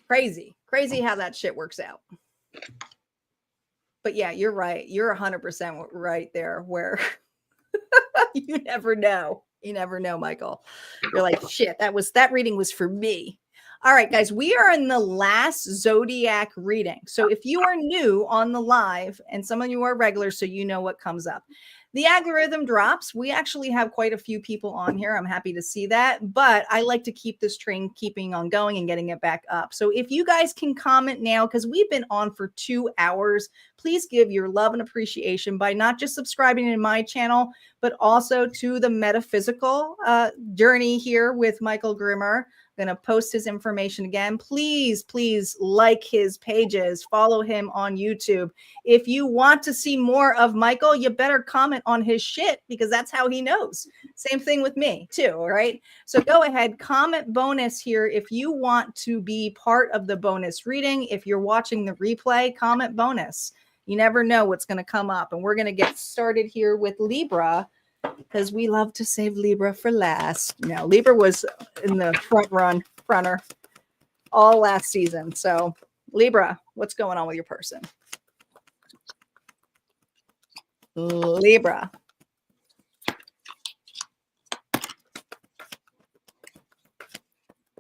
Crazy how that shit works out. But yeah, you're right. You're 100% right there where you never know. You never know, Michael. You're like, shit, that reading was for me. All right, guys, we are in the last zodiac reading. So if you are new on the live, and some of you are regulars, so you know what comes up. The algorithm drops. We actually have quite a few people on here. I'm happy to see that, but I like to keep this train keeping on going and getting it back up. So if you guys can comment now, because we've been on for 2 hours, please give your love and appreciation by not just subscribing to my channel, but also to the Metaphysical journey here with Michael Groomer. I'm going to post his information again. Please like his pages, follow him on YouTube. If you want to see more of Michael, you better comment on his shit, because that's how he knows. Same thing with me too, all right? So go ahead, comment bonus here if you want to be part of the bonus reading. If you're watching the replay, comment bonus. You never know what's going to come up. And we're going to get started here with Libra, because we love to save Libra for last. No, Libra was in the fronter all last season. So Libra, what's going on with your person? Libra.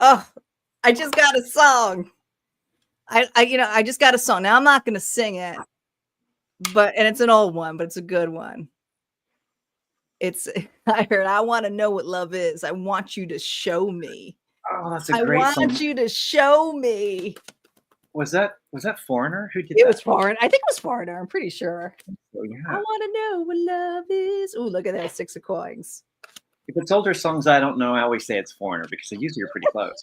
Oh, I just got a song. I just got a song. Now I'm not going to sing it, and it's an old one, but it's a good one. I heard, I want to know what love is. I want you to show me. Oh, that's a great song. I want you to show me. Was that Foreigner? Who did that? It was Foreigner. I think it was Foreigner. I'm pretty sure. Oh, yeah. I want to know what love is. Oh, look at that 6 of coins. If it's older songs, I don't know. I always say it's Foreigner because they usually are pretty close.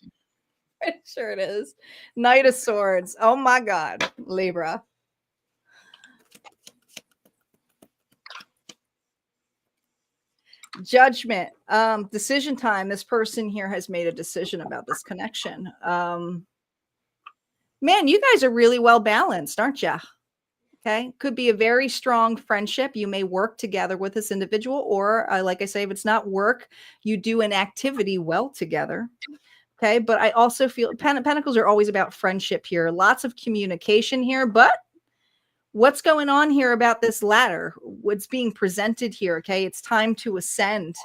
Pretty sure it is. Knight of Swords. Oh my God, Libra. Judgment, decision time. This person here has made a decision about this connection. Man, you guys are really well balanced, aren't you? Okay. Could be a very strong friendship. You may work together with this individual, or like I say, if it's not work, you do an activity well together. Okay. But I also feel Pentacles are always about friendship here. Lots of communication here, but what's going on here about this ladder? What's being presented here? Okay. It's time to ascend.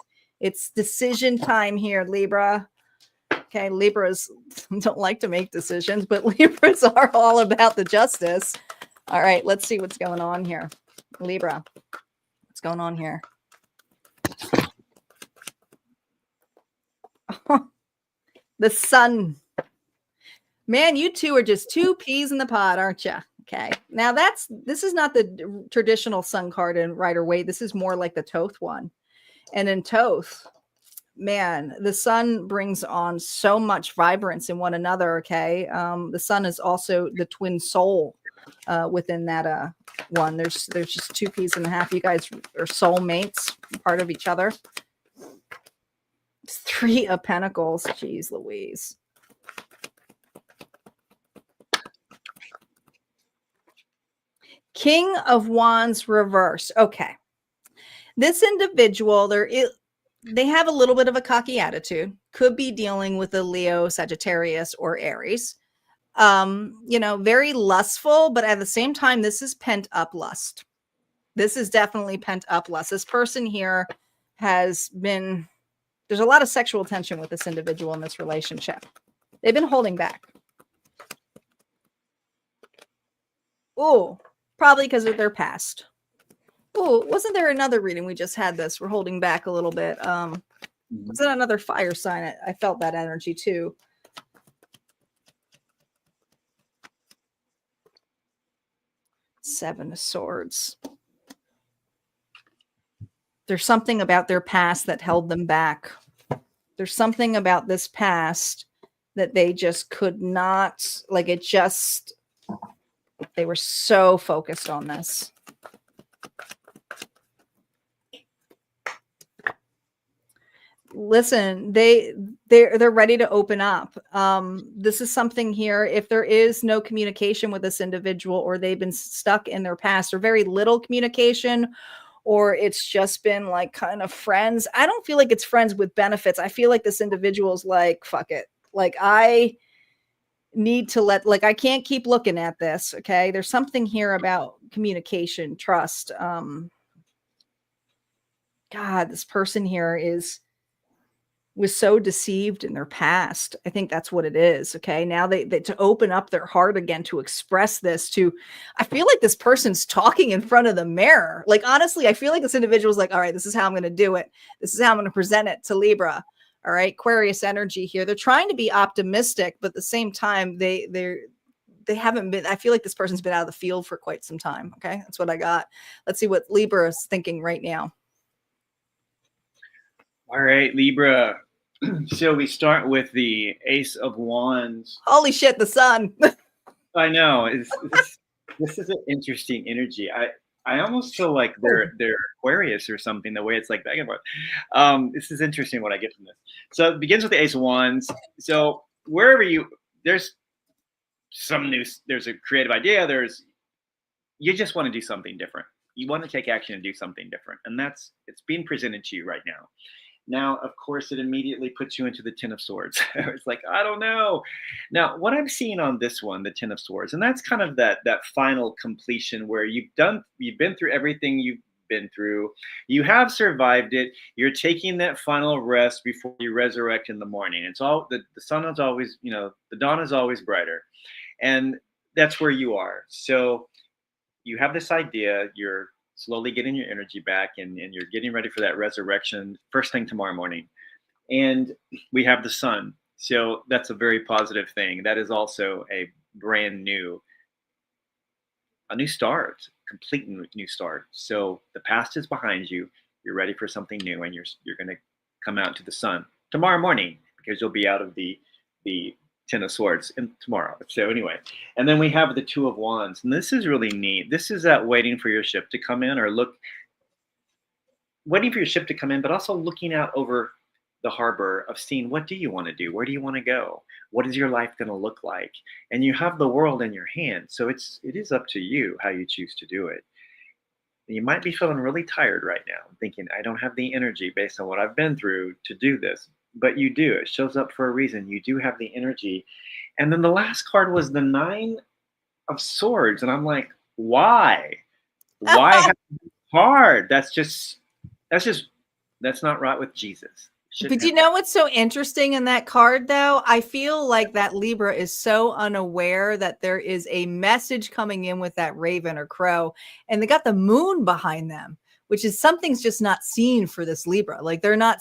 It's decision time here, Libra. Okay. Libras don't like to make decisions, but Libras are all about the justice. All right. Let's see what's going on here. Libra. What's going on here? The sun. Man, you two are just 2 peas in the pod, aren't you? Okay. Now this is not the traditional sun card in Rider-Waite. This is more like the Thoth one. And in Thoth, man, the sun brings on so much vibrance in one another. Okay. The sun is also the twin soul within that one. There's just 2 peas and a half. You guys are soulmates, part of each other. It's 3 of Pentacles. Jeez Louise. King of Wands reverse. Okay. This individual, they have a little bit of a cocky attitude. Could be dealing with a Leo, Sagittarius, or Aries. Very lustful, but at the same time, this is pent up lust. This is definitely pent up lust. This person here there's a lot of sexual tension with this individual in this relationship. They've been holding back. Oh, probably because of their past. Oh, wasn't there another reading we just had this? We're holding back a little bit. Was it another fire sign? I felt that energy too. Seven of Swords. There's something about their past that held them back. There's something about this past that they just could not, they were so focused on this. Listen, they're ready to open up. This is something here. If there is no communication with this individual, or they've been stuck in their past, or very little communication, or it's just been like kind of friends. I don't feel like it's friends with benefits. I feel like this individual's like, fuck it. Like I need to I can't keep looking at this. Okay. There's something here about communication, trust. God, this person here was so deceived in their past. I think that's what it is. Okay. Now they to open up their heart again, to express this I feel like this person's talking in front of the mirror. Like, honestly, I feel like this individual's like, all right, this is how I'm going to do it. This is how I'm going to present it to Libra. All right. Aquarius energy here. They're trying to be optimistic, but at the same time, they haven't been. I feel like this person's been out of the field for quite some time. Okay. That's what I got. Let's see what Libra is thinking right now. All right, Libra. So we start with the Ace of Wands. Holy shit, the sun. I know. This is an interesting energy. I almost feel like they're Aquarius or something, the way it's like back and forth. This is interesting what I get from this. So it begins with the Ace of Wands. So wherever there's a creative idea, you just want to do something different. You want to take action and do something different. And it's being presented to you right now. Now, of course, it immediately puts you into the Ten of Swords. It's like, I don't know. Now, what I'm seeing on this one, the Ten of Swords, and that's kind of that final completion where you've been through everything you've been through. You have survived it. You're taking that final rest before you resurrect in the morning. It's all the sun is always, the dawn is always brighter. And that's where you are. So you have this idea, you're slowly getting your energy back, and you're getting ready for that resurrection first thing tomorrow morning. And we have the sun. So that's a very positive thing. That is also a brand new, a new start, complete new start. So the past is behind you. You're ready for something new, and you're going to come out to the sun tomorrow morning, because you'll be out of the Ten of Swords tomorrow. So anyway, and then we have the Two of Wands, and this is really neat. This is that waiting for your ship to come in, waiting for your ship to come in, but also looking out over the harbor of seeing, what do you want to do? Where do you want to go? What is your life going to look like? And you have the world in your hand. So it is up to you how you choose to do it. You might be feeling really tired right now, thinking, I don't have the energy based on what I've been through to do this. But you do. It shows up for a reason. You do have the energy. And then the last card was the Nine of Swords. And I'm like, why? Why have it hard? That's not right with Jesus. But you know what's so interesting in that card, though? I feel like that Libra is so unaware that there is a message coming in with that raven or crow, and they got the moon behind them, which is something's just not seen for this Libra. Like they're not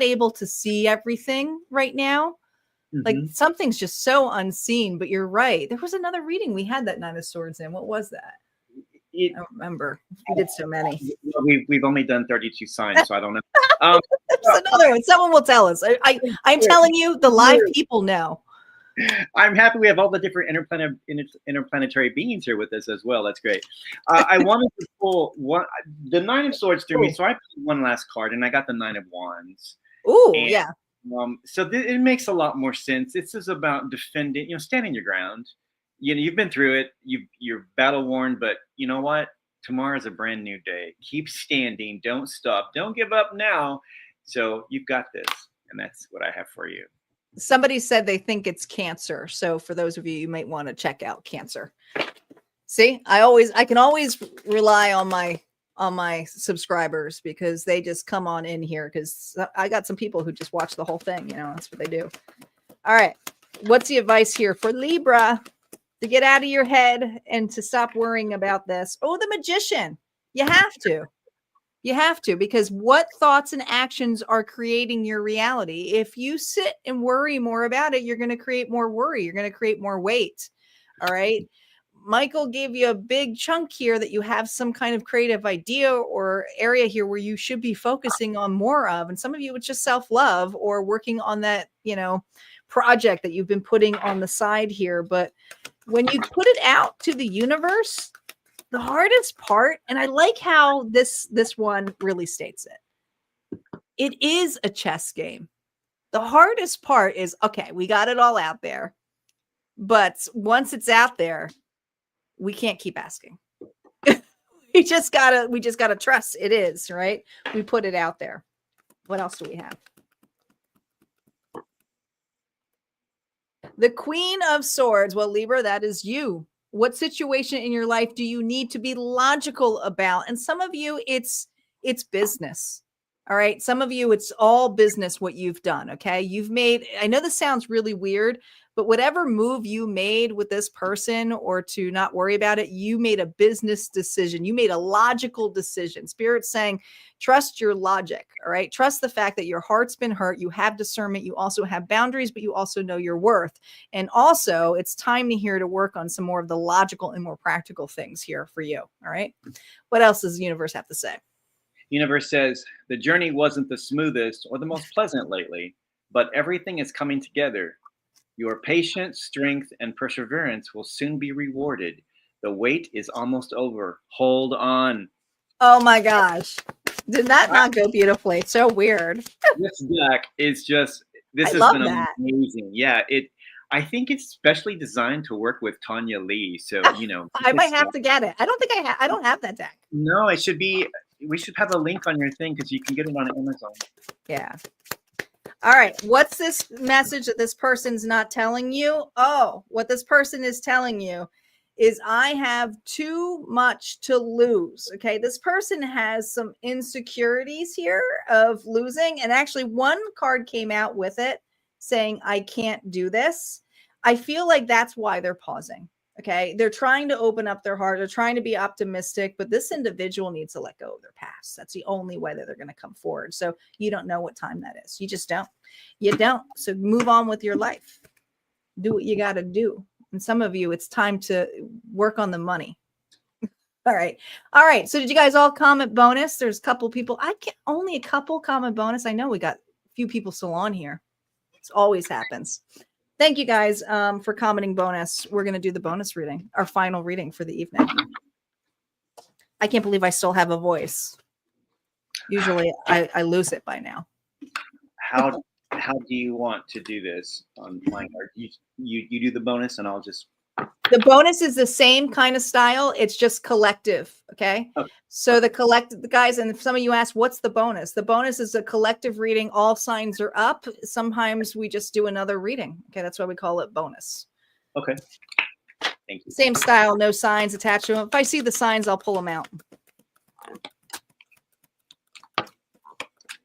able to see everything right now. Mm-hmm. Like something's just so unseen. But you're right. There was another reading we had that Nine of Swords in. What was that? I don't remember. We did so many. We've only done 32 signs, so I don't know. There's another one. Someone will tell us. I'm telling you, the live people know. I'm happy we have all the different interplanetary beings here with us as well. That's great. I wanted to pull the Nine of Swords through me, so I pulled one last card, and I got the Nine of Wands. Ooh, yeah. So it makes a lot more sense. This is about defending, standing your ground. You've been through it. You're battle worn, but you know what? Tomorrow is a brand new day. Keep standing. Don't stop. Don't give up now. So you've got this, and that's what I have for you. Somebody said they think it's Cancer. So for those of you, you might want to check out Cancer. See, I can always rely on my subscribers, because they just come on in here, because I got some people who just watch the whole thing. That's what they do. All right. What's the advice here for Libra to get out of your head and to stop worrying about this? Oh, the Magician. You have to. You have to, because what thoughts and actions are creating your reality? If you sit and worry more about it, you're going to create more worry. You're going to create more weight. All right. Michael gave you a big chunk here that you have some kind of creative idea or area here where you should be focusing on more of. And some of you, it's just self-love or working on that, project that you've been putting on the side here. But when you put it out to the universe, the hardest part, and I like how this one really states it. It is a chess game. The hardest part is, okay, we got it all out there. But once it's out there, we can't keep asking. we just gotta trust it is, right? We put it out there. What else do we have? The Queen of Swords. Well, Libra, that is you. What situation in your life do you need to be logical about? And some of you, it's business. All right. Some of you, it's all business what you've done. Okay. You've made, I know this sounds really weird, but whatever move you made with this person or to not worry about it, you made a business decision. You made a logical decision. Spirit's saying, trust your logic. All right. Trust the fact that your heart's been hurt. You have discernment. You also have boundaries, but you also know your worth. And also, it's time to work on some more of the logical and more practical things here for you. All right. What else does the universe have to say? Universe says the journey wasn't the smoothest or the most pleasant lately, but everything is coming together. Your patience, strength, and perseverance will soon be rewarded. The wait is almost over. Hold on. Oh my gosh. Did that not go beautifully? It's so weird. This deck is just, this has been amazing. Yeah, I think it's specially designed to work with Tanya Lee. So, you know. I might have to get it. I don't think I don't have that deck. No, it should be, we should have a link on your thing because you can get it on Amazon. Yeah. All right. What's this message that this person's not telling you? Oh, what this person is telling you is I have too much to lose. Okay. This person has some insecurities here of losing. And actually one card came out with it saying, I can't do this. I feel like that's why they're pausing. Okay. They're trying to open up their heart. They're trying to be optimistic, but this individual needs to let go of their past. That's the only way that they're going to come forward. So you don't know what time that is. You just don't. You don't. So move on with your life. Do what you got to do. And some of you, it's time to work on the money. All right. All right. So did you guys all comment bonus? There's a couple people. Only a couple comment bonus. I know we got a few people still on here. This always happens. Thank you guys for commenting bonus. We're going to do the bonus reading, our final reading for the evening. I can't believe I still have a voice. Usually I lose it by now. How do you want to do this on my card? You do the bonus and I'll just. The bonus is the same kind of style. It's just collective. Okay. So the collective, guys, and some of you ask, what's the bonus? The bonus is a collective reading. All signs are up. Sometimes we just do another reading. Okay. That's why we call it bonus. Okay. Thank you. Same style, no signs attached to them. If I see the signs, I'll pull them out.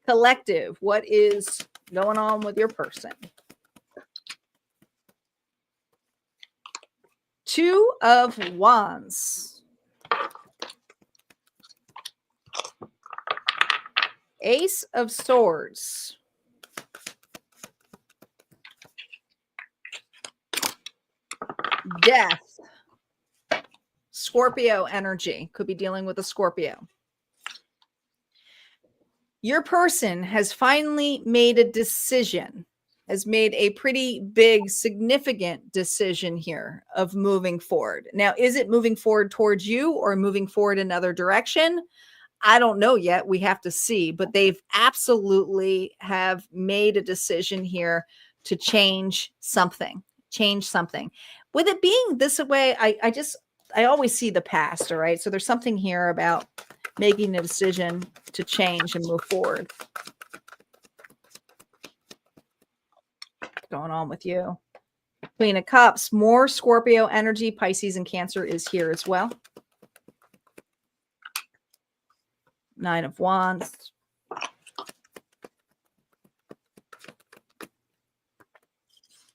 Collective. What is going on with your person? Two of Wands. Ace of Swords. Death. Scorpio energy. Could be dealing with a Scorpio. Your person has finally made a decision, has made a pretty big, significant decision here of moving forward. Now, is it moving forward towards you or moving forward another direction? I don't know yet. We have to see, but they've absolutely have made a decision here to change something, With it being this way, I always see the past, all right? So there's something here about making a decision to change and move forward. What's going on with you? Queen of Cups, more Scorpio energy. Pisces and Cancer is here as well. Nine of Wands.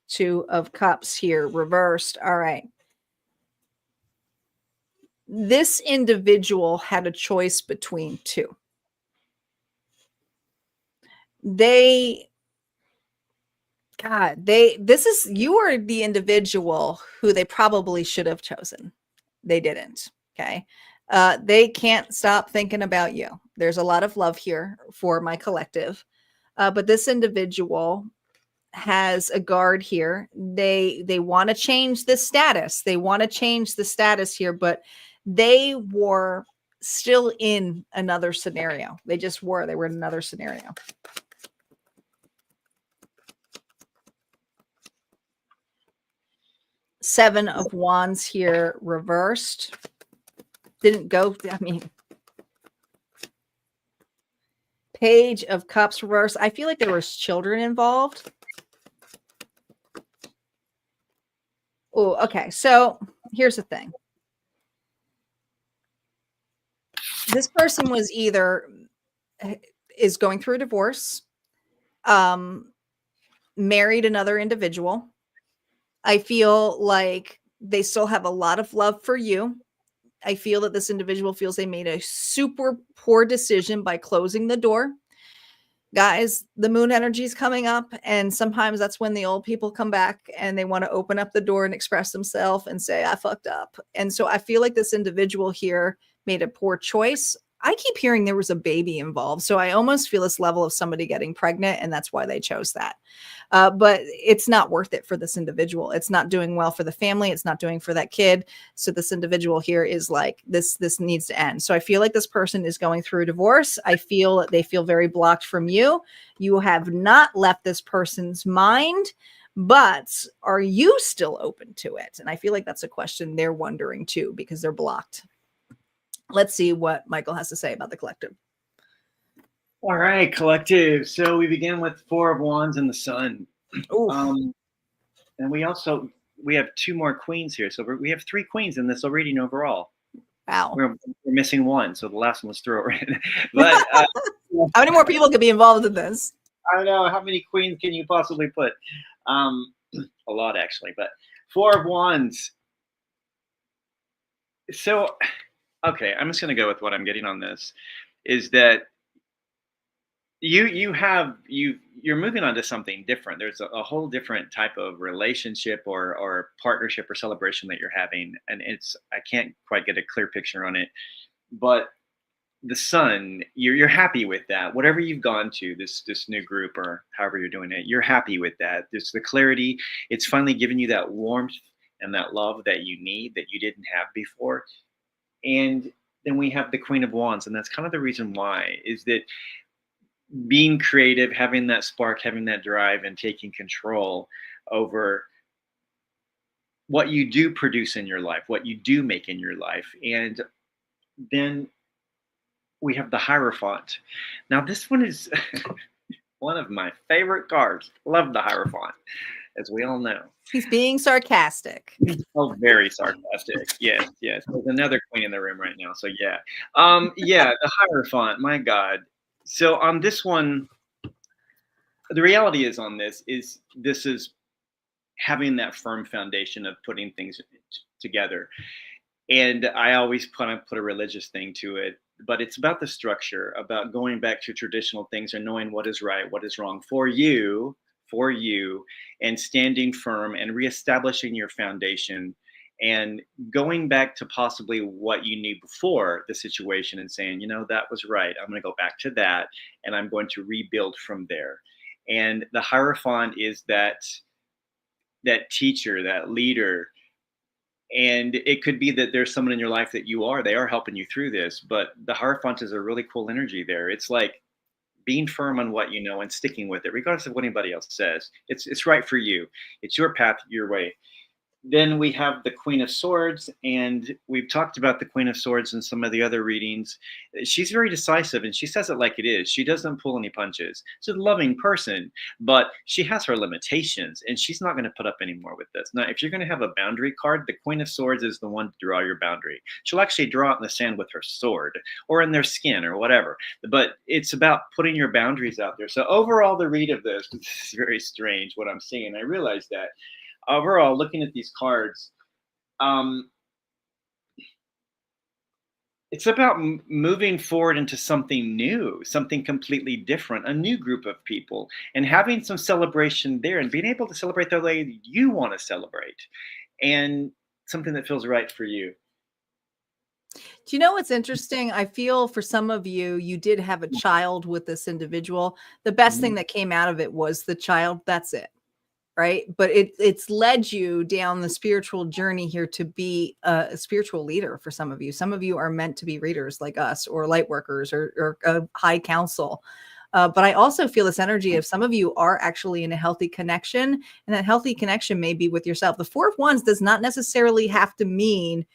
Two of Cups here, reversed. All right. This individual had a choice between two. You are the individual who they probably should have chosen. They didn't. Okay. They can't stop thinking about you. There's a lot of love here for my collective. But this individual has a guard here. They want to change the status. They want to change the status here, but they were still in another scenario. They were in another scenario. Seven of Wands here, reversed. didn't go. I mean, Page of Cups reverse. I feel like there was children involved. Oh, okay. So here's the thing. This person was either is going through a divorce, married another individual. I feel like they still have a lot of love for you. I feel that this individual feels they made a super poor decision by closing the door. Guys, the moon energy is coming up, and sometimes that's when the old people come back and they want to open up the door and express themselves and say, I fucked up. And so I feel like this individual here made a poor choice. I keep hearing there was a baby involved. So I almost feel this level of somebody getting pregnant, and that's why they chose that. But it's not worth it for this individual. It's not doing well for the family. It's not doing for that kid. So this individual here is like, this needs to end. So I feel like this person is going through a divorce. I feel that they feel very blocked from you. You have not left this person's mind, but are you still open to it? And I feel like that's a question they're wondering too, because they're blocked. Let's see what Michael has to say about the collective. All right, collective. So we begin with Four of Wands and the Sun. And we have two more queens here. So we have three queens in this reading overall. Wow. We're missing one. So the last one was throw it in. But how many more people could be involved in this? I don't know. How many queens can you possibly put? A lot, actually. But Four of Wands. So, okay, I'm just going to go with what I'm getting on this. Is that you're moving on to something different. There's a whole different type of relationship or partnership or celebration that you're having, and I can't quite get a clear picture on it. But the Sun, you're happy with that. Whatever you've gone to, this new group or however you're doing it, you're happy with that. There's the clarity. It's finally giving you that warmth and that love that you need that you didn't have before. And then we have the Queen of Wands, and that's kind of the reason why is that being creative, having that spark, having that drive, and taking control over what you do produce in your life, what you do make in your life. And then we have the Hierophant. Now, this one is one of my favorite cards. Love the Hierophant, as we all know. He's being sarcastic. Oh, very sarcastic. Yes. There's another queen in the room right now. So yeah. The Hierophant, my God. So on this one, the reality is on this is having that firm foundation of putting things together. And I always put a religious thing to it, but it's about the structure, about going back to traditional things and knowing what is right, what is wrong for you, and standing firm and reestablishing your foundation and going back to possibly what you knew before the situation and saying, that was right. I'm going to go back to that and I'm going to rebuild from there. And the Hierophant is that teacher, that leader. And it could be that there's someone in your life that they are helping you through this, but the Hierophant is a really cool energy there. It's like being firm on what you know and sticking with it, regardless of what anybody else says. It's right for you. It's your path, your way. Then we have the Queen of Swords, and we've talked about the Queen of Swords in some of the other readings. She's very decisive, and she says it like it is. She doesn't pull any punches. She's a loving person, but she has her limitations, and she's not going to put up any more with this. Now, if you're going to have a boundary card, the Queen of Swords is the one to draw your boundary. She'll actually draw it in the sand with her sword or in their skin or whatever, but it's about putting your boundaries out there. So overall, the read of this is very strange what I'm seeing. I realize that. Overall, looking at these cards, it's about moving forward into something new, something completely different, a new group of people, and having some celebration there and being able to celebrate the way you want to celebrate and something that feels right for you. Do you know what's interesting? I feel for some of you, you did have a child with this individual. The best thing that came out of it was the child. That's it. Right. But it's led you down the spiritual journey here to be a spiritual leader for some of you. Some of you are meant to be readers like us or light workers or high council. But I also feel this energy of some of you are actually in a healthy connection, and that healthy connection may be with yourself. The Four of Wands does not necessarily have to mean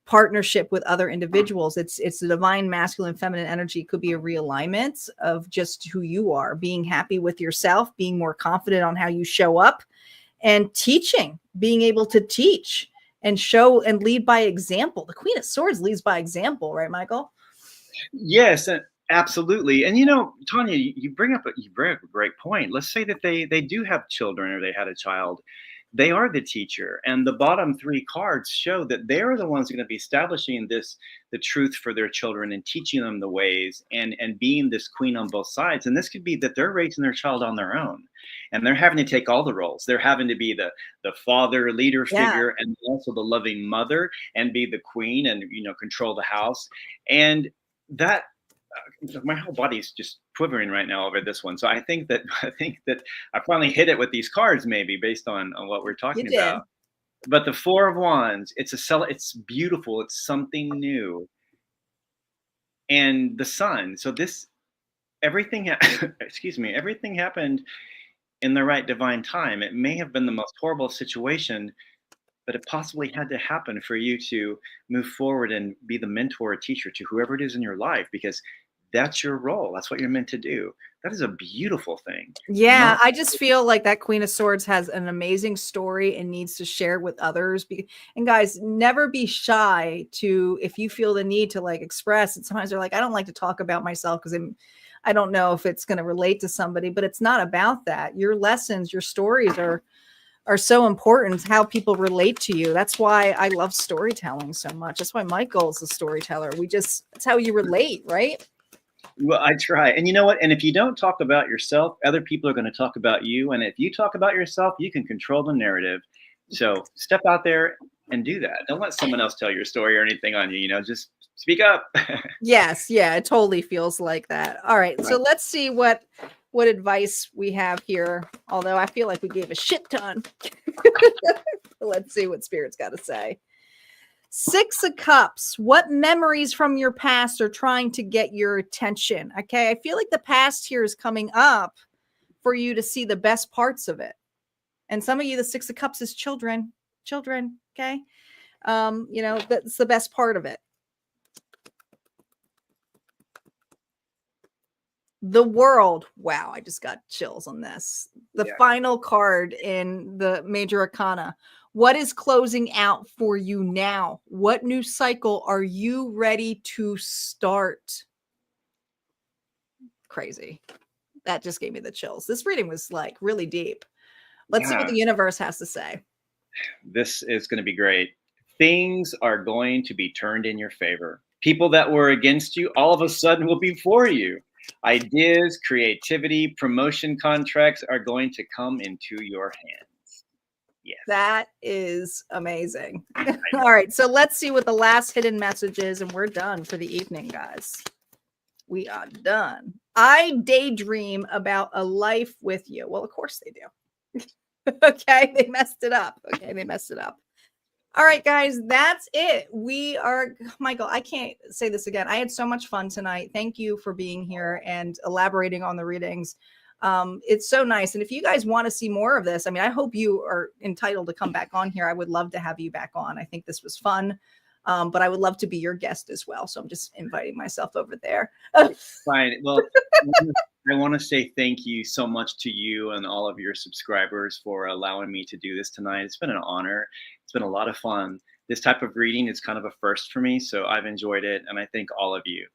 partnership with other individuals. It's the divine masculine feminine energy. It could be a realignment of just who you are, being happy with yourself, being more confident on how you show up, and teaching, being able to teach and show and lead by example. The Queen of Swords leads by example, right, Michael? Yes, absolutely. And Tanya, you bring up a great point. Let's say that they do have children, or they had a child. They are the teacher, and the bottom three cards show that they're the ones going to be establishing the truth for their children and teaching them the ways, and being this queen on both sides. And this could be that they're raising their child on their own, and they're having to take all the roles. They're having to be the father, leader figure, and also the loving mother, and be the queen, and control the house. And that my whole body's just quivering right now over this one. So I think that I finally hit it with these cards, maybe based on what we're talking about. But the Four of Wands, it's beautiful. It's something new. And the Sun. So everything everything happened in the right divine time. It may have been the most horrible situation, but it possibly had to happen for you to move forward and be the mentor or teacher to whoever it is in your life, because that's your role. That's what you're meant to do. That is a beautiful thing. Yeah, I just feel like that Queen of Swords has an amazing story and needs to share with others. And guys, never be shy if you feel the need to express. And sometimes they're like, I don't like to talk about myself because I don't know if it's going to relate to somebody, but it's not about that. Your lessons, your stories are so important, how people relate to you. That's why I love storytelling so much. That's why Michael is a storyteller. That's how you relate, right? Well, I try. And you know what? And if you don't talk about yourself, other people are going to talk about you. And if you talk about yourself, you can control the narrative. So step out there and do that. Don't let someone else tell your story or anything on you. Just speak up. Yes. Yeah, it totally feels like that. All right. So let's see what advice we have here. Although I feel like we gave a shit ton. Let's see what Spirit's got to say. Six of Cups. What memories from your past are trying to get your attention? Okay. I feel like the past here is coming up for you to see the best parts of it. And some of you, the Six of Cups is children. Okay. That's the best part of it. The World. Wow. I just got chills on this. The final card in the major arcana. What is closing out for you now? What new cycle are you ready to start? Crazy. That just gave me the chills. This reading was really deep. Let's see what the universe has to say. This is going to be great. Things are going to be turned in your favor. People that were against you all of a sudden will be for you. Ideas, creativity, promotion contracts are going to come into your hands. Yes. That is amazing. All right. So let's see what the last hidden message is. And we're done for the evening, guys. We are done. I daydream about a life with you. Well, of course they do. Okay. They messed it up. All right, guys, that's it. Michael, I can't say this again. I had so much fun tonight. Thank you for being here and elaborating on the readings. It's so nice. And if you guys want to see more of this, I hope you are entitled to come back on here. I would love to have you back on. I think this was fun. But I would love to be your guest as well. So I'm just inviting myself over there. Fine. Well, I want to say thank you so much to you and all of your subscribers for allowing me to do this tonight. It's been an honor. It's been a lot of fun. This type of reading is kind of a first for me. So I've enjoyed it. And I thank all of you.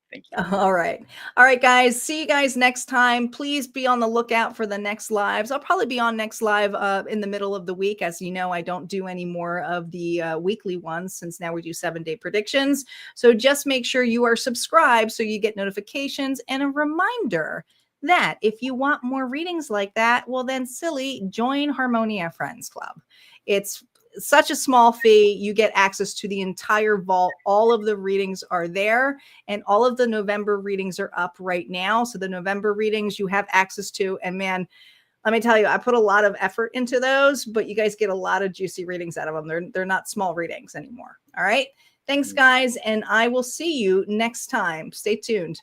Thank you. All right, guys. See you guys next time. Please be on the lookout for the next lives. I'll probably be on next live in the middle of the week. As you know, I don't do any more of the weekly ones since now we do 7-day predictions. So just make sure you are subscribed so you get notifications and a reminder that if you want more readings like that, well then join Harmonia Friends Club. It's such a small fee. You get access to the entire vault. All of the readings are there, and all of the November readings are up right now. So the November readings you have access to, and man, let me tell you, I put a lot of effort into those, but you guys get a lot of juicy readings out of them. They're not small readings anymore. All right. Thanks, guys. And I will see you next time. Stay tuned.